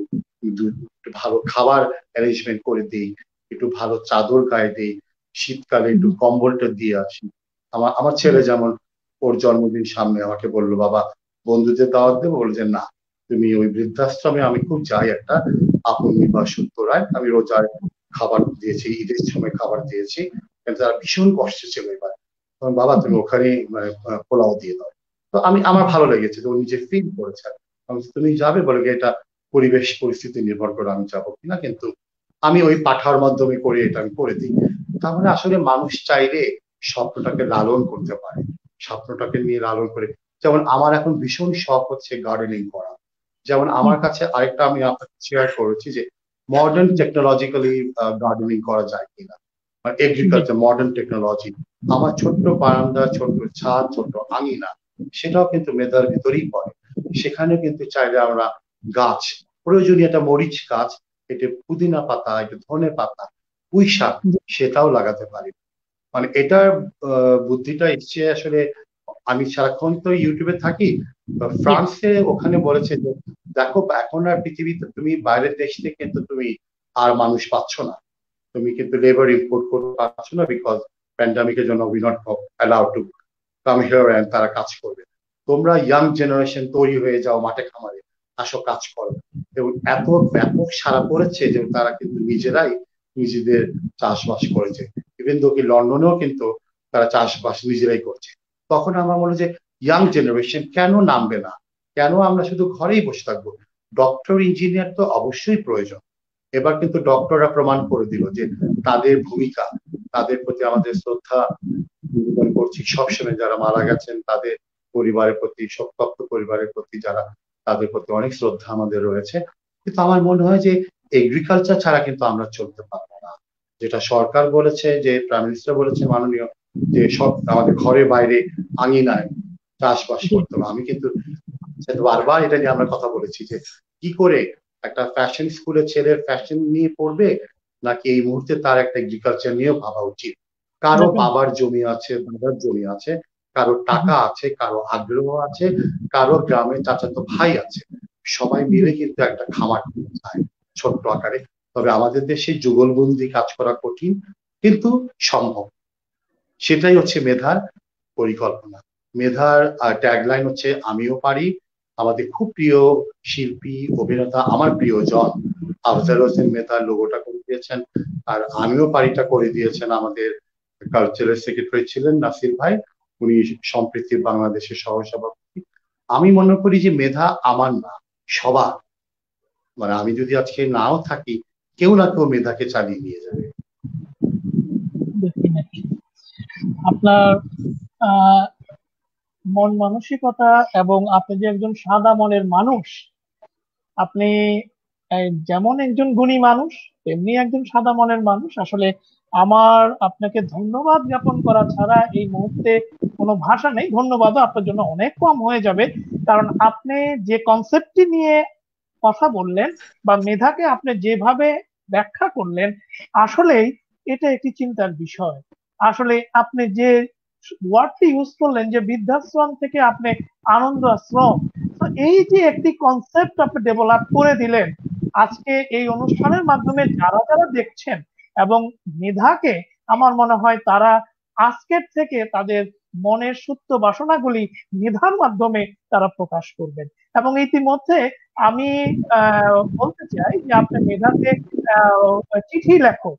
ভালো খাবার অ্যারেঞ্জমেন্ট করে দিই, একটু ভালো চাদর গায়ে দিই, শীতকালে একটু কম্বলটা দিয়ে আসি। আমার ছেলে যেমন ওর জন্মদিন সামনে আমাকে বললো, বাবা বন্ধুদের দাওয়াত দেবো, বলে যে না, তুমি ওই বৃদ্ধাশ্রমে, আমি খুব যাই একটা আপন নিবাস উত্তরায়, আমি রোজায় খাবার দিয়েছি, ঈদের সময় খাবার দিয়েছি, কিন্তু তারা ভীষণ কষ্টে ছিল এবার, বাবা তুমি ওখানে মানে পোলাও দিয়ে দাও। তো আমার ভালো লেগেছে, তো ও নিজে ফিল করেছে। তুমি যাবে, বলে এটা পরিবেশ পরিস্থিতি নির্ভর করে আমি যাবো কিনা, কিন্তু আমি ওই পাঠার মাধ্যমে করে এটা আমি করে দিই। তার মানে আসলে মানুষ চাইলে স্বপ্নটাকে লালন করতে পারে, স্বপ্নটাকে নিয়ে লালন করে। যেমন আমার এখন ভীষণ শখ হচ্ছে গার্ডেনিং করা। যেমন আমার কাছে আরেকটা আমি আপনাকে শেয়ার করেছি যে মডার্ন টেকনোলজিক্যালি গার্ডেনিং করা যায় কিনা। এগ্রিকালচার, মডার্ন টেকনোলজি, আমার ছোট্ট বারান্দা, ছোট্ট ছাদ, ছোট্ট আঙিনা, সেটাও কিন্তু মেধার ভিতরেই পড়ে। সেখানে কিন্তু চাইলে আমরা গাছ, প্রয়োজনীয় একটা মরিচ গাছ, এটা পুদিনা পাতা, এটা ধনে পাতা, পুঁই শাক, সেটাও লাগাতে পারি। মানে এটার বুদ্ধিটা এসছে আসলে, আমি সারাক্ষণ তো ইউটিউবে থাকি, ফ্রান্সে ওখানে বলেছে যে দেখো এখন আর পৃথিবীতে তুমি বাইরের দেশ থেকে কিন্তু তুমি আর মানুষ পাচ্ছ না, তুমি কিন্তু লেবার ইম্পোর্ট করতে পারছো না, বিকজ প্যান্ডামিকের জন্য we not allowed to come here and তারা কাজ করবে। তোমরা ইয়াং জেনারেশন তৈরি হয়ে যাও মাঠে খামারে, আসো কাজ করো। এবং এত ব্যাপক সাড়া পড়েছে যে তারা কিন্তু নিজেরাই নিজেদের চাষবাস করেছে। ইভেন দো কি লন্ডনেও কিন্তু তারা চাষবাস নিজেরাই করছে। তখন আমার মনে হয় যে ইয়াং জেনারেশন কেন নামবে না, কেন আমরা শুধু ঘরেই বসে থাকবো? ডক্টর ইঞ্জিনিয়ার তো অবশ্যই প্রয়োজন। এবার কিন্তু ডক্টররা প্রমাণ করে দিল যে তাদের ভূমিকা, তাদের প্রতি আমাদের শ্রদ্ধা নিবেদন করছি সবসময়। যারা মারা গেছেন তাদের পরিবারের প্রতি, শোকতপ্ত পরিবারের প্রতি, যারা, তাদের প্রতি অনেক শ্রদ্ধা আমাদের রয়েছে। কিন্তু আমার মনে হয় যে এগ্রিকালচার ছাড়া কিন্তু আমরা চলতে পারবো না। যেটা সরকার বলেছে, যে প্রাইম মিনিস্টার বলেছে মাননীয়, যে সব আমাদের ঘরে বাইরে আঙিনায় চাষবাস করতে হবে। আমি কিন্তু বারবার এটা নিয়ে আমরা কথা বলেছি যে কি করে একটা ফ্যাশন স্কুলের ছেলে ফ্যাশন নিয়ে পড়বে, নাকি এই মুহূর্তে তার একটা এগ্রিকালচার নিয়েও ভাবা উচিত। কারো বাবার জমি আছে, দাদার জমি আছে, কারো টাকা আছে, কারো আগ্রহ আছে, কারো গ্রামে চাচাতো ভাই আছে, সবাই মিলে কিন্তু একটা খামার করতে চায় ছোট্ট আকারে। তবে আমাদের দেশে যুগলবন্দি কাজ করা কঠিন, কিন্তু সম্ভব। সেটাই হচ্ছে মেধার পরিকল্পনা। মেধার ট্যাগলাইন হচ্ছে আমিও পারি। আমাদের খুব প্রিয় শিল্পী, অভিনেতা, আমার প্রিয়জন আফজাল হোসেন মেধার লোগোটা করে দিয়েছেন, আর আমিও পারিটা করে দিয়েছেন আমাদের কালচারাল সেক্রেটারি ছিলেন নাসির ভাই, উনি সম্প্রীতি বাংলাদেশের সহসভাপতি। আমি মনে করি যে মেধা আমার না, সবার। মানে আমি যদি আজকে নাও থাকি, কেউ না কেউ মেধাকে চালিয়ে নিয়ে যাবে। আপনার মন মানসিকতা এবং আপনি যে একজন সাদা মনের মানুষ, আপনি যেমন একজন গুণী মানুষ তেমনি একজন সাদা মনের মানুষ। আসলে আমার আপনাকে ধন্যবাদ জ্ঞাপন করা ছাড়া এই মুহূর্তে কোনো ভাষা নেই। ধন্যবাদও আপনার জন্য অনেক কম হয়ে যাবে, কারণ আপনি যে কনসেপ্টটি নিয়ে কথা বললেন বা মেধাকে আপনি যেভাবে ব্যাখ্যা করলেন, আসলেই এটা একটি চিন্তার বিষয়। আসলে আপনি যে ওয়ার্ডটি ইউজ করলেন যে বৃদ্ধাশ্রম থেকে আপনি আনন্দ আশ্রম, তো এই যে একটি কনসেপ্ট আপনি ডেভেলপ করে দিলেন, আজকে এই অনুষ্ঠানের মাধ্যমে যারা যারা দেখছেন এবং মেধাকে, আমার মনে হয় তারা আজকের থেকে তাদের মনের সুপ্ত বাসনাগুলি মেধার মাধ্যমে তারা প্রকাশ করবেন। এবং ইতিমধ্যে আমি বলতে চাই যে আপনি মেধাকে চিঠি লেখো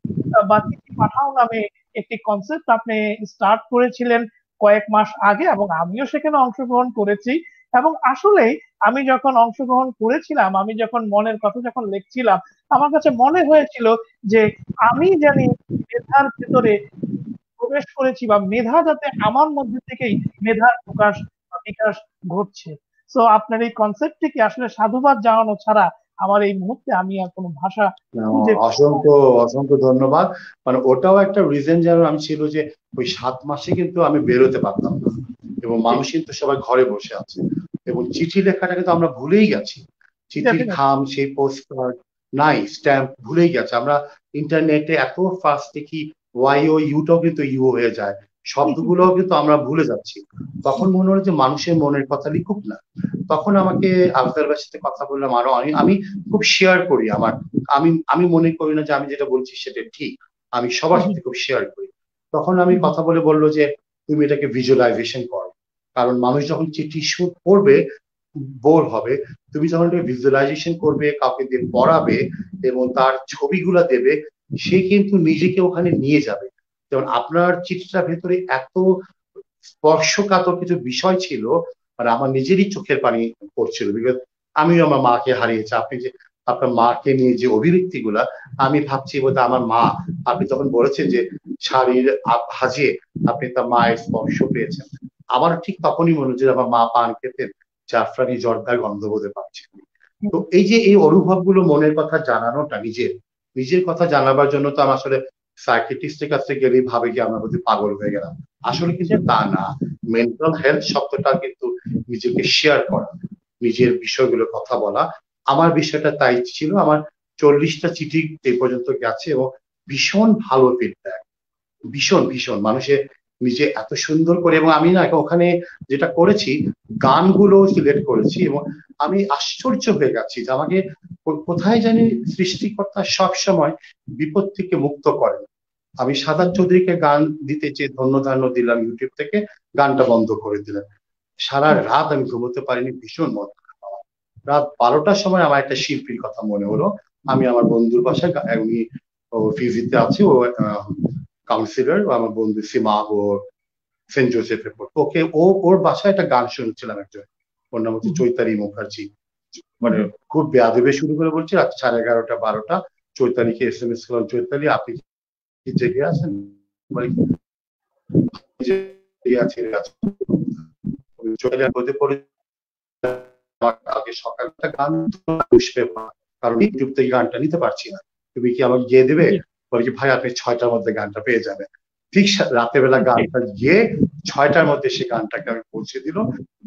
বা চিঠি পাঠাও নামে একটি কনসেপ্ট আপনি স্টার্ট করেছিলেন কয়েক মাস আগে, এবং আমিও সেখানে অংশগ্রহণ করেছি। এবং আসলে আমি যখন অংশগ্রহণ করেছিলাম, আমি যখন মনের কথা যখন লিখছিলাম, আমার কাছে মনে হয়েছিল যে আমি জানি মেধার ভেতরে প্রবেশ করেছি, বা মেধা যাতে আমার মধ্যে থেকেই মেধার প্রকাশ বা বিকাশ ঘটছে। তো আপনার এই কনসেপ্টটিকে আসলে সাধুবাদ জানানো ছাড়া আমার এই মুহূর্তে আমি আর কোনো ভাষা খুঁজে অসংখ্য অসংখ্য ধন্যবাদ। মানে ওটাও একটা রিজন যেন আমি ছিল যে ওই 7 মাসে কিন্তু আমি বেরোতে পারতাম না, এবং মানুষ কিন্তু সবাই ঘরে বসে আছে, এবং চিঠি লেখাটা কিন্তু আমরা ভুলেই গেছি। চিঠির খাম, সেই পোস্ট কার্ড নাই, স্ট্যাম্প ভুলেই গেছে আমরা। ইন্টারনেটে এত ফাস্ট দেখি ওয়াই ও ইউটাও কিন্তু ইউ হয়ে যায়, শব্দগুলোও কিন্তু আমরা ভুলে যাচ্ছি। তখন মনে হলো যে মানুষের মনের কথা লিখুক না। তখন আমাকে আফজাল ভাইয়ের সাথে কথা বললাম, আরো আমি খুব শেয়ার করি আমার, আমি মনে করি না যে আমি যেটা বলছি সেটা ঠিক, আমি সবার সাথে খুব শেয়ার করি। তখন আমি কথা বলে বললো যে তুমি এটাকে ভিজুয়ালাইজেশন করো, কারণ মানুষ যখন চিঠি পড়বে বোর হবে, তুমি যখন এটাকে ভিজুয়ালাইজেশন করবে, কাউকে দিয়ে পড়াবে এবং তার ছবিগুলা দেবে, সে কিন্তু নিজেকে ওখানে নিয়ে যাবে। যেমন আপনার চিঠিটার ভেতরে এত স্পর্শকাতর কিছু বিষয় ছিল, মানে আমার নিজেরই চোখের পানি পড়ছিল, বিকজ আমিও আমার মাকে হারিয়েছি। আপনি যে আপনার মাকে নিয়ে যে অভিব্যক্তি গুলা, আমি ভাবছি বোধ আমার মা, আপনি তখন বলেছেন যে শাড়ির ভাজে আপনি তার মায়ের স্পর্শ পেয়েছেন, আমার ঠিক তখনই মনে হচ্ছে আমার মা পান খেতেন, জাফরানি জর্দার গন্ধ বোধে পাচ্ছি। তো এই যে এই অনুভব গুলো, মনের কথা জানানোটা, নিজের নিজের কথা জানাবার জন্য তো আমার আসলে সাইকিয়াট্রিস্টের কাছে গেলেই ভাবে কি আমরা বোধহয় পাগল হয়ে গেলাম। আসলে কিন্তু তা না। মেন্টাল হেলথ শব্দটা কিন্তু নিজেকে শেয়ার করা, নিজের বিষয়গুলো কথা বলা। আমার বিষয়টা তাই ছিল। আমার 40টা চিঠি এই পর্যন্ত গেছে এবং ভীষণ ভালো ফিডব্যাক, ভীষণ ভীষণ মানুষের নিজে এত সুন্দর করে। এবং আমি না ওখানে যেটা করেছি, গানগুলো সিলেক্ট করেছি এবং আমি আশ্চর্য হয়ে গেছি যে আমাকে কোথায় জানি সৃষ্টিকর্তা সব সময় বিপদ থেকে মুক্ত করেন। আমি সাদাত চৌধুরীকে গান দিতে চেয়ে ধন্য দিলাম, ইউটিউব থেকে গানটা বন্ধ করে দিলেন। সারা রাত আমি ঘুমোতে পারিনি, ভীষণ মন খারাপ আমার। রাত 12টার সময় আমার একটা শিল্পীর কথা মনে হলো। আমি আমার বন্ধুর বাসায়, উনি ফিজিতে আছে, ও কাউন্সিলর, আমার বন্ধু সীমা, ও সেন্ট জোসেফে পড়তো। ওকে ওর বাসায় একটা গান শুনছিলাম, একজন, ওর নাম হচ্ছে চৈতালি মুখার্জি। মানে খুব বেয়াদবে শুরু করে বলছি, রাত 11:30 12টা। চৈতালিকে SMS করলাম, চৈতালি আপনি কি জেগে আছেন? চৈতালি পড়ে আগে সকালটা গান বসবে, কারণ ইউটিউব থেকে গানটা নিতে পারছি না, তুমি কি আমাকে গিয়ে দেবে? বলে কি ভাই আপনি 6টার মধ্যে গানটা পেয়ে যাবেন। ঠিক রাতের বেলা গানটা গিয়ে 6টার মধ্যে সে গানটাকে আমি পৌঁছে দিল,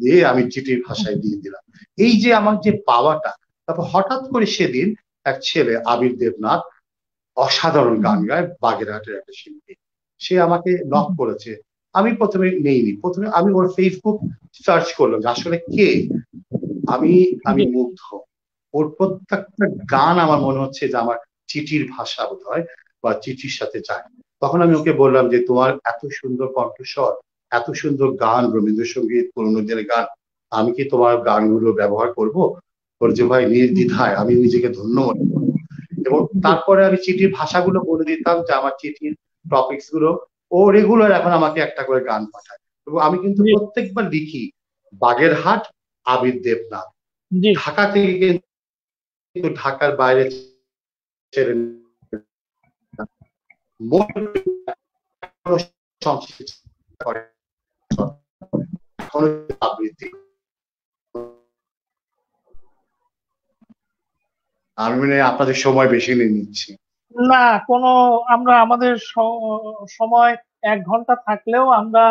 দিয়ে আমি চিঠির ভাষায় দিয়ে দিলাম। এই যে আমার যে পাওয়াটা। তারপর হঠাৎ করে সেদিন এক ছেলে, আবির দেবনাথ, অসাধারণ গান গায়, বাগেরহাটের একটা শিল্পী, সে আমাকে নক করেছে। আমি প্রথমে নেইনি, প্রথমে আমি ওর ফেসবুক সার্চ করলাম যে আসলে কে। আমি মুগ্ধ। ওর প্রত্যেকটা গান আমার মনে হচ্ছে যে আমার চিঠির ভাষা বোধ হয়, বা চিঠির সাথে যায়। তখন আমি ওকে বললাম যে তোমার এত সুন্দর কণ্ঠস্বর, এত সুন্দর গান, রবীন্দ্রসঙ্গীত, পুরোনো দিনের গান, আমি কি তোমার গানগুলো ব্যবহার করব? ওর যে ভাই নির্দ্বিধায়, আমি নিজেকে ধন্য মনে করবো। এবং তারপরে আমি চিঠির ভাষাগুলো বলে দিতাম যে আমার চিঠির টপিকস গুলো। ও রেগুলার এখন আমাকে একটা করে গান পাঠায়, এবং আমি কিন্তু প্রত্যেকবার লিখি বাগেরহাট, আবির দেবনাথ। ঢাকা থেকে কিন্তু ঢাকার বাইরে ছেড়ে আবৃত্তি। আমি মানে আপনাদের সময় বেশি নিয়ে নিচ্ছি। না, কোনো, আমরা আমাদের সময় 1 ঘন্টা থাকলেও আমরা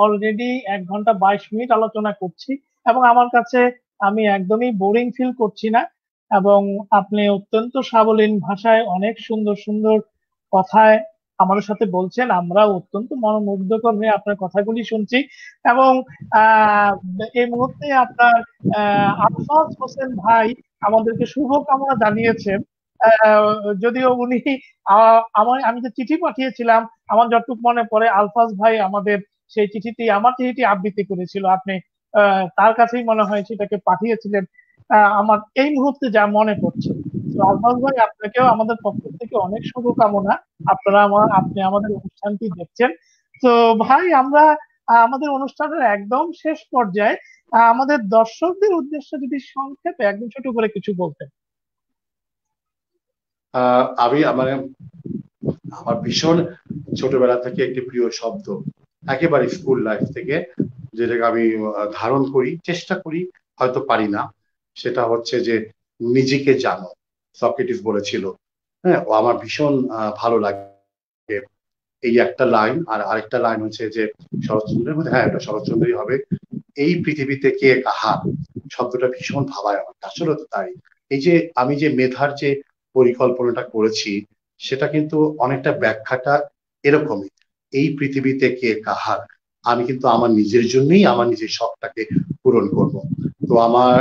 অলরেডি 1 ঘন্টা 22 মিনিট আলোচনা করছি, এবং আমার কাছে আমি একদমই বোরিং ফিল করছি না। এবং আপনি অত্যন্ত সাবলীল ভাষায় অনেক সুন্দর সুন্দর কথায় আমাদের সাথে বলছেন, আমরা অত্যন্ত মনোমুগ্ধকর হয়ে আপনার কথাগুলি শুনছি। এবং আহ এই মুহূর্তে আপনার আলফাজ হোসেন ভাই আমাদেরকে শুভকামনা জানিয়েছেন। যদিও উনি আমি যে চিঠি পাঠিয়েছিলাম, আমার যতটুকু মনে পড়ে আলফাজ ভাই আমাদের সেই চিঠিটি, আমার চিঠিটি আবৃত্তি করেছিল। আপনি তার কাছেই মনে হয় সেটাকে পাঠিয়েছিলেন, আমার এই মুহূর্তে যা মনে পড়ছে। তো আলফাজ ভাই, আপনাকেও আমাদের পক্ষ থেকে অনেক শুভকামনা। আপনি আমাদের অনুষ্ঠানটি দেখছেন। তো ভাই, আমরা আমাদের অনুষ্ঠানের একদম শেষ পর্যায়ে আমাদের দর্শকদের উদ্দেশ্যে যদি সংক্ষেপে একদম ছোট করে কিছু বলতেন। আমি মানে আমার ভীষণ ছোটবেলা থেকে একটি প্রিয় শব্দ, একেবারে স্কুল লাইফ থেকে, যেটাকে আমি ধারণ করি, চেষ্টা করি, হয়তো পারি না, সেটা হচ্ছে যে নিজেকে জানো। সক্রেটিস বলেছিল। হ্যাঁ, ও আমার ভীষণ ভালো লাগে এই একটা লাইন। আর আরেকটা লাইন হচ্ছে যে শরৎচন্দ্রের মধ্যে, হ্যাঁ এটা শরৎচন্দ্রই হবে, এই পৃথিবীতে কে কাহার, শব্দটা ভীষণ ভাবায় আমার। আসলে তো তাই। এই যে আমি যে মেধার যে পরিকল্পনাটা করেছি, সেটা কিন্তু অনেকটা ব্যাখ্যাটা এরকমই, এই পৃথিবীতে কে কাহার। আমি কিন্তু আমার নিজের জন্যই আমার নিজের শখটাকে পূরণ করব। তো আমার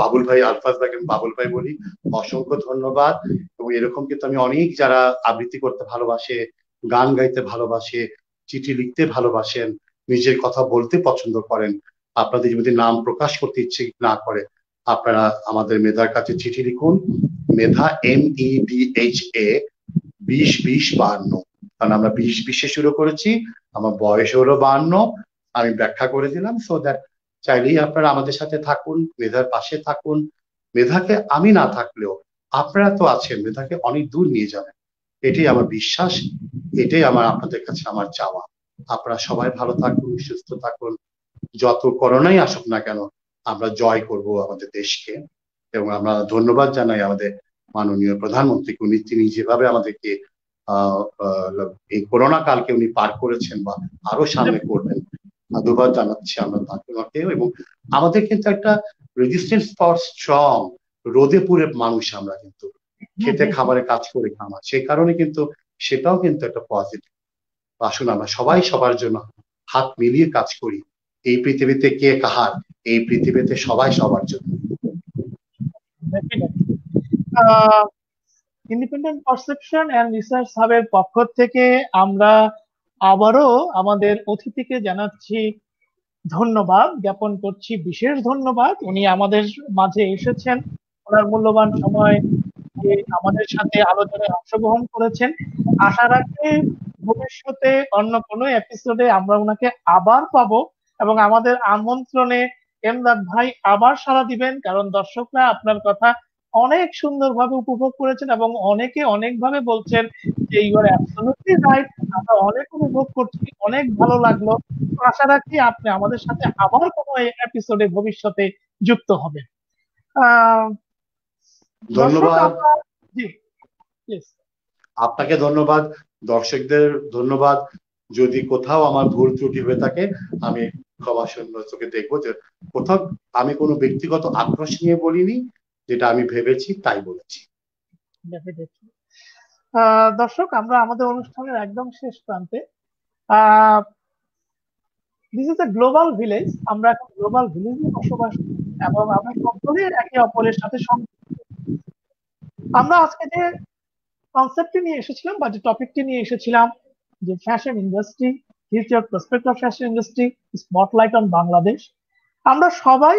বাবুল ভাই, আলফাজ ভাইকে বাবুল ভাই বলি, অসংখ্য ধন্যবাদ। এবং এরকম কিন্তু আমি অনেক, যারা আবৃত্তি করতে ভালোবাসে, গান গাইতে ভালোবাসে, চিঠি লিখতে ভালোবাসেন, নিজের কথা বলতে পছন্দ করেন, আপনাদের যদি নাম প্রকাশ করতে ইচ্ছে না করে, আপনারা আমাদের মেধার কাছে চিঠি লিখুন। মেধা, MEDHA 20-20-52। কারণ আমরা 20-20 শুরু করেছি, আমার বয়স হলো 52। আমি ব্যাখ্যা করে দিলাম, সো দ্যাট চাইলেই আপনারা আমাদের সাথে থাকুন, মেধার পাশে থাকুন। মেধাকে আমি না থাকলেও আপনারা তো আছেন, মেধাকে অনেক দূর নিয়ে যাবেন, এটাই আমার বিশ্বাস, এটাই আমার আপনাদের কাছে আমার চাওয়া। আপনারা সবাই ভালো থাকুন, সুস্থ থাকুন। যত করোনাই আসুক না কেন, আমরা জয় করব আমাদের দেশকে। এবং আমরা ধন্যবাদ জানাই আমাদের মাননীয় প্রধানমন্ত্রীকে, তিনি যেভাবে আমাদেরকে এই করোনা কালকে উনি পার করেছেন বা আরো সামনে করবেন, ধন্যবাদ জানাচ্ছি আমরা তাকেও। এবং আমাদের কিন্তু একটা রেজিস্ট্যান্স পাওয়ার স্ট্রং, রোদে পুরে মানুষ আমরা, কিন্তু খেতে খাবারে কাজ করে খাওয়া, সেই কারণে কিন্তু সেটাও কিন্তু একটা পজিটিভ। আসুন আমরা সবাই সবার জন্য হাত মিলিয়ে কাজ করি। এই পৃথিবীতে কে কাহার, এই পৃথিবীতে সবাই সবার জন্য। ইন্ডিপেন্ডেন্ট পারসেপশন অ্যান্ড রিসার্চ হাবের পক্ষ থেকে আমরা আবারও আমাদের অতিথিকে জানাচ্ছি ধন্যবাদ জ্ঞাপন করছি, বিশেষ ধন্যবাদ। উনি আমাদের মাঝে এসেছেন, ওনার মূল্যবান সময় আমাদের সাথে আলোচনায় অংশগ্রহণ করেছেন। আশা রাখি ভবিষ্যতে অন্য কোনো এপিসোডে আমরা ওনাকে আবার পাবো এবং আমাদের আমন্ত্রণে এমদাদ ভাই আবার সাড়া দিবেন, কারণ দর্শকরা আপনার কথা অনেক সুন্দরভাবে উপভোগ করেছেন এবং অনেকে অনেকভাবে বলছেন যে ইউ আর অ্যাবসলিউটলি রাইট, আমরা অনেক উপভোগ করছি, অনেক ভালো লাগলো। আশা রাখি আপনি আমাদের সাথে আবার কোনো এপিসোডে ভবিষ্যতে যুক্ত হবেন। ধন্যবাদ। জি প্লিজ। আপনাকে ধন্যবাদ, দর্শকদের ধন্যবাদ। যদি কোথাও আমার ভুল ত্রুটি হয়ে থাকে আমি ক্ষমা শূন্য চোখে দেখবো, যে কোথাও আমি কোনো ব্যক্তিগত আক্রোশ নিয়ে বলিনি, যেটা আমি ভেবেছি তাই বলেছি। দর্শক, আমরা আমাদের অনুষ্ঠানের একদম শেষ প্রান্তে। This is a global village, আমরা এখন গ্লোবাল ভিলেজে বসবাস করি এবং আমরা সকলেই একে অপরের সাথে আমরা আজকে যে কনসেপ্টটি নিয়ে এসেছিলাম বা যে টপিকটি নিয়ে এসেছিলাম, যে fashion industry, future prospect of fashion industry, spotlight on Bangladesh. আমরা সবাই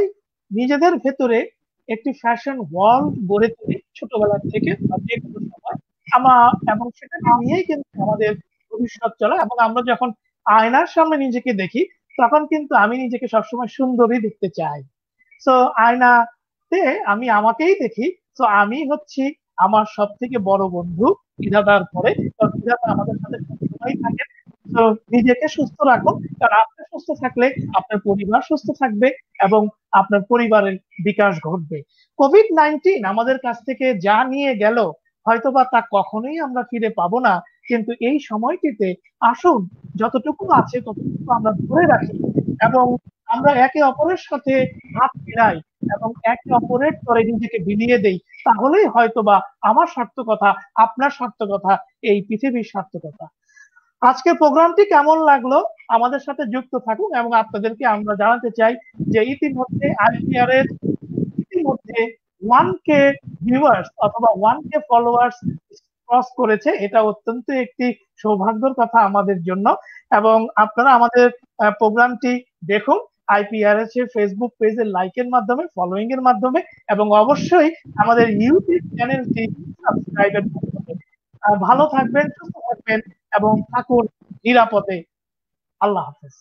নিজেদের ভেতরে একটি ফ্যাশন ওয়ার্ল্ড গড়ে তুলি ছোটবেলা থেকে বা যে কোনো সময় এবং সেটাকে নিয়েই কিন্তু আমাদের ভবিষ্যৎ চলে। এবং আমরা যখন আয়নার সামনে নিজেকে দেখি তখন কিন্তু আমি নিজেকে সবসময় সুন্দরী দেখতে চাই। তো আয়নাতে আমি আমাকেই দেখি, তো আমি হচ্ছি আমার সব থেকে বড় বন্ধু বিধাতার পরে। বিধাতা আমাদের সাথে সবসময় থাকেন। তো নিজেকে সুস্থ রাখুন, কারণ আপনি সুস্থ থাকলে আপনার পরিবার সুস্থ থাকবে এবং আপনার পরিবারের বিকাশ ঘটবে। কোভিড-19 আমাদের কাছ থেকে যা নিয়ে গেল হয়তোবা তা কখনোই আমরা ফিরে পাবো না, কিন্তু এই সময়টিতে আসুন যতটুকু আছে ততটুকু আমরা ধরে রাখি এবং আমরা একে অপরের সাথে হাত মিলাই এবং একে অপরের তরে নিজেকে বিলিয়ে দেই। তাহলেই হয়তোবা আমার সার্থকতা, আপনার সার্থকতা, এই পৃথিবীর সার্থকতা। আজকের প্রোগ্রামটি কেমন লাগলো আমাদের সাথে যুক্ত থাকুন এবং আপনাদেরকে আমরা জানাতে চাই যে ইতিমধ্যে IPR এর 1K ভিউয়ার্স অথবা 1K ফলোয়ার্স ক্রস করেছে। এটা অত্যন্ত একটি সৌভাগ্যের কথা আমাদের জন্য। এবং আপনারা আমাদের প্রোগ্রামটি দেখুন IPRS এর ফেসবুক পেজের লাইকের মাধ্যমে, ফলোইং এর মাধ্যমে এবং অবশ্যই আমাদের ইউটিউব চ্যানেলটি সাবস্ক্রাইবের মাধ্যমে। ভালো থাকবেন, সুস্থ থাকবেন এবং থাকুন নিরাপদে। আল্লাহ হাফেজ।